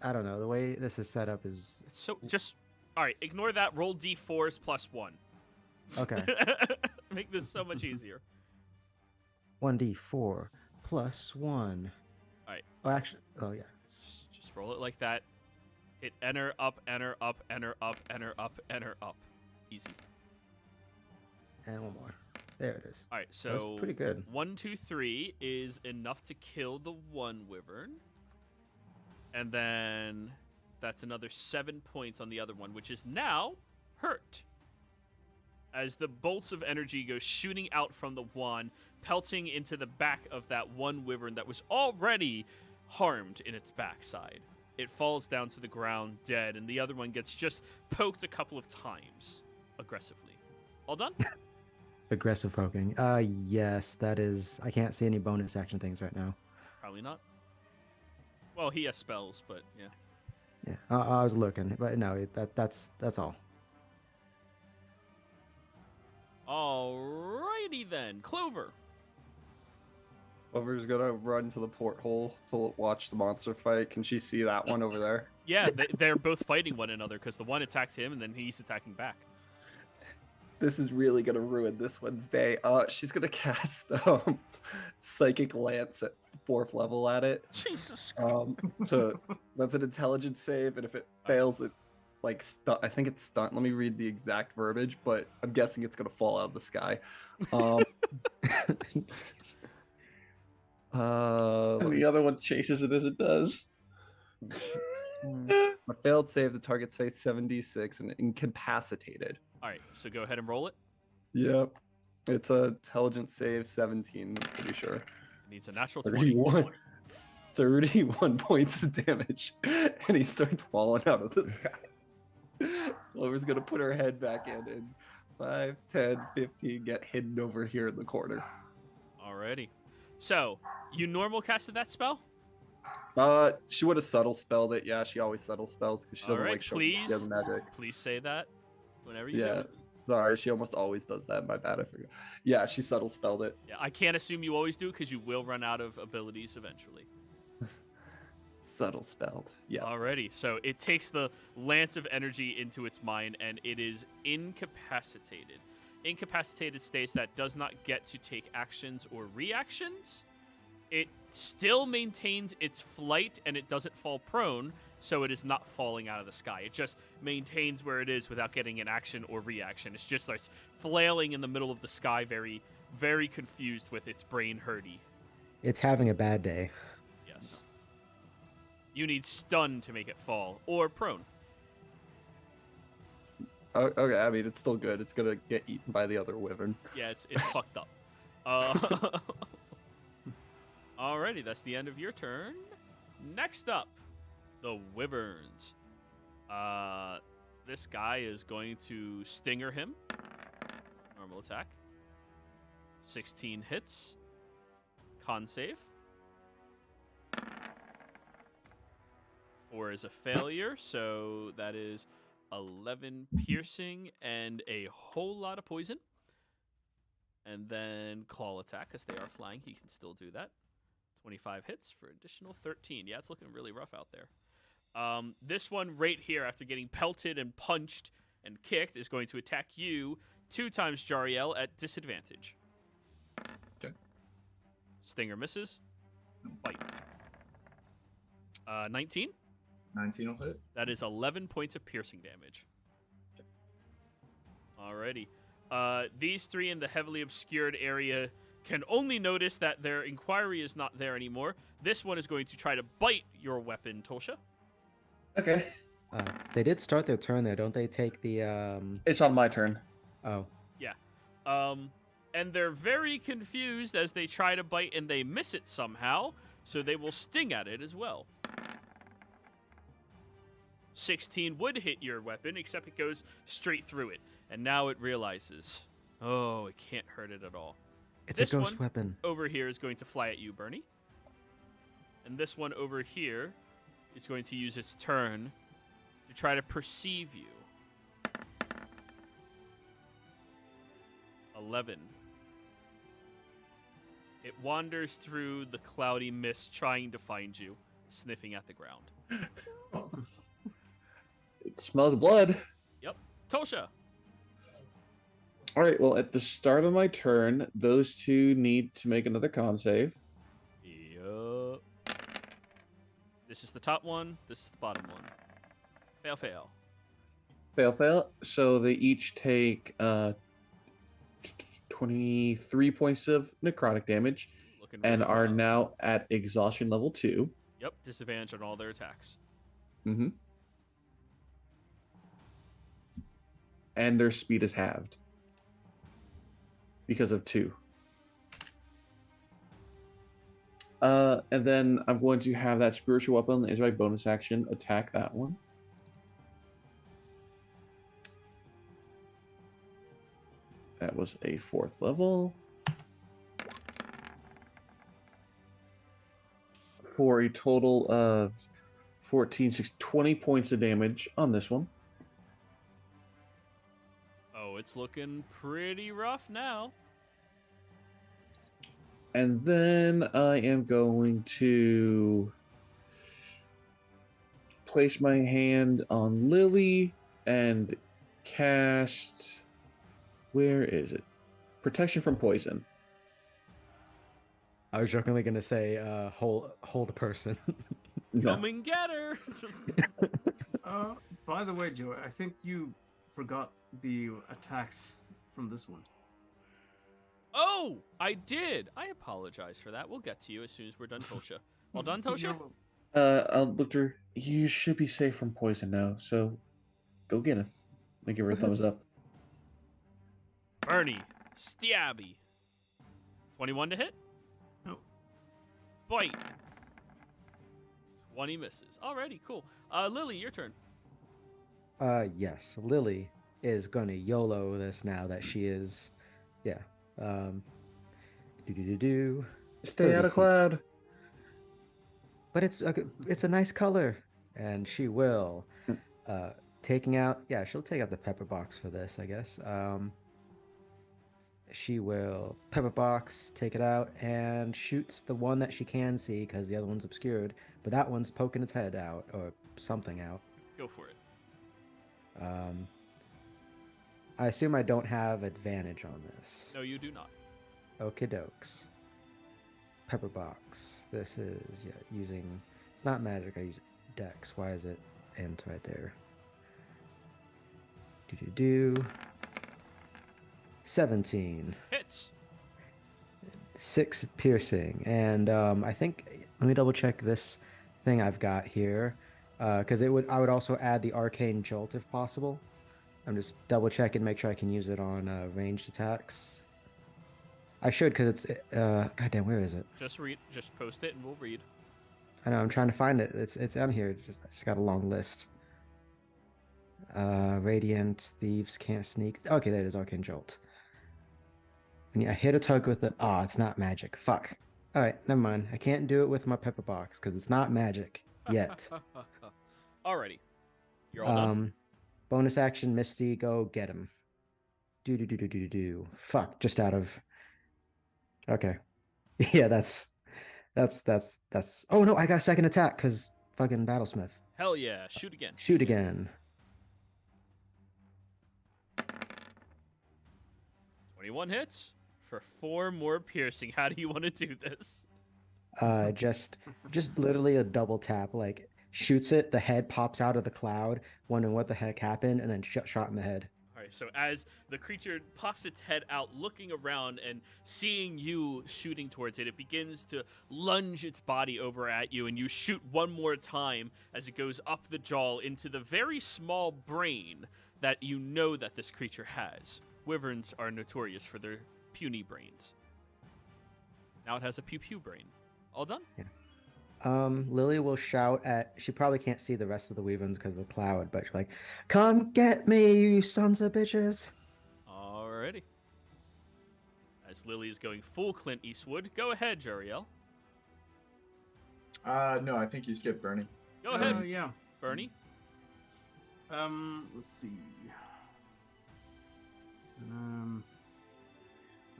B: I don't know. The way this is set up is
A: It's so just. All right, ignore that. Roll d4s plus 1.
B: okay.
A: Make this so much easier.
B: 1d4 plus 1.
A: All right.
B: Oh, actually, oh yeah.
A: Just roll it like that. Hit enter, up, enter, up, enter, up, enter, up, enter, up. Easy.
B: And 1 more. There it is.
A: All right, so
B: That's pretty good.
A: 1, 2, 3 is enough to kill the one wyvern, and then that's another 7 points on the other one, which is now hurt. As the bolts of energy go shooting out from the wand, pelting into the back of that one wyvern that was already harmed in its backside. It falls down to the ground dead, and the other one gets just poked a couple of times aggressively. All done?
B: Aggressive poking. Yes, that is. I can't see any bonus action things right now.
A: Probably not. Well, he has spells, but yeah.
B: Yeah, I was looking, but no, that's all.
A: Alrighty then, Clover.
E: Clover's gonna run to the porthole to watch the monster fight. Can she see that one over there?
A: Yeah, they're both fighting one another because the one attacked him and then he's attacking back.
E: This is really gonna ruin this one's day. She's gonna cast Psychic Lance at 4th level at it.
A: Jesus.
E: That's an intelligence save, and if it fails, it's like I think it's stunned. Let me read the exact verbiage, but I'm guessing it's gonna fall out of the sky.
F: And the other one chases it as it does.
E: A failed save, the target stays 7d6 and incapacitated.
A: All right, so go ahead and roll it.
E: Yep. It's a intelligence save 17, I'm pretty sure.
A: It needs a natural 20.
E: 31 points of damage. And he starts falling out of the sky. Clover's gonna put her head back in and 5, 10, 15 get hidden over here in the corner.
A: Alrighty. So, you normal casted that spell?
E: She would have subtle spelled it. Yeah, she always subtle spells because she doesn't
A: Alright,
E: like showing she has magic.
A: please say that whenever you do
E: Yeah,
A: it.
E: sorry, she almost always does that. My bad, I forgot. Yeah, she subtle spelled it.
A: Yeah, I can't assume you always do because you will run out of abilities eventually.
E: Subtle spelled. Yeah.
A: Alrighty, so it takes the lance of energy into its mind and it is incapacitated. Incapacitated states that does not get to take actions or reactions. It still maintains its flight and it doesn't fall prone, so it is not falling out of the sky. It just maintains where it is without getting an action or reaction. It's just like flailing in the middle of the sky, very, very confused with its brain hurdy.
B: It's having a bad day.
A: Yes. You need stun to make it fall, or prone.
E: Okay, I mean, it's still good. It's gonna get eaten by the other wyvern.
A: Yeah, it's fucked up. Alrighty, that's the end of your turn. Next up, the wyverns. This guy is going to stinger him. Normal attack. 16 hits. Con save. 4 is a failure, so that is 11 piercing and a whole lot of poison. And then claw attack, because they are flying, he can still do that. 25 hits for additional 13. Yeah, it's looking really rough out there. This one right here, after getting pelted and punched and kicked, is going to attack you 2 times, Jariel, at disadvantage.
C: Okay.
A: Stinger misses. Bite. 19.
C: 19 will hit.
A: That is 11 points of piercing damage. Alrighty. These 3 in the heavily obscured area can only notice that their inquiry is not there anymore. This one is going to try to bite your weapon, Tolsha.
F: Okay.
B: They did start their turn there, don't they? Take the
F: It's on my turn.
B: Oh.
A: Yeah. And they're very confused as they try to bite and they miss it somehow, so they will sting at it as well. 16 would hit your weapon, except it goes straight through it. And now it realizes, oh, it can't hurt it at all.
B: It's
A: This
B: a ghost
A: one
B: weapon.
A: over here is going to fly at you, Bernie. And this one over here is going to use its turn to try to perceive you. 11. It wanders through the cloudy mist trying to find you, sniffing at the ground.
F: It smells blood.
A: Yep. Tolsha.
F: All right, well, at the start of my turn, those 2 need to make another con save.
A: Yup. This is the top one. This is the bottom one. Fail, fail.
F: Fail, fail. So they each take 23 points of necrotic damage
A: Looking
F: and
A: really
F: are
A: rough.
F: now at exhaustion level 2.
A: Yep. Disadvantage on all their attacks.
F: Mm-hmm. And their speed is halved because of 2. And then I'm going to have that spiritual weapon as my bonus action attack that one. That was a 4th level. For a total of 14, 6, 20 points of damage on this one.
A: Oh, it's looking pretty rough now.
F: And then I am going to place my hand on Lily and cast. Where is it? Protection from poison.
B: I was jokingly gonna say, hold a person.
F: No.
A: Come and get her.
D: By the way, Joe, I think you forgot the attacks from this one.
A: Oh, I did. I apologize for that. We'll get to you as soon as we're done, Tosha. All done, Tosha?
F: Doctor, you should be safe from poison now, so go get him. I give her a thumbs up.
A: Bernie, stabby. 21 to hit?
D: No.
A: Bite. 20 misses. Alrighty, cool. Lily, your turn.
B: Yes, Lily is gonna YOLO this now that she is, yeah.
F: Stay out
B: 30
F: of
B: feet.
F: cloud.
B: But it's a nice color, and she will, taking out. Yeah, she'll take out the pepper box for this, I guess. She will pepper box, take it out, and shoots the one that she can see because the other one's obscured. But that one's poking its head out or something out.
A: Go for it.
B: I assume I don't have advantage on this.
A: No, you do not.
B: Okie dokes. Pepper box. This is using. It's not magic. I use Dex. Why is it int right there? 17.
A: Hits.
B: 6 piercing, and I think. Let me double check this thing I've got here, because I would also add the arcane jolt if possible. I'm just double checking, make sure I can use it on ranged attacks. I should, because it's goddamn, where is it?
A: Just read. Just post it, and we'll read.
B: I know, I'm trying to find it. It's on here. I just got a long list. Radiant thieves can't sneak. Okay, there it is. Arcane jolt. When I hit a target with it. Oh, it's not magic. Fuck. All right, never mind. I can't do it with my pepper box because it's not magic yet.
A: Alrighty. You're all done.
B: Bonus action, Misty, go get him. Do. Fuck, just out of. Okay. Yeah, that's. Oh no, I got a second attack because fucking Battlesmith.
A: Hell yeah. Shoot again.
B: Shoot again.
A: 21 hits for 4 more piercing. How do you want to do this?
B: Just literally a double tap. Like shoots it, the head pops out of the cloud, wondering what the heck happened, and then shot in the head.
A: All right, so as the creature pops its head out, looking around and seeing you shooting towards it, it begins to lunge its body over at you, and you shoot one more time as it goes up the jaw into the very small brain that you know that this creature has. Wyverns are notorious for their puny brains. Now it has a pew-pew brain. All done?
B: Yeah. Lily will shout at. She probably can't see the rest of the Wyverns because of the cloud, but she's like, "Come get me, you sons of bitches!"
A: Alrighty. As Lily is going full Clint Eastwood, go ahead, Jariel.
C: No, I think you skipped Bernie.
A: Go ahead,
D: Yeah.
A: Bernie.
D: Let's see.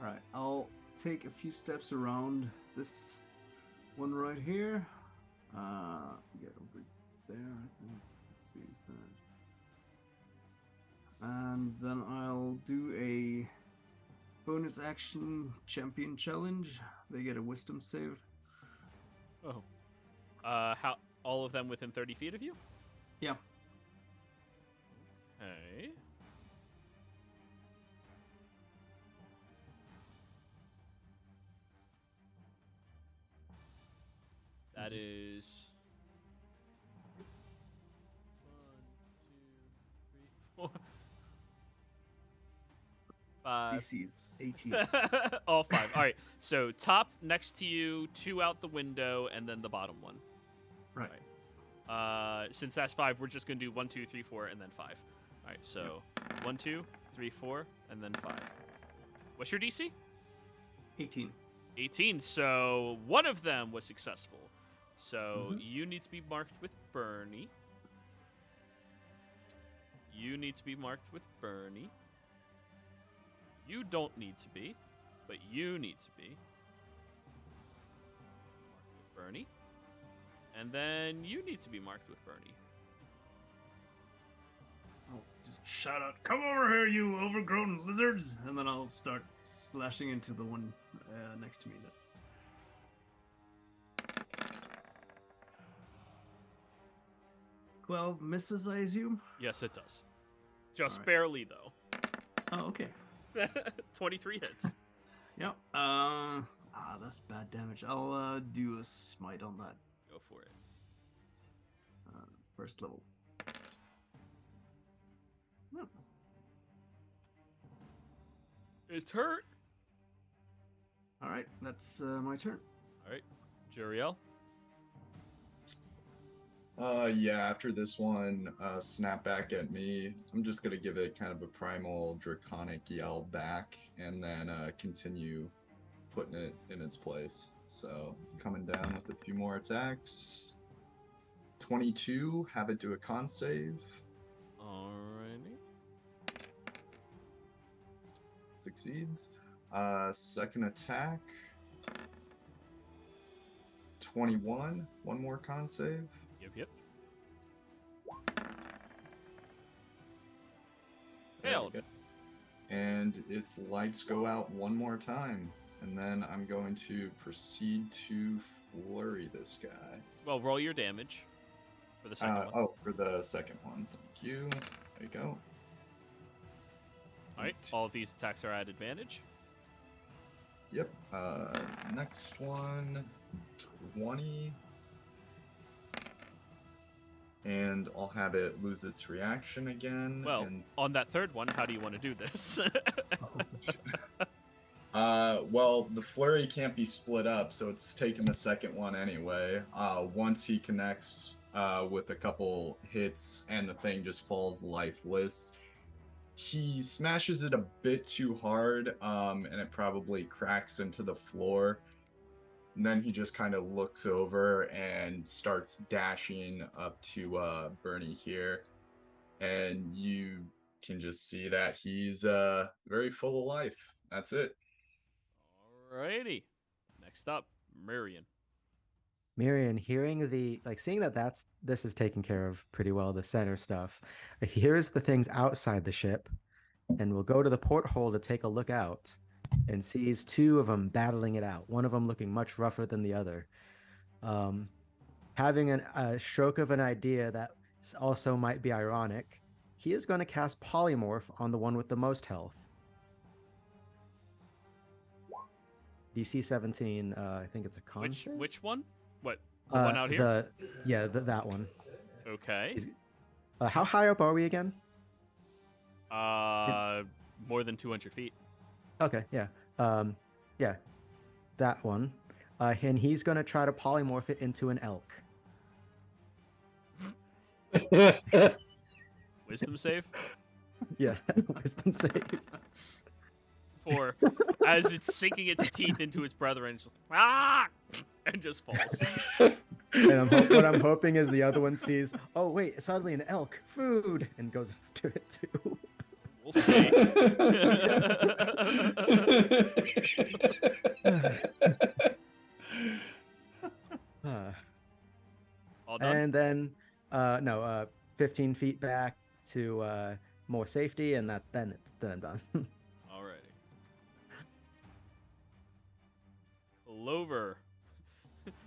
D: All right, I'll take a few steps around this one right here. Get over there, I think. Let's see, is that? And then I'll do a bonus action champion challenge. They get a wisdom save.
A: Oh. How? All of them within 30 feet of you?
D: Yeah.
A: Okay. That is 1, 2, 3, 4, 5.
D: DC's 18.
A: All 5. All right. So top next to you, 2 out the window, and then the bottom one.
D: Right.
A: Since that's 5, we're just gonna do 1, 2, 3, 4, and then 5. All right. So 1, 2, 3, 4, and then 5. What's your DC?
D: 18.
A: 18. So one of them was successful. So you need to be marked with Bernie. You need to be marked with Bernie. You don't need to be, but you need to be. Bernie. And then you need to be marked with Bernie.
D: I'll just shout out, "Come over here, you overgrown lizards!" And then I'll start slashing into the one next to me. 12 misses, I assume?
A: Yes, it does. Just
D: Alright.
A: barely, though.
D: Oh, okay.
A: 23 hits.
D: Yep. That's bad damage. I'll do a smite on that.
A: Go for it.
D: First level. No.
A: It's hurt.
D: All right, that's my turn.
A: All right, Juriel.
C: Yeah, after this one, snap back at me. I'm just gonna give it kind of a primal draconic yell back and then continue putting it in its place. So coming down with a few more attacks. 22, have it do a con save.
A: Alrighty.
C: Succeeds. Second attack. 21, one more con save.
A: Yep.
C: There we
A: Failed.
C: go. And its lights go out one more time. And then I'm going to proceed to flurry this guy.
A: Well, roll your damage for the second one.
C: Oh, for the second one. Thank you. There you go.
A: All right, all of these attacks are at advantage.
C: Yep. Next one, 20. And I'll have it lose its reaction again.
A: Well,
C: and...
A: on that third one, how do you want to do this?
C: Well, the flurry can't be split up, so it's taking the second one anyway. Once he connects with a couple hits and the thing just falls lifeless, he smashes it a bit too hard, and it probably cracks into the floor. And then he just kind of looks over and starts dashing up to Bernie here. And you can just see that he's very full of life. That's it.
A: Alrighty. Next up, Mirian.
B: Mirian, hearing seeing that this is taken care of pretty well, the center stuff, here's the things outside the ship, and we'll go to the porthole to take a look out, and sees two of them battling it out. One of them looking much rougher than the other. Having a stroke of an idea that also might be ironic, he is going to cast Polymorph on the one with the most health. DC 17, I think it's a con save?
A: Which one? What? The one out here?
B: That one.
A: Okay.
B: How high up are we again?
A: More than 200 feet.
B: Okay, yeah. Yeah, that one. And he's going to try to polymorph it into an elk.
A: Wisdom save?
B: Yeah, wisdom save.
A: Or as it's sinking its teeth into its brethren, just, and just falls.
B: And what I'm hoping is the other one sees, oh wait, suddenly an elk, food, and goes after it too.
A: We'll see. All done?
B: And then, 15 feet back to more safety, and then I'm done.
A: Alrighty. Clover.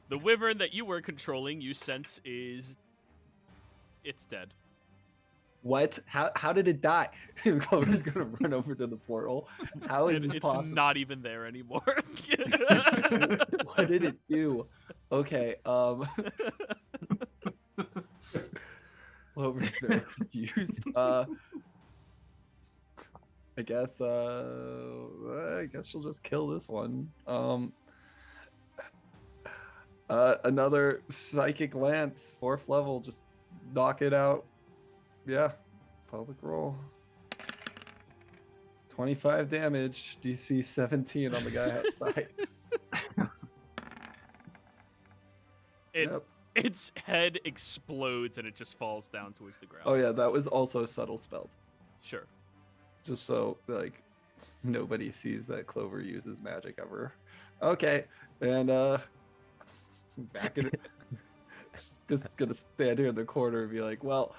A: The wyvern that you were controlling, you sense it's dead.
E: What? How did it die? Clover's gonna run over to the portal. How is this
A: It's
E: possible?
A: not even there anymore.
E: What did it do? Okay, Clover's very confused. I guess she'll just kill this one. Another psychic lance, 4th level, just knock it out. Yeah, public roll. 25 damage, DC 17 on the guy outside.
A: Its head explodes and it just falls down towards the ground.
E: Oh yeah, that was also subtle spelled.
A: Sure.
E: Just so nobody sees that Clover uses magic ever. Okay, and Back in. Just gonna stand here in the corner and be like, "Well,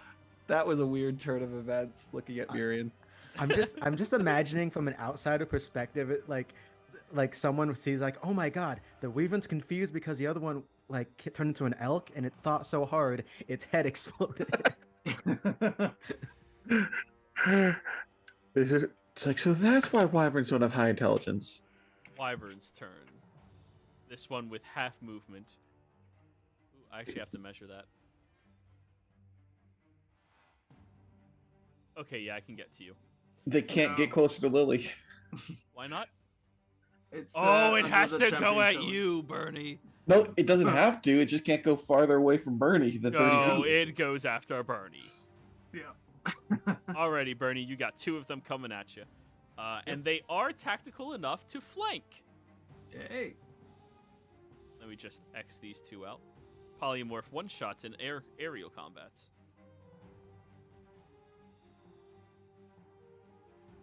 E: that was a weird turn of events." Looking at Miriam.
B: I'm just imagining from an outsider perspective, like someone sees like, oh my god, the Weaven's confused because the other one like turned into an elk and it thought so hard its head exploded.
F: It's like, so that's why wyverns don't have high intelligence.
A: Wyvern's turn. This one with half movement. Ooh, I actually have to measure that. Okay, yeah, I can get to you.
F: They can't get closer to Lily.
A: Why not?
D: It's,
A: Oh, it
D: under
A: has
D: the
A: to go
D: champion
A: at
D: challenge.
A: you, Bernie.
F: No, it doesn't have to. It just can't go farther away from Bernie than 30
A: No,
F: feet.
A: it goes after Bernie.
D: Yeah.
A: Alrighty, Bernie, you got 2 of them coming at you. And they are tactical enough to flank.
D: Hey.
A: Let me just X these 2 out. Polymorph one-shots in aerial combats.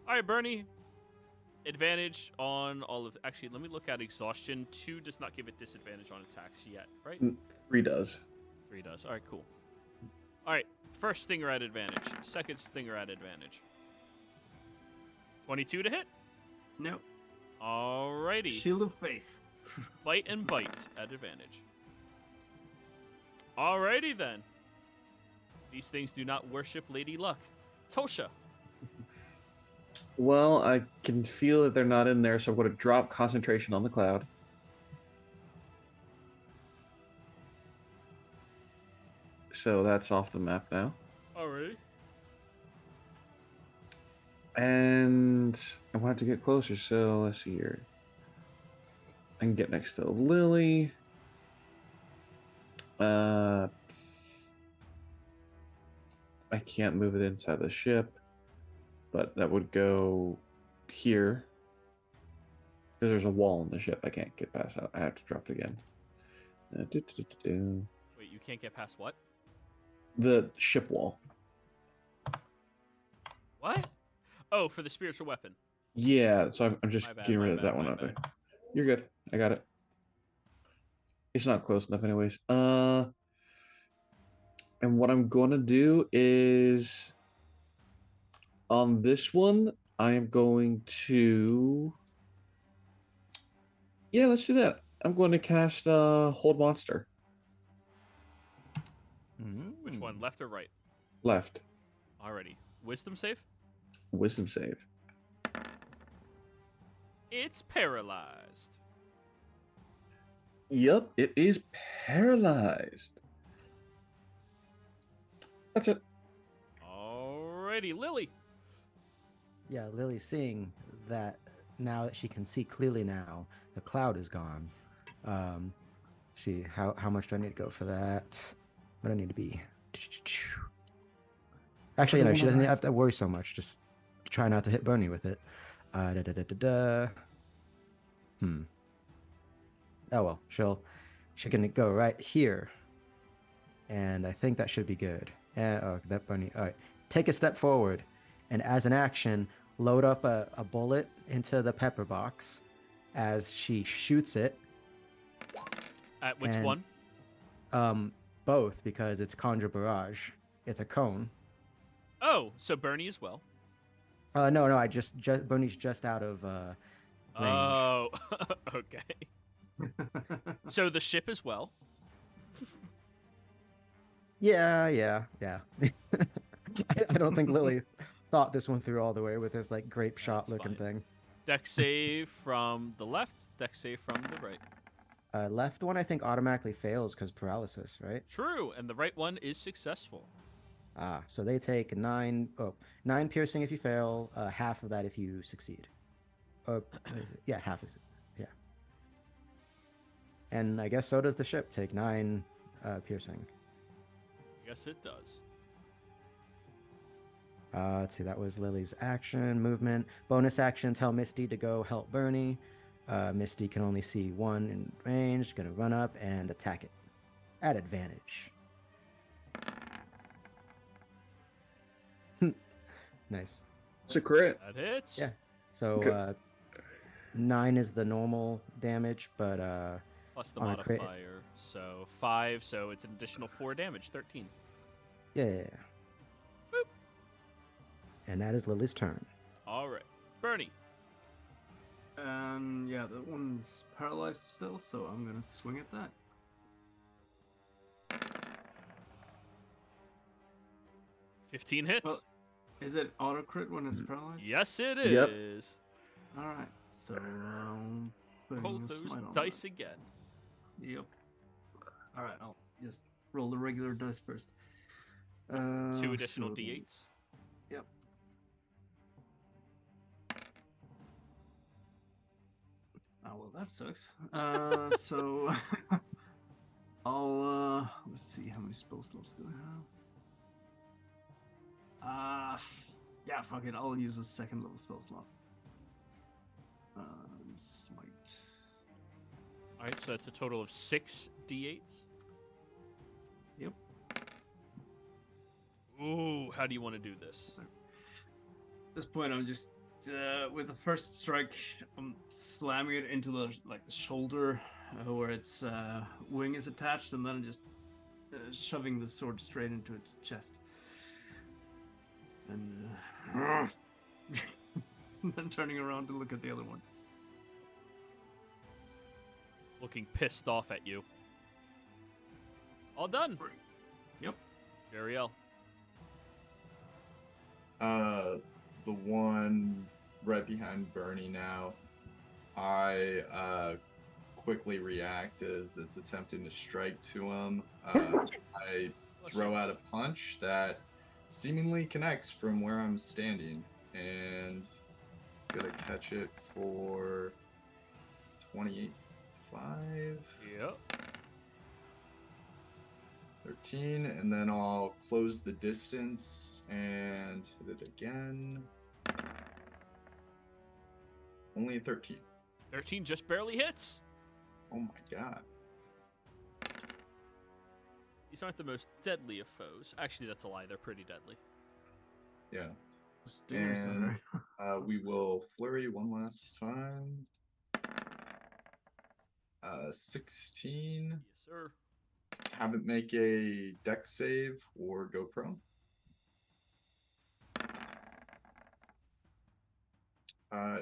A: Alright, Bernie. Advantage on all of... Actually, let me look at exhaustion. 2 does not give it disadvantage on attacks yet, right?
F: 3 does.
A: 3 does. Alright, cool. Alright, first stinger at advantage. Second stinger at advantage. 22 to hit.
D: No.
A: Alrighty.
D: Shield of Faith.
A: Bite and bite at advantage. Alrighty then. These things do not worship Lady Luck. Tosha.
F: Well, I can feel that they're not in there, so I'm going to drop concentration on the cloud. So that's off the map now.
A: Alrighty.
F: And I want to get closer, so let's see here. I can get next to Lily. I can't move it inside the ship, but that would go here. Because there's a wall in the ship. I can't get past that. I have to drop it again.
A: Wait, you can't get past what?
F: The ship wall.
A: What? Oh, for the spiritual weapon.
F: Yeah, so I'm just
A: My bad,
F: getting
A: my
F: rid of
A: bad,
F: that one
A: my
F: out there.
A: bad.
F: You're good. I got it. It's not close enough anyways. And what I'm going to do is on this one, I am going to... Yeah, let's do that. I'm going to cast Hold Monster.
A: Which one, left or right?
F: Left.
A: Alrighty. Wisdom save?
F: Wisdom save.
A: It's paralyzed.
F: Yep, it is paralyzed. That's it.
A: Alrighty, Lily.
B: Yeah, Lily, seeing that now that she can see clearly now, the cloud is gone. See, how much do I need to go for that? What do I need to be? Actually, no, she doesn't have to worry so much. Just try not to hit Bernie with it. Oh well, she can go right here, and I think that should be good. Oh, that Bernie. All right, take a step forward, and as an action, load up a bullet into the pepper box. As she shoots it.
A: At which
B: And-
A: one?
B: Both, because it's Conjure Barrage. It's a cone.
A: Oh, so Bernie as well.
B: No, I just Bernie's just out of range.
A: Oh, okay. So the ship as well.
B: Yeah. I don't think Lily thought this one through all the way with this like grape shot
A: That's
B: looking
A: fine.
B: thing.
A: Dex save from the left, dex save from the right.
B: Left one I think automatically fails because paralysis, right?
A: True, and the right one is successful.
B: So they take 9 piercing if you fail, half of that if you succeed. Yeah, half is yeah. And I guess so does the ship take 9 piercing.
A: Yes, it does.
B: Let's see, that was Lily's action, movement. Bonus action, tell Misty to go help Bernie. Misty can only see 1 in range, gonna run up and attack it at advantage. Nice.
F: It's a crit.
A: That hits.
B: Yeah. So
F: Okay.
B: 9 is the normal damage, but
A: plus the
B: On a crit.
A: modifier. So 5, so it's an additional 4 damage, 13.
B: Yeah.
A: Boop.
B: And that is Lily's turn.
A: All right. Bernie.
D: And yeah, that one's paralyzed still, so I'm gonna swing at that.
A: 15 hits.
D: Well, is it auto crit when it's paralyzed?
A: Yes, it
E: Yep.
A: is.
D: All right. So
A: Roll
D: putting the
A: those
D: smite on
A: dice
D: that.
A: again.
D: Yep. All right. I'll just roll the regular dice first.
A: 2 additional
D: so-
A: d8s.
D: Yep. Oh well, that sucks. So I'll let's see how many spell slots do I have. Yeah, fuck it. I'll use a second level spell slot. Smite.
A: All right, so that's a total of 6 d8s.
D: Yep.
A: Ooh, how do you want to do this?
D: At this point, I'm just with the first strike, I'm slamming it into the shoulder where its wing is attached, and then I'm just shoving the sword straight into its chest. And then turning around to look at the other one.
A: It's looking pissed off at you. All done.
D: Yep.
A: Jeriel.
C: The one right behind Bernie now. I quickly react as it's attempting to strike to him. I throw out a punch that seemingly connects from where I'm standing, and gonna catch it for 28.5.
A: Yep.
C: 13, and then I'll close the distance and hit it again. Only a 13.
A: 13 just barely hits.
C: Oh my god.
A: These aren't the most deadly of foes. Actually, that's a lie. They're pretty deadly.
C: Yeah.
D: Stingers are
C: And
D: very-
C: we will flurry one last time. 16.
A: Yes, sir.
C: Have it make a dex save or go prone.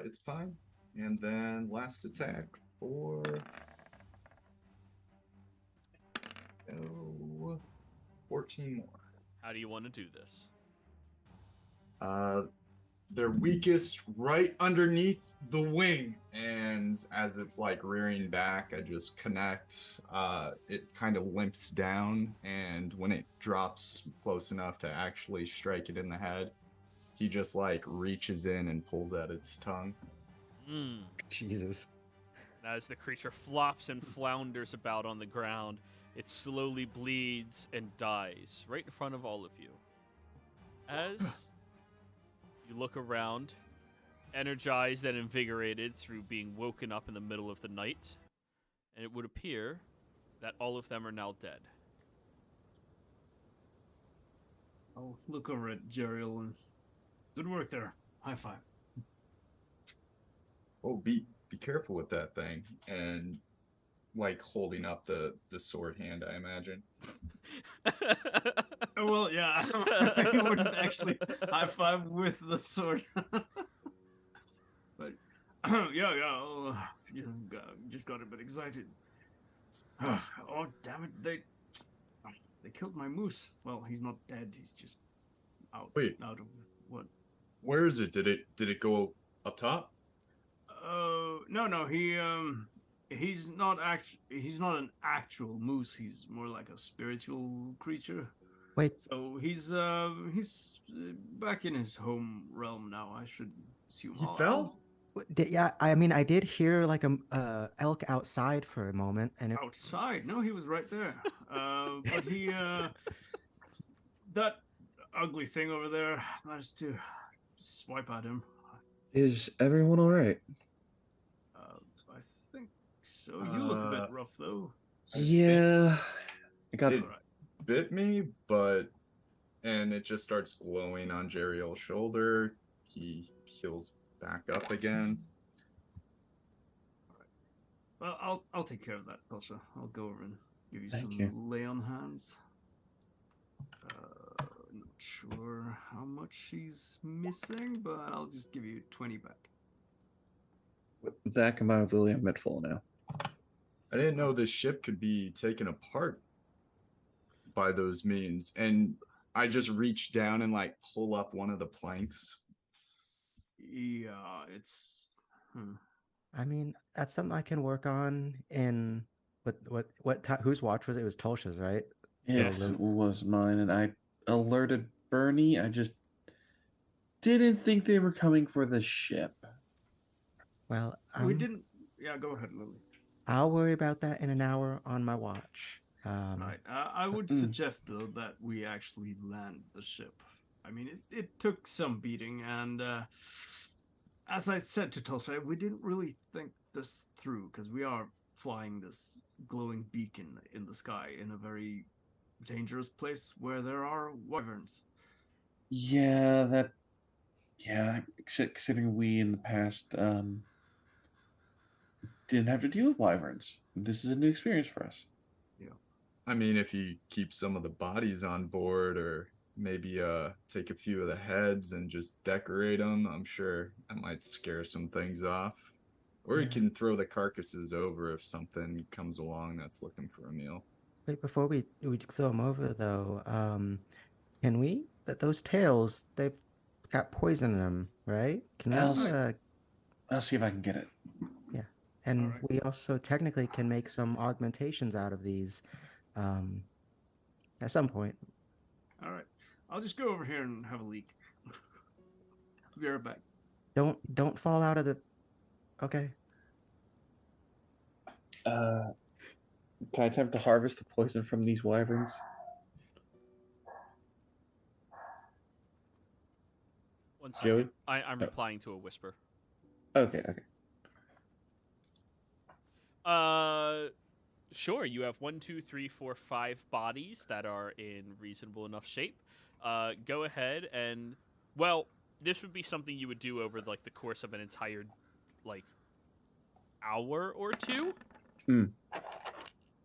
C: It's fine. And then last attack for 14 more.
A: How do you want to do this?
C: They're weakest right underneath the wing, and as it's like rearing back, I just connect. It kind of limps down, and when it drops close enough to actually strike it in the head, he just like reaches in and pulls out its tongue.
B: Jesus.
A: And as the creature flops and flounders about on the ground, it slowly bleeds and dies right in front of all of you. As you look around, energized and invigorated through being woken up in the middle of the night, and it would appear that all of them are now dead.
D: I'll look over at Jeriel and good work there. High five.
C: Oh, be careful with that thing, and like holding up the sword hand, I imagine.
D: Oh, well, yeah, I wouldn't actually high five with the sword. But yeah, just got a bit excited. Oh, damn it! They killed my moose. Well, he's not dead. He's just out.
C: Wait.
D: Out of what?
C: Where is it? Did it go up top?
D: No. He's not an actual moose. He's more like a spiritual creature.
B: Wait,
D: So he's back in his home realm now. I should assume.
C: He fell?
B: yeah, I mean, I did hear like a elk outside for a moment, and it,
D: Outside? No, he was right there. But he that ugly thing over there managed to swipe at him.
F: Is everyone all right?
D: I think so. You look a bit rough though.
F: Yeah, I got.
C: It
D: Alright.
C: bit me, and it just starts glowing on Jeriel's shoulder. He heals back up again.
D: Well, I'll take care of that, Pasha. I'll go over and give you
F: Thank
D: some
F: you.
D: lay on hands. Not sure how much she's missing, but I'll just give you 20 back.
F: With that combined with Lily, I'm at full now.
C: I didn't know this ship could be taken apart by those means. And I just reach down and like pull up one of the planks.
D: Yeah, it's.
B: I mean, that's something I can work on in whose watch was it? It was Tolsha's, right?
F: It
B: So
F: was mine, and I alerted Bernie. I just didn't think they were coming for the ship.
B: well,
D: We didn't. Yeah, go ahead, Lily.
B: I'll worry about that in an hour on my watch.
D: Right. I would suggest, though, that we actually land the ship. I mean, it took some beating, and as I said to Tulsa, we didn't really think this through, because we are flying this glowing beacon in the sky in a very dangerous place where there are wyverns.
F: Yeah, considering we in the past didn't have to deal with wyverns. This is a new experience for us.
D: Yeah.
C: I mean, if you keep some of the bodies on board, or maybe take a few of the heads and just decorate them, I'm sure that might scare some things off. Or you can throw the carcasses over if something comes along that's looking for a meal.
B: Wait, before we throw them over though, can we? Those tails, they've got poison in them, right? Can we?
F: I'll see if I can get it.
B: Yeah, and
D: Alright.
B: we also technically can make some augmentations out of these, at some point.
D: All right. I'll just go over here and have a leak. Be right back.
B: Don't fall out of the. Okay.
F: Can I attempt to harvest the poison from these wyverns?
A: One
F: Joey?
A: second. I'm replying to a whisper.
F: Okay.
A: Sure. You have 1, 2, 3, 4, 5 bodies that are in reasonable enough shape. Go ahead and, well, this would be something you would do over like the course of an entire, like, hour or two.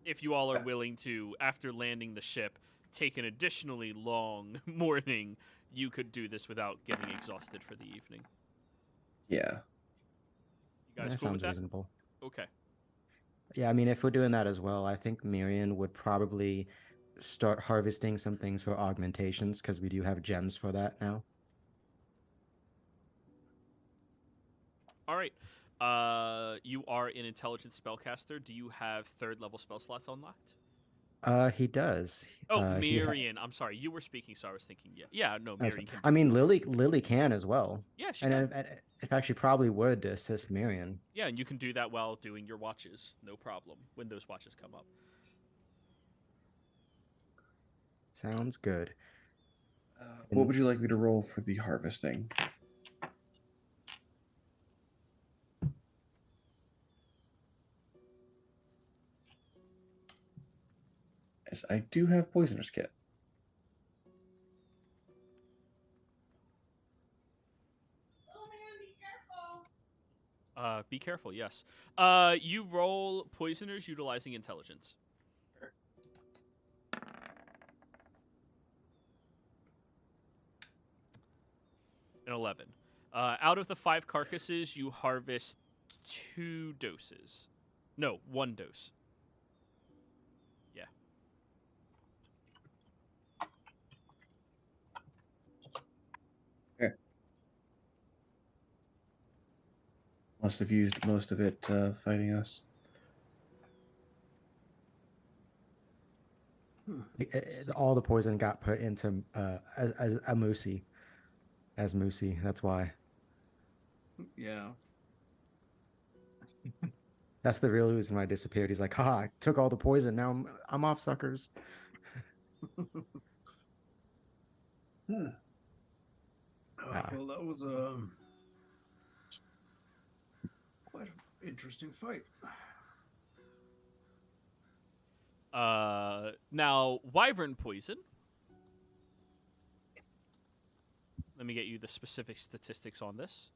A: If you all are willing to, after landing the ship, take an additionally long morning, you could do this without getting exhausted for the evening.
F: Yeah.
A: You guys
B: That
A: cool with
B: sounds
A: that?
B: reasonable.
A: Okay.
B: Yeah, I mean, if we're doing that as well, I think Miriam would probably start harvesting some things for augmentations because we do have gems for that now.
A: All right. You are an intelligent spellcaster. Do you have 3rd level spell slots unlocked?
B: He does.
A: Oh, Mirian. I'm sorry. You were speaking, so I was thinking, yeah. No,
B: That's
A: Mirian
B: fine.
A: can.
B: I mean, Lily can as well.
A: Yeah, she
B: And
A: can.
B: in fact, she probably would to assist Miriam.
A: Yeah, and you can do that while doing your watches. No problem. When those watches come up.
B: Sounds good.
F: What would you like me to roll for the harvesting? Yes, I do have poisoner's kit.
A: Be careful, yes. You roll poisoners utilizing intelligence. An 11. Out of the 5 carcasses, you harvest 2 doses. No, 1 dose. Yeah.
F: Okay. Must have used most of it fighting us.
B: All the poison got put into as a Moosey. As Moosey, that's why.
D: Yeah.
B: That's the real reason why I disappeared. He's like, "Ha! I took all the poison. Now I'm off, suckers."
D: Well, that was quite an interesting fight.
A: Now, wyvern poison. Let me get you the specific statistics on this.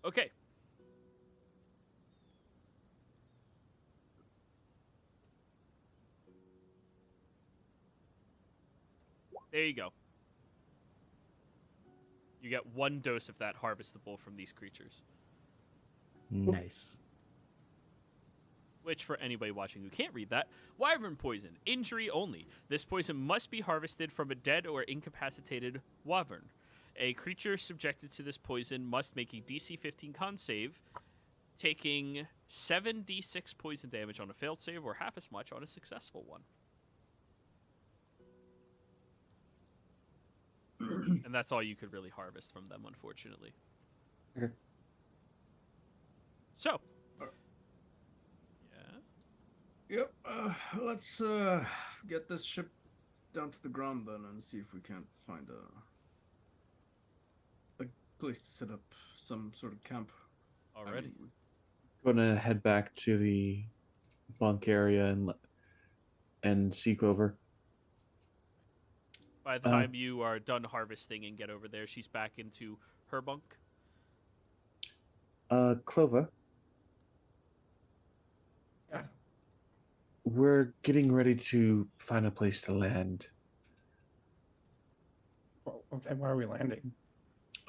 A: Okay. There you go. You get 1 dose of that harvestable from these creatures.
B: Nice.
A: Which, for anybody watching who can't read that, wyvern poison, injury only. This poison must be harvested from a dead or incapacitated wyvern. A creature subjected to this poison must make a DC 15 con save, taking 7d6 poison damage on a failed save or half as much on a successful one. And that's all you could really harvest from them, unfortunately.
E: Okay.
A: So. Yeah.
D: Yep. Let's get this ship down to the ground then, and see if we can't find a place to set up some sort of camp.
A: Already.
F: Gonna head back to the bunk area and see Clover.
A: By the time you are done harvesting and get over there, she's back into her bunk.
F: Clover.
E: Yeah.
F: We're getting ready to find a place to land.
E: Well, okay, why are we landing?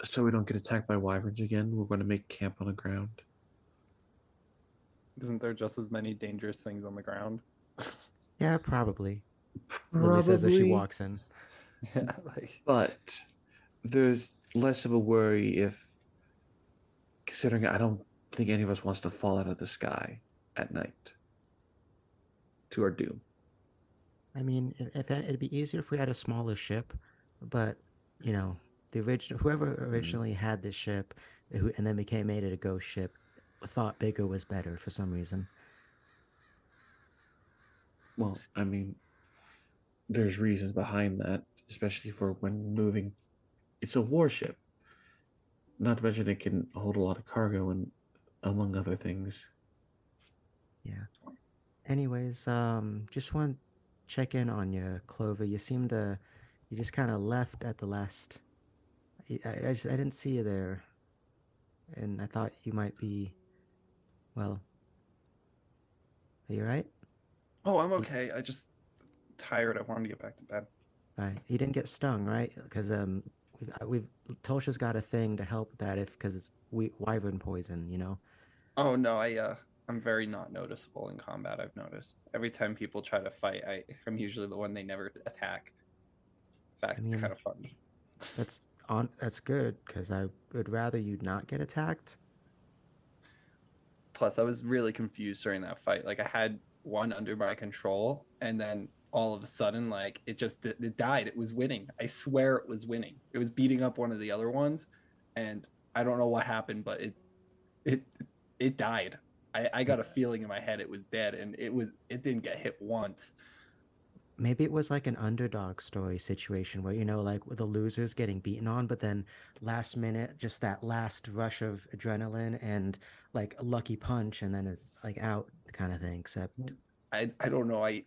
F: So we don't get attacked by wyverns again. We're going to make camp on the ground.
E: Isn't there just as many dangerous things on the ground?
B: Yeah, probably. Lily says as she walks in.
E: Yeah, like.
F: But there's less of a worry if, considering I don't think any of us wants to fall out of the sky at night to our doom.
B: I mean, it'd be easier if we had a smaller ship, but you know, whoever originally had this ship, and then made it a ghost ship, thought bigger was better for some reason.
F: Well, I mean, there's reasons behind that, especially for when moving. It's a warship. Not to mention it can hold a lot of cargo and among other things.
B: Yeah. Anyways, just want to check in on you, Clover. You just kind of left at the last. I didn't see you there, and I thought you might be. Well, are you right?
E: Oh, I'm okay. I just tired. I wanted to get back to bed.
B: You didn't get stung, right? Because we've Tolsha's got a thing to help that because it's wyvern poison, you know.
E: Oh no, I'm very not noticeable in combat. I've noticed every time people try to fight, I'm usually the one they never attack. In fact, it's kind of fun.
B: That's good because I would rather you not get attacked.
E: Plus, I was really confused during that fight. Like I had one under my control, and then all of a sudden, like it died. It was winning. I swear it was winning. It was beating up one of the other ones, and I don't know what happened, but it died. I got a feeling in my head it was dead, and it didn't get hit once.
B: Maybe it was like an underdog story situation where, you know, like with the losers getting beaten on, but then last minute, just that last rush of adrenaline and like a lucky punch, and then it's like out kind of thing. Except
E: I don't know. I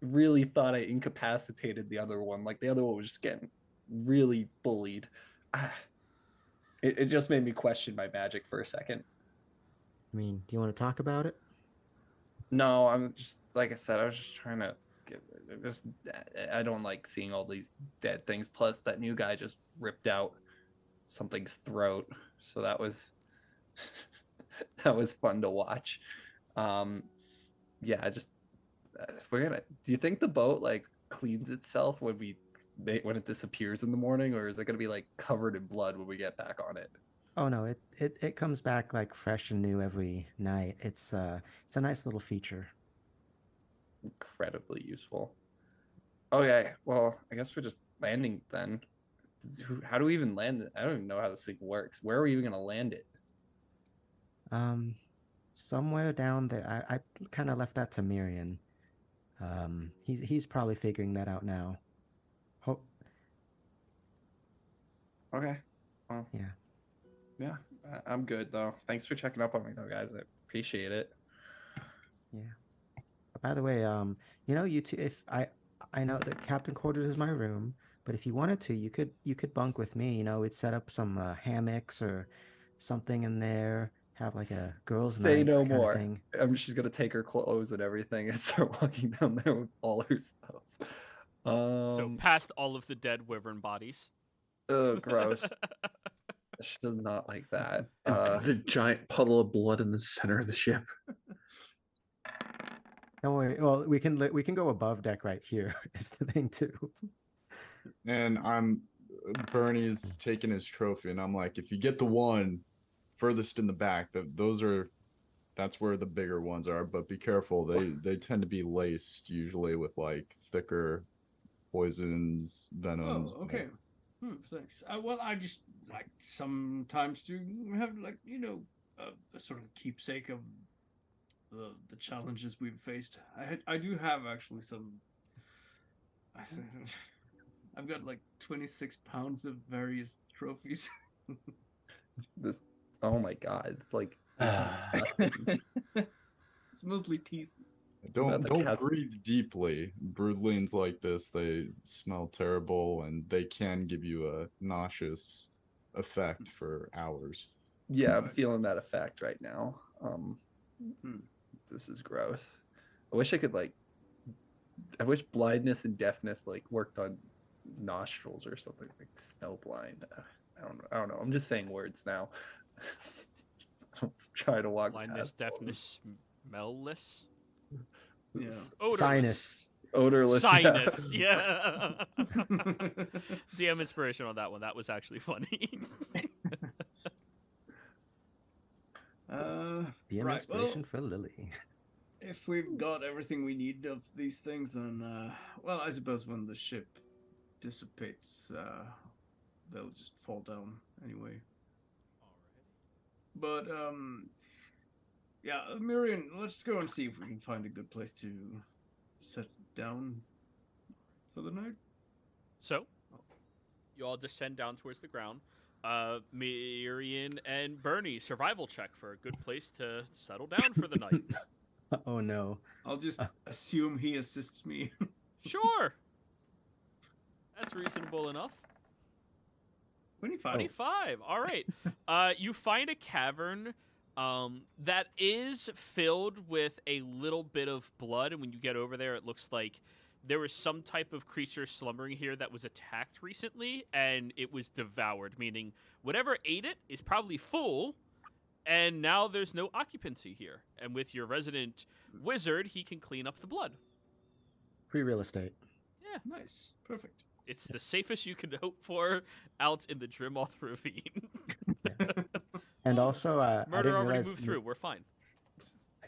E: really thought I incapacitated the other one. Like the other one was just getting really bullied. It just made me question my magic for a second.
B: I mean, do you want to talk about it?
E: No, I'm just, like I said, I was just trying to I don't like seeing all these dead things. Plus, that new guy just ripped out something's throat, so that was that was fun to watch. Yeah, just do you think the boat like cleans itself when it disappears in the morning, or is it gonna be like covered in blood when we get back on it?
B: Oh no, it comes back like fresh and new every night. It's a nice little feature.
E: Incredibly useful. Okay, well, I guess we're just landing then. How do we even land it? I don't even know how this thing works. Where are we even gonna land it?
B: Somewhere down there. I kind of left that to Mirian. He's probably figuring that out now.
E: Okay. Well, yeah, I'm good though. Thanks for checking up on me though, guys. I appreciate it.
B: Yeah. By the way, you know, you two, if I know that captain quarters is my room, but if you wanted to, you could bunk with me. You know, we'd set up some hammocks or something in there. Have like a girls'
E: Say
B: night
E: no
B: kind of
E: more.
B: thing.
E: She's gonna take her clothes and everything and start walking down there with all her stuff.
A: So past all of the dead wyvern bodies.
E: Gross. She does not like that.
F: And put a giant puddle of blood in the center of the ship.
B: Don't worry. Well, we can go above deck right here. Is the thing too.
C: And Bernie's taking his trophy, and I'm like, if you get the one furthest in the back, that's where the bigger ones are. But be careful; they tend to be laced usually with like thicker poisons, venoms.
D: Oh, okay. Thanks. Well, I just like sometimes to have a sort of keepsake of the challenges we've faced. I do have actually some. I've got like 26 pounds of various trophies.
E: This, oh my god, it's like this is disgusting.
D: It's mostly teeth.
C: Don't breathe deeply. Broodlings like this, they smell terrible, and they can give you a nauseous effect for hours.
E: Yeah, I'm feeling that effect right now. This is gross. I wish blindness and deafness like worked on nostrils or something, like smell blind. I don't know. I'm just saying words now. Try to walk
A: Blindness,
E: past
A: deafness, smellless.
D: Yeah.
B: Sinus.
E: Odorless.
A: Sinus, yeah. DM inspiration on that one. That was actually funny.
B: DM
D: right,
B: inspiration for Lily.
D: If we've got everything we need of these things, then well, I suppose when the ship dissipates, they'll just fall down anyway. But yeah, Miriam, let's go and see if we can find a good place to set down for the night.
A: So, you all descend down towards the ground. Miriam and Bernie, survival check for a good place to settle down for the night.
B: Oh no.
D: I'll just assume he assists me.
A: Sure. That's reasonable enough.
D: 25.
A: 25. All right. You find a cavern that is filled with a little bit of blood, and when you get over there, it looks like there was some type of creature slumbering here that was attacked recently, and it was devoured, meaning whatever ate it is probably full, and now there's no occupancy here. And with your resident wizard, he can clean up the blood.
B: Free real estate.
A: Yeah.
D: Nice. Perfect.
A: It's the safest you could hope for out in the Drimoth Ravine.
B: And also, I
A: Murder
B: didn't
A: already
B: realize.
A: moved through. We're fine.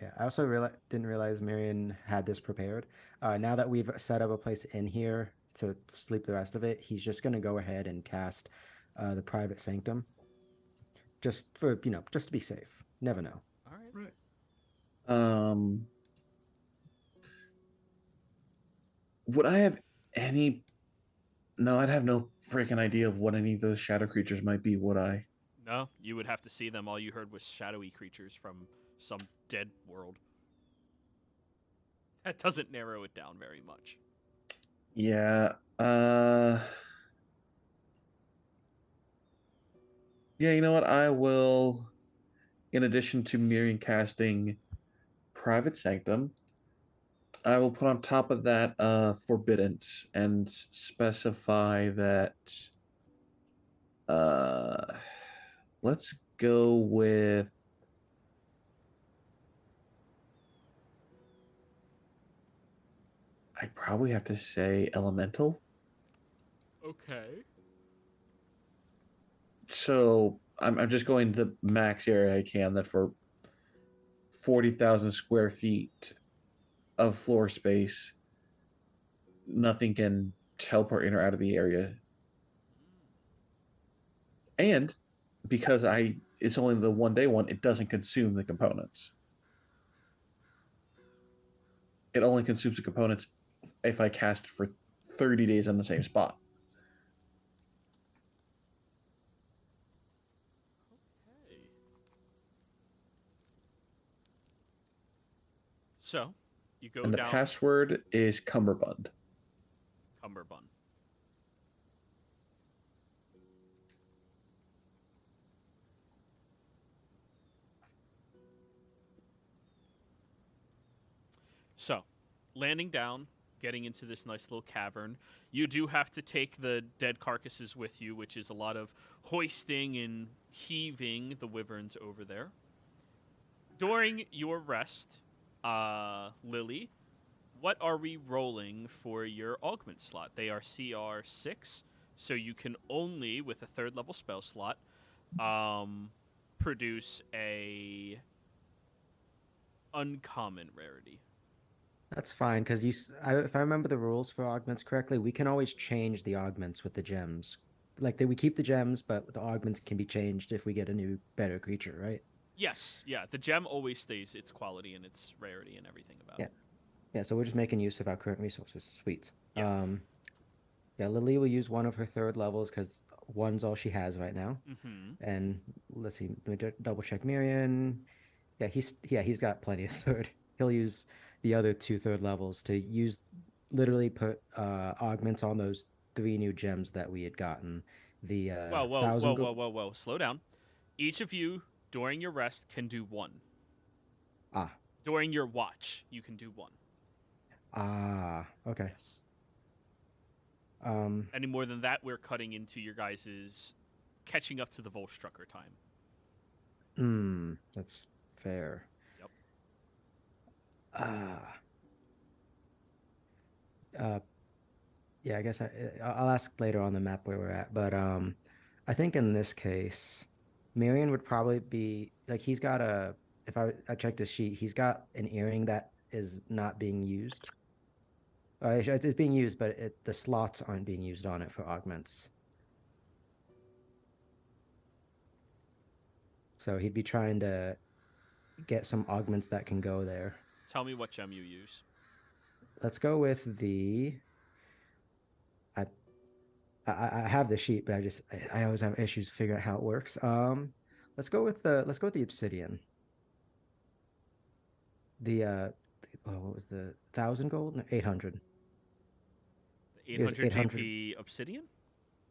B: Yeah, I also didn't realize Marion had this prepared. Now that we've set up a place in here to sleep the rest of it, he's just gonna go ahead and cast the private sanctum, just for just to be safe. Never know.
A: All right.
D: Right.
F: Would I have any? No, I'd have no freaking idea of what any of those shadow creatures might be, would I?
A: No, you would have to see them. All you heard was shadowy creatures from some dead world. That doesn't narrow it down very much.
F: Yeah. Yeah, you know what? I will, in addition to Miriam casting Private Sanctum, I will put on top of that Forbiddance and specify that let's go with I probably have to say Elemental.
A: Okay.
F: So I'm just going to the max area I can, that for 40,000 square feet of floor space, nothing can teleport in or out of the area. And because it's only the 1 day one, it doesn't consume the components. It only consumes the components if I cast it for 30 days on the same spot.
A: Okay. So, you go
F: And the
A: down
F: password is Cummerbund.
A: Cumberbund. landing down, getting into this nice little cavern. You do have to take the dead carcasses with you, which is a lot of hoisting and heaving the wyverns over there. During your rest, Lily, what are we rolling for your augment slot? They are CR 6, so you can only, with a 3rd level spell slot, produce a uncommon rarity.
B: That's fine, because if I remember the rules for augments correctly, we can always change the augments with the gems. Like, we keep the gems, but the augments can be changed if we get a new, better creature, right?
A: Yes, yeah. The gem always stays its quality and its rarity and everything about it.
B: Yeah, so we're just making use of our current resources. Sweet.
A: Yeah.
B: Yeah, Lily will use one of her 3rd levels because 1's all she has right now.
A: Mm-hmm.
B: And let's see, let me double check Miriam. Yeah, he's got plenty of 3rd. He'll use the other 2 3rd levels to literally put augments on those 3 new gems that we had gotten. The
A: Whoa. Slow down. Each of you, during your rest, can do 1.
B: Ah.
A: During your watch, you can do 1.
B: Ah, okay.
A: Yes. Any more than that, we're cutting into your guys' catching up to the Volstrucker time.
B: That's fair.
A: Yep.
B: Yeah, I guess I'll ask later on the map where we're at, but I think in this case, Miriam would probably be like he's got if I checked his sheet, he's got an earring that is not being used. It's being used, but the slots aren't being used on it for augments. So he'd be trying to get some augments that can go there.
A: Tell me what gem you use.
B: Let's go with the. I have the sheet, but I always have issues figuring out how it works. Let's go with the obsidian. What was the 1,000 gold? No, 800.
A: 800 GP obsidian?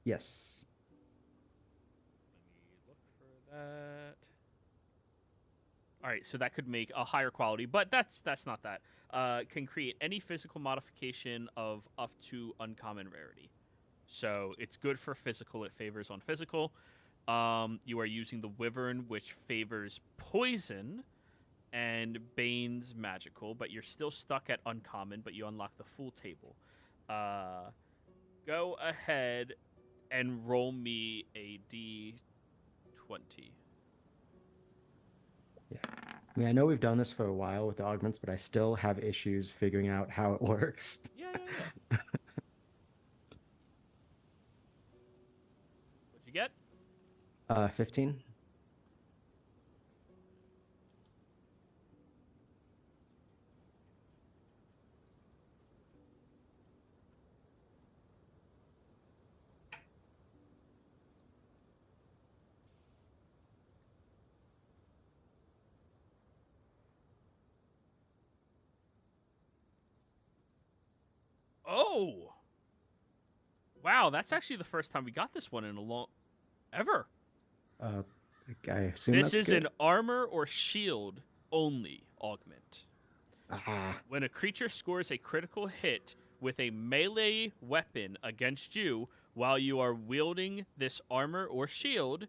B: Yes.
A: Let me look for that. All right, so that could make a higher quality, but that's not that. Can create any physical modification of up to uncommon rarity. So it's good for physical. It favors on physical. You are using the wyvern, which favors poison, and Bane's magical, but you're still stuck at uncommon, but you unlock the full table. Go ahead and roll me a D20.
B: Yeah. I mean, I know we've done this for a while with the augments, but I still have issues figuring out how it works.
A: Yeah. What'd you get?
B: 15.
A: Oh! Wow, that's actually the first time we got this one in a long... ever.
B: I assume
A: This
B: that's
A: is
B: good.
A: an armor or shield only augment.
B: Ah,
A: When a creature scores a critical hit with a melee weapon against you while you are wielding this armor or shield,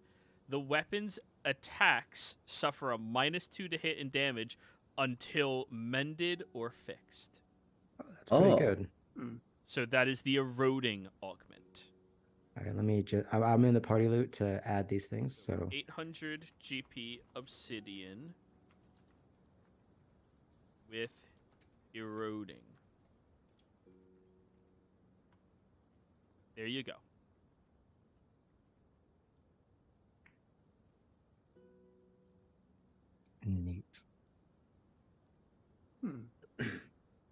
A: the weapon's attacks suffer a -2 to hit and damage until mended or fixed.
B: that's pretty
F: Oh.
B: good.
A: So that is the eroding augment.
B: All right, let me I'm in the party loot to add these things. So
A: 800 GP obsidian with eroding. There you go.
B: neat.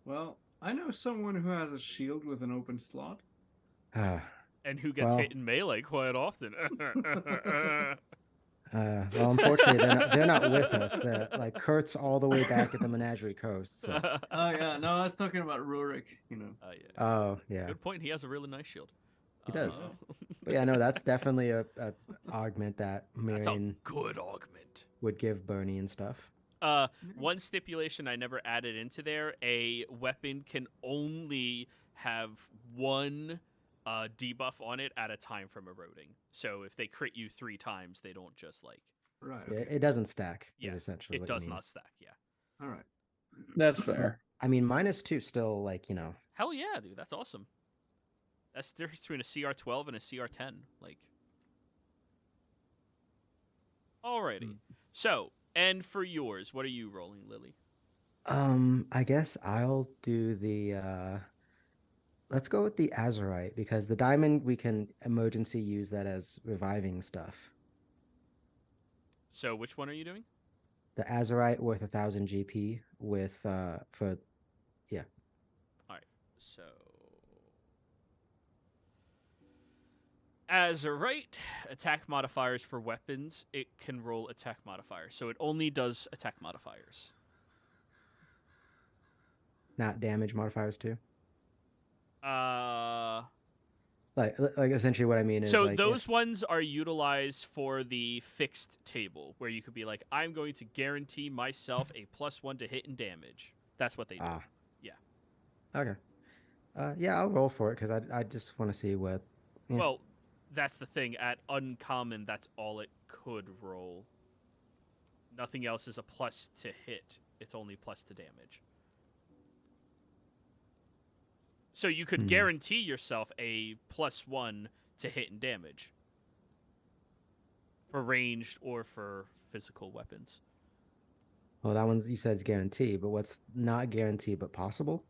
D: Well, I know someone who has a shield with an open slot.
A: And who gets
B: Well-
A: hit in melee quite often.
B: Well, unfortunately, they're not with us. They're like Kurt's all the way back at the Menagerie Coast. So.
D: Oh yeah, no, I was talking about Rurik. You know.
A: Oh, yeah.
B: Oh yeah,
A: Good point. He has a really nice shield.
B: He does.
A: Uh,
B: but yeah, no, that's definitely a augment that
A: That's a
B: Miriam
A: good augment.
B: would give Bernie and stuff.
A: One stipulation I never added into there: a weapon can only have one debuff on it at a time from eroding. So if they crit you 3 times, they don't just like.
D: Right.
B: Yeah,
D: Okay.
B: it doesn't stack.
A: Yeah,
B: is essentially
A: it
B: what
A: does
B: you mean.
A: not stack. Yeah.
D: All right.
E: That's fair.
B: I mean, -2 still like
A: Hell yeah, dude. That's awesome. That's the difference between a CR12 and a CR10. Like. Alrighty. So, and for yours, what are you rolling, Lily?
B: I guess I'll do the let's go with the Azurite because the diamond we can emergency use that as reviving stuff.
A: So, which one are you doing?
B: The Azurite worth 1,000 GP with for yeah.
A: Alright, so. Azurite, attack modifiers for weapons, it can roll attack modifiers. So it only does attack modifiers.
B: Not damage modifiers too.
A: Uh,
B: Like essentially what I mean is
A: so
B: like
A: those ones are utilized for the fixed table, where you could be like, I'm going to guarantee myself a +1 to hit and damage. That's what they do. Yeah.
B: Okay. Yeah, I'll roll for it because I just want to see what. Yeah.
A: Well, that's the thing. At uncommon, that's all it could roll. Nothing else is a plus to hit. It's only plus to damage. So you could guarantee yourself a +1 to hit and damage. For ranged or for physical weapons.
B: Well, that one's you said is guaranteed, but what's not guaranteed but possible?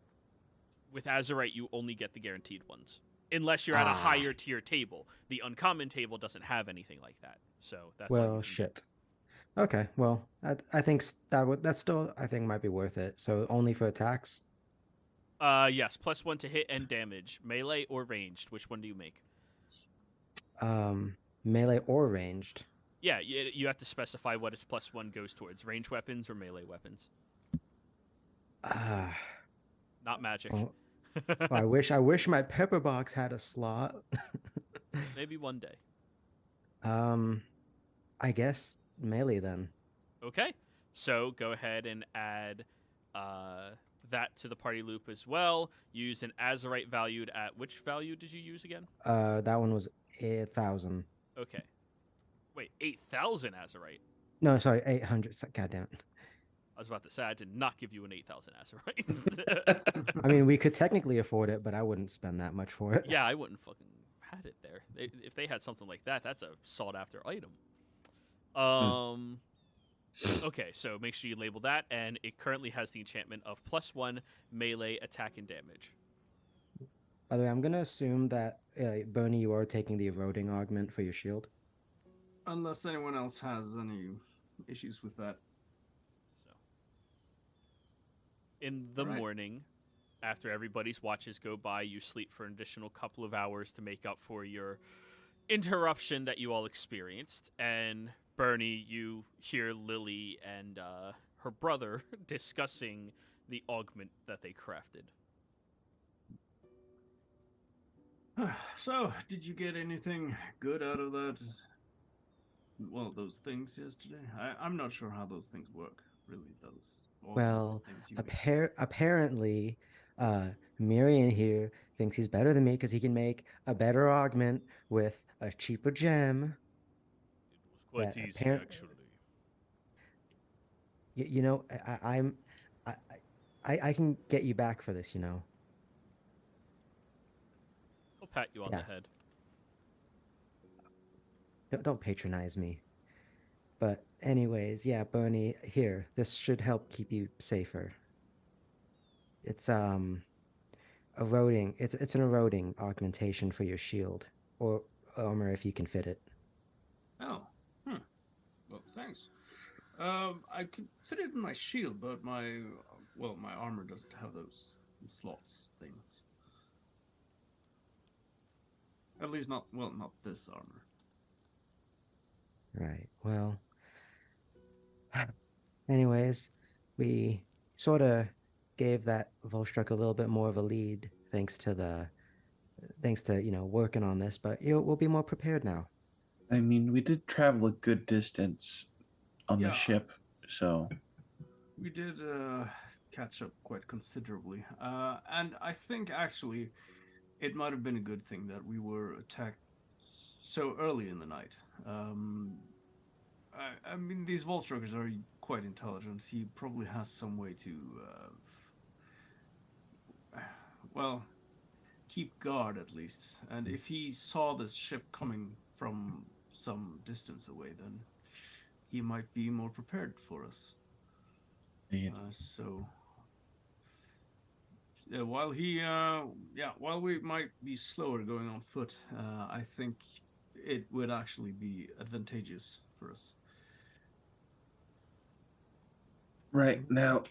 A: With Azurite, you only get the guaranteed ones. Unless you're at a higher tier table. The uncommon table doesn't have anything like that. So that's all you
B: Well,
A: can
B: shit. Okay, well, I think that's still I think might be worth it. So only for attacks.
A: Yes, +1 to hit and damage, melee or ranged. Which one do you make?
B: Melee or ranged.
A: Yeah, you have to specify what its +1 goes towards: ranged weapons or melee weapons. Not magic.
B: Well, I wish my pepper box had a slot.
A: Maybe one day.
B: I guess melee then.
A: Okay, so go ahead and add that to the party loop as well. Use an Azurite valued at which value did you use again?
B: That one was 1,000.
A: Okay. Wait, 8,000 Azurite?
B: No, sorry, 800. God damn it.
A: I was about to say, I did not give you an 8,000 Azurite.
B: I mean, we could technically afford it, but I wouldn't spend that much for it.
A: Yeah, I wouldn't fucking had it there. If they had something like that, that's a sought after item. Okay, so make sure you label that, and it currently has the enchantment of +1 melee attack and damage.
B: By the way, I'm gonna assume that Bernie, you are taking the eroding augment for your shield.
D: Unless anyone else has any issues with that.
A: So, in the morning, after everybody's watches go by, you sleep for an additional couple of hours to make up for your interruption that you all experienced. And Bernie, you hear Lily and her brother discussing the augment that they crafted.
D: So, did you get anything good out of that? Well, those things yesterday? I'm not sure how those things work, really, those.
B: Well,
D: things you
B: apparently, Miriam here thinks he's better than me because he can make a better augment with a cheaper gem.
A: It was quite
B: That
A: easy, actually.
B: You know, I can get you back for this, you know.
A: I'll pat you on the head.
B: Don't patronize me. But anyways, yeah, Bernie, here, this should help keep you safer. It's eroding. It's an eroding augmentation for your shield or armor if you can fit it.
D: Oh, well, thanks. I could fit it in my shield, but my armor doesn't have those slots things. At least not this armor.
B: Right. Well, anyways, we sort of gave that Volstruck a little bit more of a lead thanks to working on this, but we'll be more prepared now.
F: I mean, we did travel a good distance on the ship, so
D: We did catch up quite considerably. And I think actually it might have been a good thing that we were attacked so early in the night. I mean, these Volstruggers are quite intelligent. He probably has some way to, well, keep guard at least. And if he saw this ship coming from some distance away, then he might be more prepared for us.
F: Indeed.
D: So while while we might be slower going on foot, I think it would actually be advantageous for us.
F: Right. Now,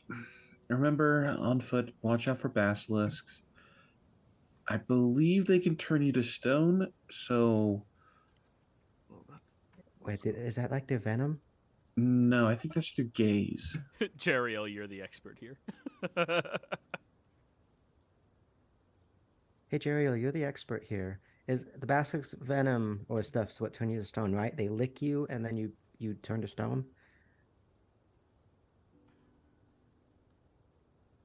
F: remember on foot, watch out for basilisks. I believe they can turn you to stone, so
D: Well, that's
B: Wait, is that like their venom?
F: no, I think that's through gaze.
A: Jeriel, you're the expert here.
B: Hey, Jeriel, you're the expert here. Is the basilisk's venom or stuff's what turn you to stone, right? They lick you and then you turn to stone.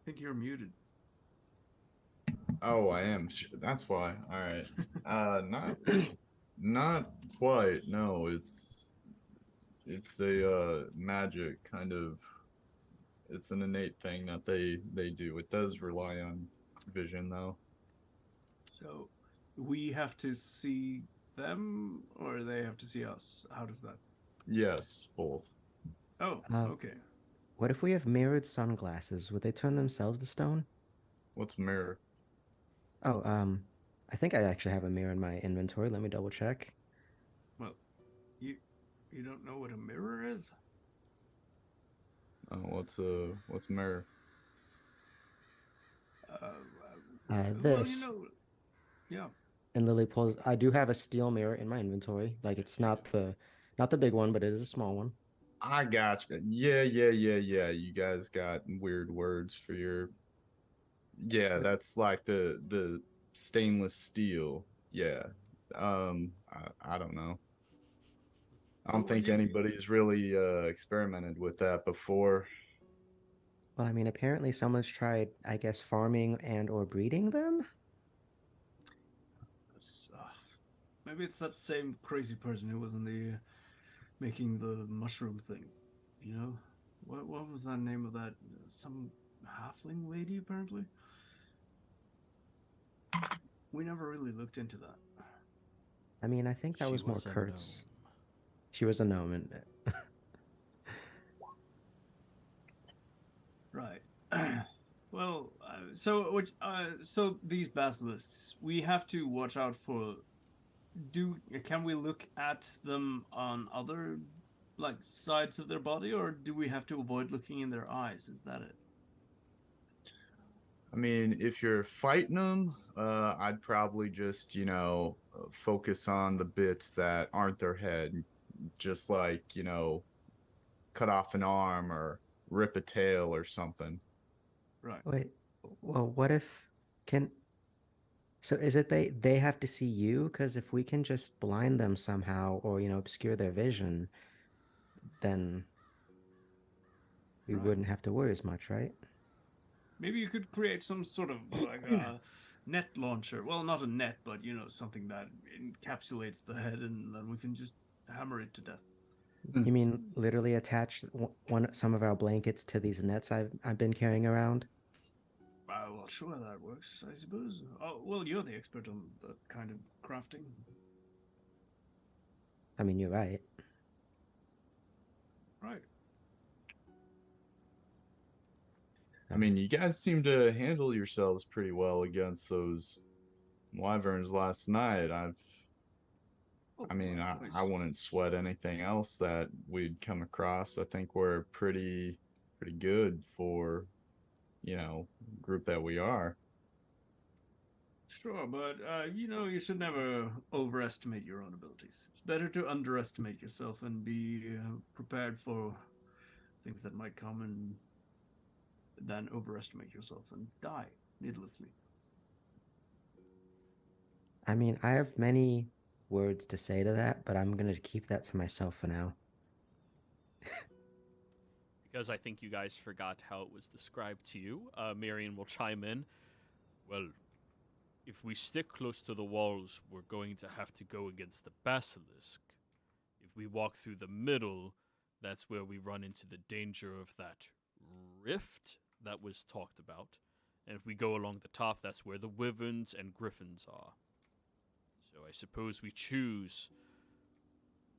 D: I think you're muted.
C: Oh, I am. That's why. All right. Not quite. No, it's a magic kind of. It's an innate thing that they do. It does rely on vision though.
D: So we have to see them, or they have to see us. How does that?
C: Yes, both.
D: Oh,
B: Uh,
D: okay.
B: What if we have mirrored sunglasses? Would they turn themselves to stone?
C: What's mirror?
B: Oh, I think I actually have a mirror in my inventory. Let me double check.
D: Well, you don't know what a mirror is?
C: What's mirror?
D: Well,
B: This.
D: yeah.
B: And Lily pulls. I do have a steel mirror in my inventory. Like it's not the big one, but it is a small one.
C: I got you. Yeah. You guys got weird words for your. Yeah,
B: Wait,
C: that's like the stainless steel. Yeah. I don't know. I
D: Well,
C: don't
D: what
C: think
D: do you?
C: anybody's really experimented with that before.
B: well, I mean, apparently someone's tried, I guess, farming and or breeding them.
D: That's, maybe it's that same crazy person who was in the making the mushroom thing. You know, what was that name of that? Some halfling lady, apparently. We never really looked into that.
B: I mean, I think that
A: She
B: was more
A: was a
B: Kurt's.
A: gnome.
B: She was a gnome, and
D: Right. Well, so these basilisks, we have to watch out for. Can we look at them on other like sides of their body, or do we have to avoid looking in their eyes? Is that it?
C: I mean, if you're fighting them, I'd probably just, focus on the bits that aren't their head, just like, cut off an arm or rip a tail or something.
D: Right.
B: wait. Well, what if can? So is it they have to see you? Because if we can just blind them somehow, or obscure their vision, then we
D: Right.
B: wouldn't have to worry as much, right?
D: Maybe you could create some sort of like a net launcher. Well, not a net, but something that encapsulates the head, and then we can just hammer it to death.
B: You mean literally attach some of our blankets to these nets I've been carrying around?
D: Well, sure, that works, I suppose. Oh, well, you're the expert on that kind of crafting.
B: I mean, you're right.
D: Right.
C: I mean, you guys seem to handle yourselves pretty well against those wyverns last night.
D: Oh,
C: I mean,
D: well,
C: I wouldn't sweat anything else that we'd come across. I think we're pretty good for, group that we are.
D: Sure, but you should never overestimate your own abilities. It's better to underestimate yourself and be prepared for things that might come, and than overestimate yourself and die needlessly.
B: I mean, I have many words to say to that, but I'm gonna keep that to myself for now.
A: Because I think you guys forgot how it was described to you, Marion will chime in. Well, if we stick close to the walls, we're going to have to go against the basilisk. If we walk through the middle, that's where we run into the danger of that rift that was talked about. And if we go along the top, that's where the wyverns and griffins are. So I suppose we choose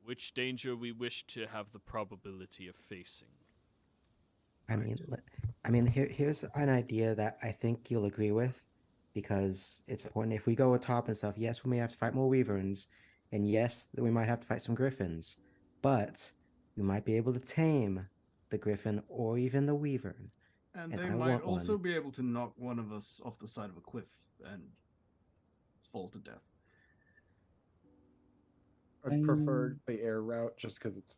A: which danger we wish to have the probability of facing.
B: Here's an idea that I think you'll agree with, because it's important. If we go atop and stuff, yes, we may have to fight more wyverns, and yes, we might have to fight some griffins, but we might be able to tame the griffin or even the wyvern.
D: And
B: And
D: they
B: I
D: might
B: want
D: also
B: one.
D: be able to knock one of us off the side of a cliff and fall to death.
E: I'd prefer the air route just because it's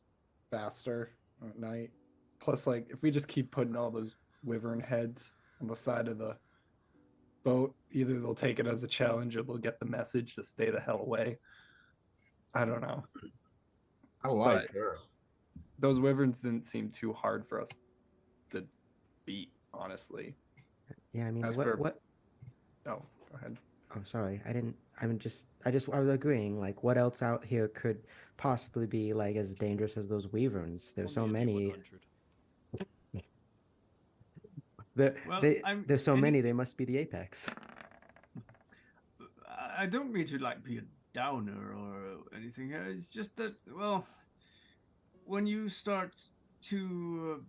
E: faster at night. Plus, like, if we just keep putting all those wyvern heads on the side of the boat, either they'll take it as a challenge or they'll get the message to stay the hell away. I don't know.
C: I like
E: But
C: her.
E: those wyverns didn't seem too hard for us to beat, honestly.
B: Yeah, I mean,
E: As
B: what
E: for-
B: what?
E: Oh, go ahead.
B: Oh, sorry, I didn't. I was agreeing. Like, what else out here could possibly be like as dangerous as those wyverns? There's so
A: Only a
B: many.
A: D100.
D: Well,
B: There's so many. They must be the apex.
D: I don't mean to like be a downer or anything here. It's just that, well, when you start to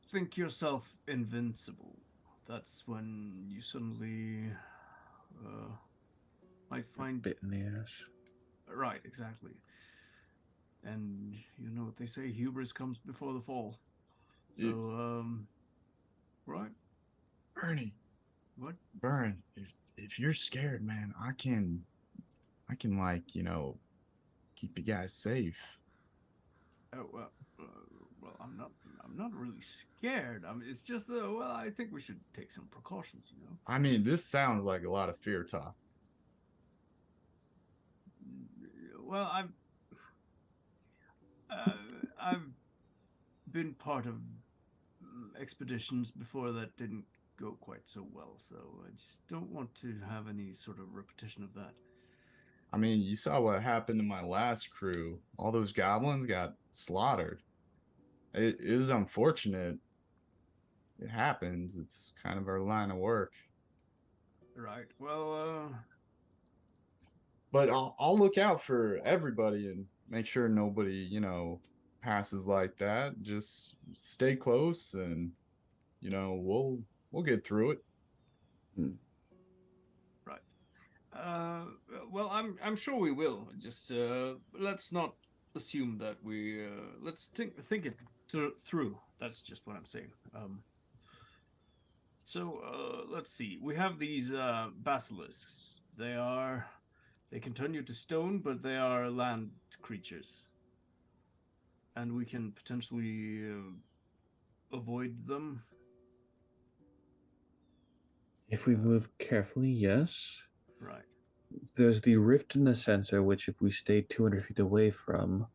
D: think yourself invincible, that's when you suddenly might find
F: Bit in the ass.
D: right, exactly. And you know what they say: hubris comes before the fall. So, right?
C: Bernie,
D: What?
C: Burn. If you're scared, man, I can like, keep you guys safe.
D: Oh well, I'm not really scared. I mean, it's just well, I think we should take some precautions.
C: I mean, this sounds like a lot of fear talk.
D: Well, I've been part of expeditions before that didn't go quite so well, so I just don't want to have any sort of repetition of that.
C: I mean, you saw what happened to my last crew. All those goblins got slaughtered. It is unfortunate. It happens. It's kind of our line of work.
D: Right. Well,
C: But I'll look out for everybody and make sure nobody, passes like that. Just stay close and we'll get through it.
D: right. Well, I'm sure we will. Just let's not assume that we. Let's think it through. That's just what I'm saying. So let's see. We have these basilisks. They can turn you to stone, but they are land creatures, and we can potentially avoid them.
F: If we move carefully, yes.
D: Right.
F: There's the rift in the center, which if we stay 200 feet away from,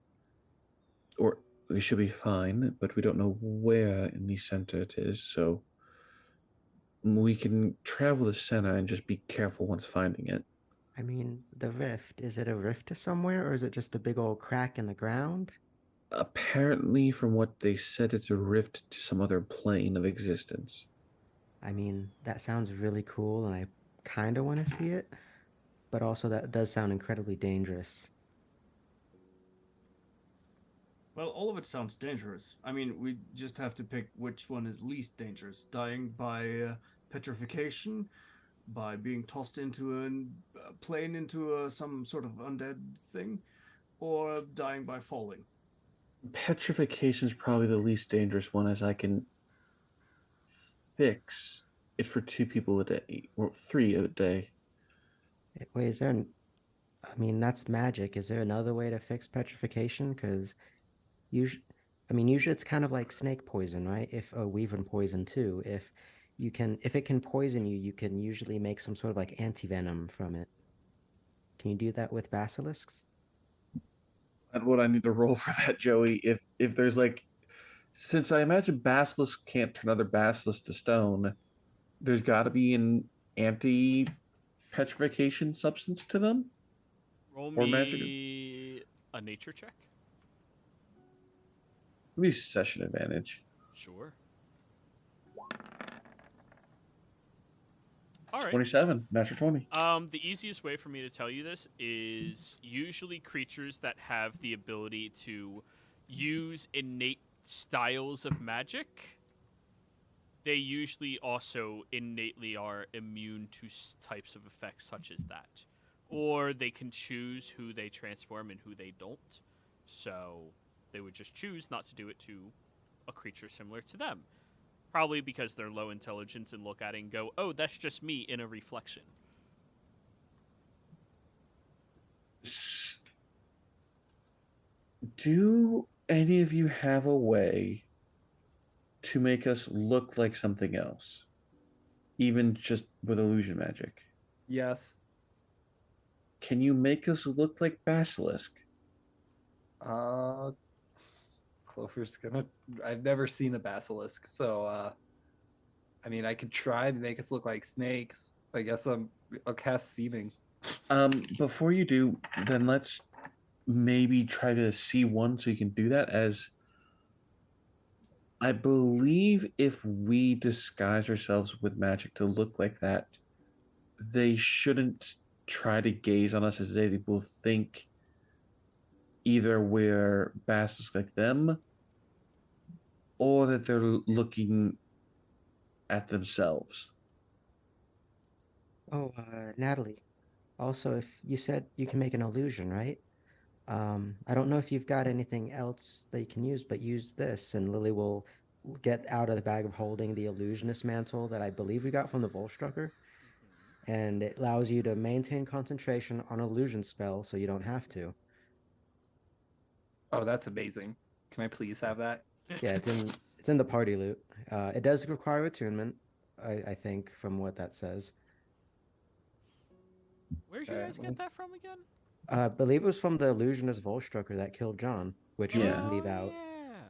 F: or we should be fine, but we don't know where in the center it is, so we can travel the center and just be careful once finding it.
B: I mean, the rift. Is it a rift to somewhere, or is it just a big old crack in the ground?
F: Apparently, from what they said, it's a rift to some other plane of existence.
B: I mean, that sounds really cool, and I kind of want to see it, but also that does sound incredibly dangerous.
D: Well, all of it sounds dangerous. I mean, we just have to pick which one is least dangerous. Dying by petrification, by being tossed into a plane into some sort of undead thing, or dying by falling.
F: Petrification is probably the least dangerous one, as I can fix it for 2 people a day, or 3 a day.
B: Wait, I mean, that's magic. Is there another way to fix petrification? Because usually it's kind of like snake poison, right? If a wyvern poison too. If it can poison you, you can usually make some sort of like anti-venom from it. Can you do that with basilisks?
F: And what I need to roll for that, Joey, if there's like Since I imagine basilisks can't turn other basilisks to stone, there's got to be an anti-petrification substance to them,
A: Roll
F: or magic.
A: me a nature check.
F: Maybe session advantage.
A: Sure. All right.
F: 27, natural 20.
A: The easiest way for me to tell you this is usually creatures that have the ability to use innate styles of magic, they usually also innately are immune to types of effects such as that. Or they can choose who they transform and who they don't. So they would just choose not to do it to a creature similar to them. Probably because they're low intelligence and look at it and go, oh, that's just me in a reflection.
F: Do any of you have a way to make us look like something else? Even just with illusion magic?
E: Yes.
F: Can you make us look like basilisk?
E: Clover's gonna. I've never seen a basilisk, so I mean, I could try to make us look like snakes. I guess I'll cast seeming.
F: Before you do, then let's maybe try to see one so you can do that. As I believe if we disguise ourselves with magic to look like that, they shouldn't try to gaze on us as they will think either we're bastards like them or that they're looking at themselves.
B: Oh, Natalie. Also, if you said you can make an illusion, right? I don't know if you've got anything else that you can use, but use this, and Lily will get out of the bag of holding the illusionist mantle that I believe we got from the Volstrucker, and it allows you to maintain concentration on illusion spell, so you don't have to.
E: Oh, that's amazing. Can I please have that?
B: Yeah, it's in the party loot. It does require attunement, I think, from what that says.
A: Where'd you guys get that from again?
B: I believe it was from the illusionist Volstrucker that killed John, which
F: Yeah.
B: we leave out.
A: Yeah.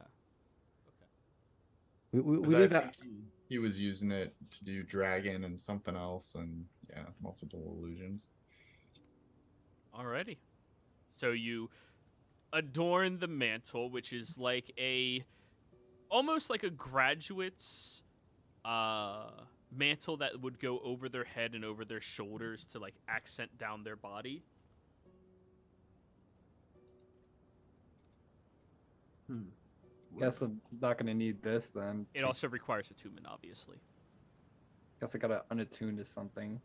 B: We
C: 'Cause I
B: leave
C: think
B: out.
C: he was using it to do dragon and something else, and yeah, multiple illusions.
A: Alrighty. So you adorn the mantle, which is like almost like a graduate's mantle that would go over their head and over their shoulders to like accent down their body.
E: Guess I'm not gonna need this then.
A: It also requires attunement, obviously.
E: Guess I gotta unattune to something.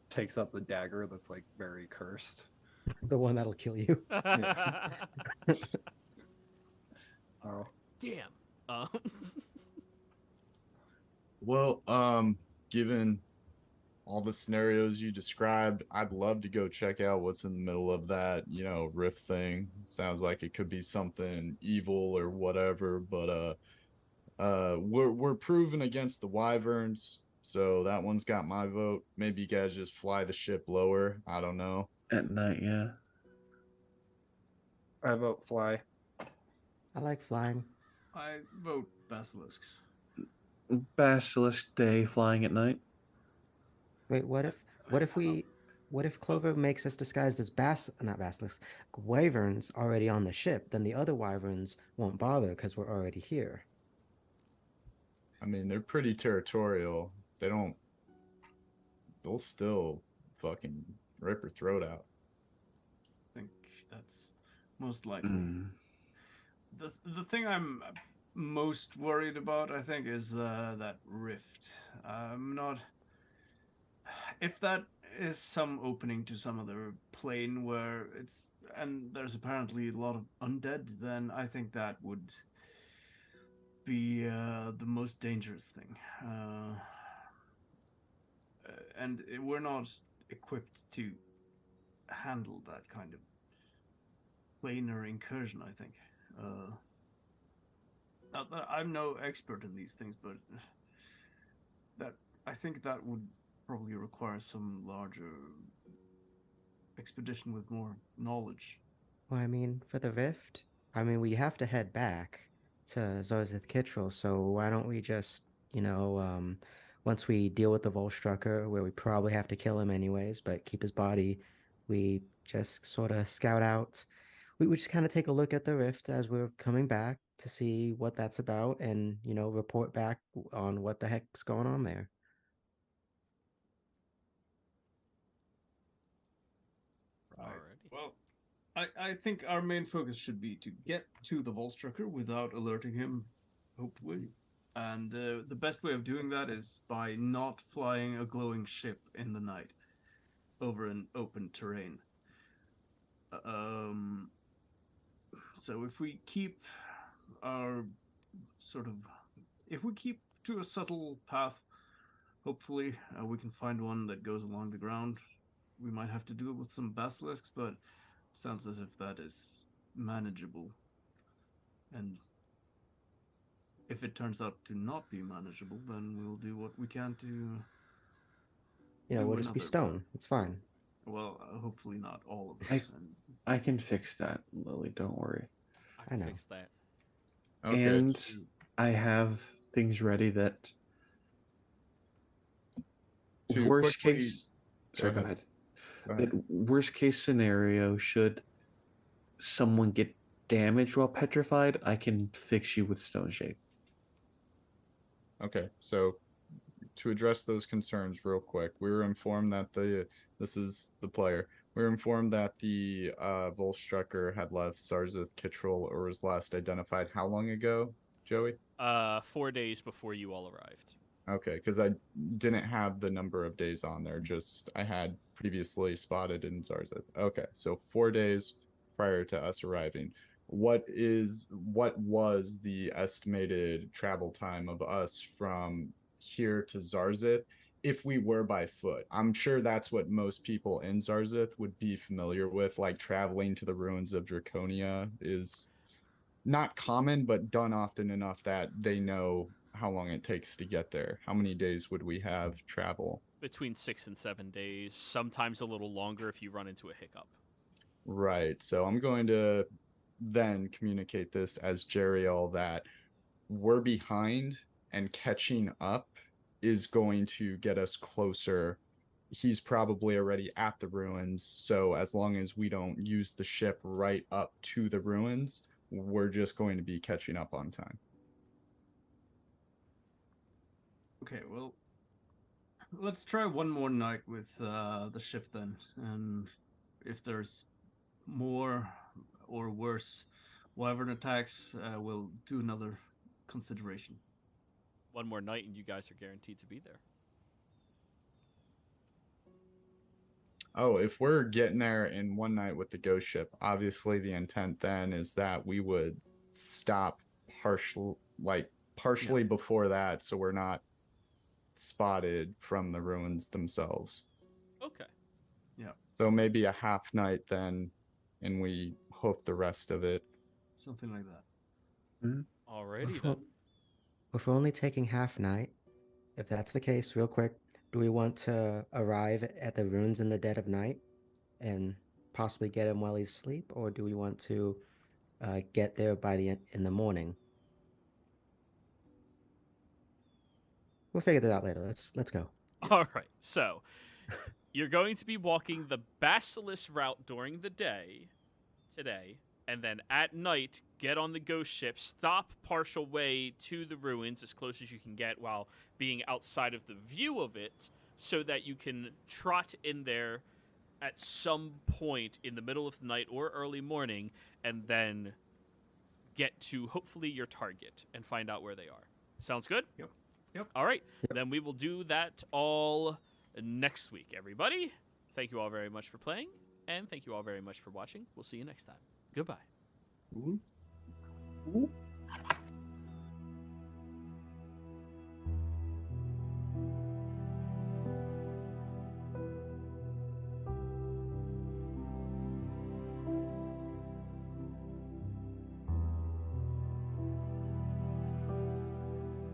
E: Takes up the dagger that's like very cursed.
B: The one that'll kill you.
E: Oh.
A: Damn.
C: Well, given all the scenarios you described, I'd love to go check out what's in the middle of that, rift thing. Sounds like it could be something evil or whatever, but we're proven against the wyverns, so that one's got my vote. Maybe you guys just fly the ship lower. I don't know.
F: At night, yeah.
E: I vote fly.
B: I like flying.
D: I vote basilisks.
F: Basilisk day flying at night.
B: Wait, what if Clover makes us disguised as not basilisks, wyverns already on the ship? Then the other wyverns won't bother because we're already here.
C: I mean, they're pretty territorial. They'll still fucking rip her throat out.
D: I think that's most likely.
F: Mm.
D: The thing I'm most worried about, I think, is that rift. I'm not. If that is some opening to some other plane where there's apparently a lot of undead, then I think that would be the most dangerous thing. And we're not equipped to handle that kind of planar incursion, I think. I'm no expert in these things, but I think that would probably require some larger expedition with more knowledge.
B: Well, I mean, for the rift, we have to head back. to Zorzith Kittrell. So why don't we just, once we deal with the Volstrucker, where we probably have to kill him anyways, but keep his body, we just sort of scout out. We just kind of take a look at the rift as we're coming back to see what that's about and, report back on what the heck's going on there.
D: Right.
A: Alrighty.
D: Well, I think our main focus should be to get to the Volstrucker without alerting him, hopefully. And the best way of doing that is by not flying a glowing ship in the night over an open terrain. So if we keep our if we keep to a subtle path, hopefully we can find one that goes along the ground. We might have to deal with some basilisks, but it sounds as if that is manageable. And if it turns out to not be manageable, then we'll do what we can to.
B: We'll just be stone. It's fine.
D: Well, hopefully not all of
F: I-
D: us.
F: I can fix that, Lily. Don't worry.
A: I
B: I
A: can
B: know.
A: fix that.
C: Okay.
F: And I have things ready that.
C: To
F: Worst
C: quickly-
F: case.
C: Go
F: Sorry, go
C: ahead.
F: ahead.
C: Go ahead.
F: That worst case scenario, should someone get damaged while petrified, I can fix you with stone shape.
C: Okay, so to address those concerns real quick, we were informed that this is the player. We were informed that the Volstrucker had left Zarzeth Kittrell or was last identified how long ago, Joey?
A: 4 days before you all arrived.
C: Okay, because I didn't have the number of days on there, just I had previously spotted in Zarzeth. Okay, so 4 days prior to us arriving. What was the estimated travel time of us from here to Zarzeth if we were by foot? I'm sure that's what most people in Zarzeth would be familiar with, like traveling to the ruins of Draconia is not common, but done often enough that they know how long it takes to get there. How many days would we have travel?
A: Between 6 and 7 days, sometimes a little longer if you run into a hiccup.
C: Right. So I'm going to then communicate this as Jeriel that we're behind and catching up is going to get us closer. He's probably already at the ruins. So as long as we don't use the ship right up to the ruins, we're just going to be catching up on time.
D: Okay, well, let's try one more night with the ship then, and if there's more or worse wyvern attacks, we'll do another consideration.
A: One more night and you guys are guaranteed to be there.
C: Oh, if we're getting there in one night with the ghost ship, obviously the intent then is that we would stop partially before that, so we're not spotted from the ruins themselves.
A: Okay.
C: So maybe a half night then, and we hope the rest of it.
D: Something like that.
A: Alrighty
B: Before-
A: then.
B: If we're only taking half night, if that's the case, real quick, do we want to arrive at the ruins in the dead of night and possibly get him while he's asleep, or do we want to get there in the morning? We'll figure that out later. Let's go.
A: All right. So, you're going to be walking the Basilisk route during the day today, and then at night get on the ghost ship, stop partial way to the ruins as close as you can get while being outside of the view of it, so that you can trot in there at some point in the middle of the night or early morning, and then get to hopefully your target and find out where they are. Sounds good?
D: Yep.
A: All right.
B: Yep.
A: Then we will do that all next week, everybody. Thank you all very much for playing, and thank you all very much for watching. We'll see you next time. Goodbye.
C: Ooh.
E: Ooh.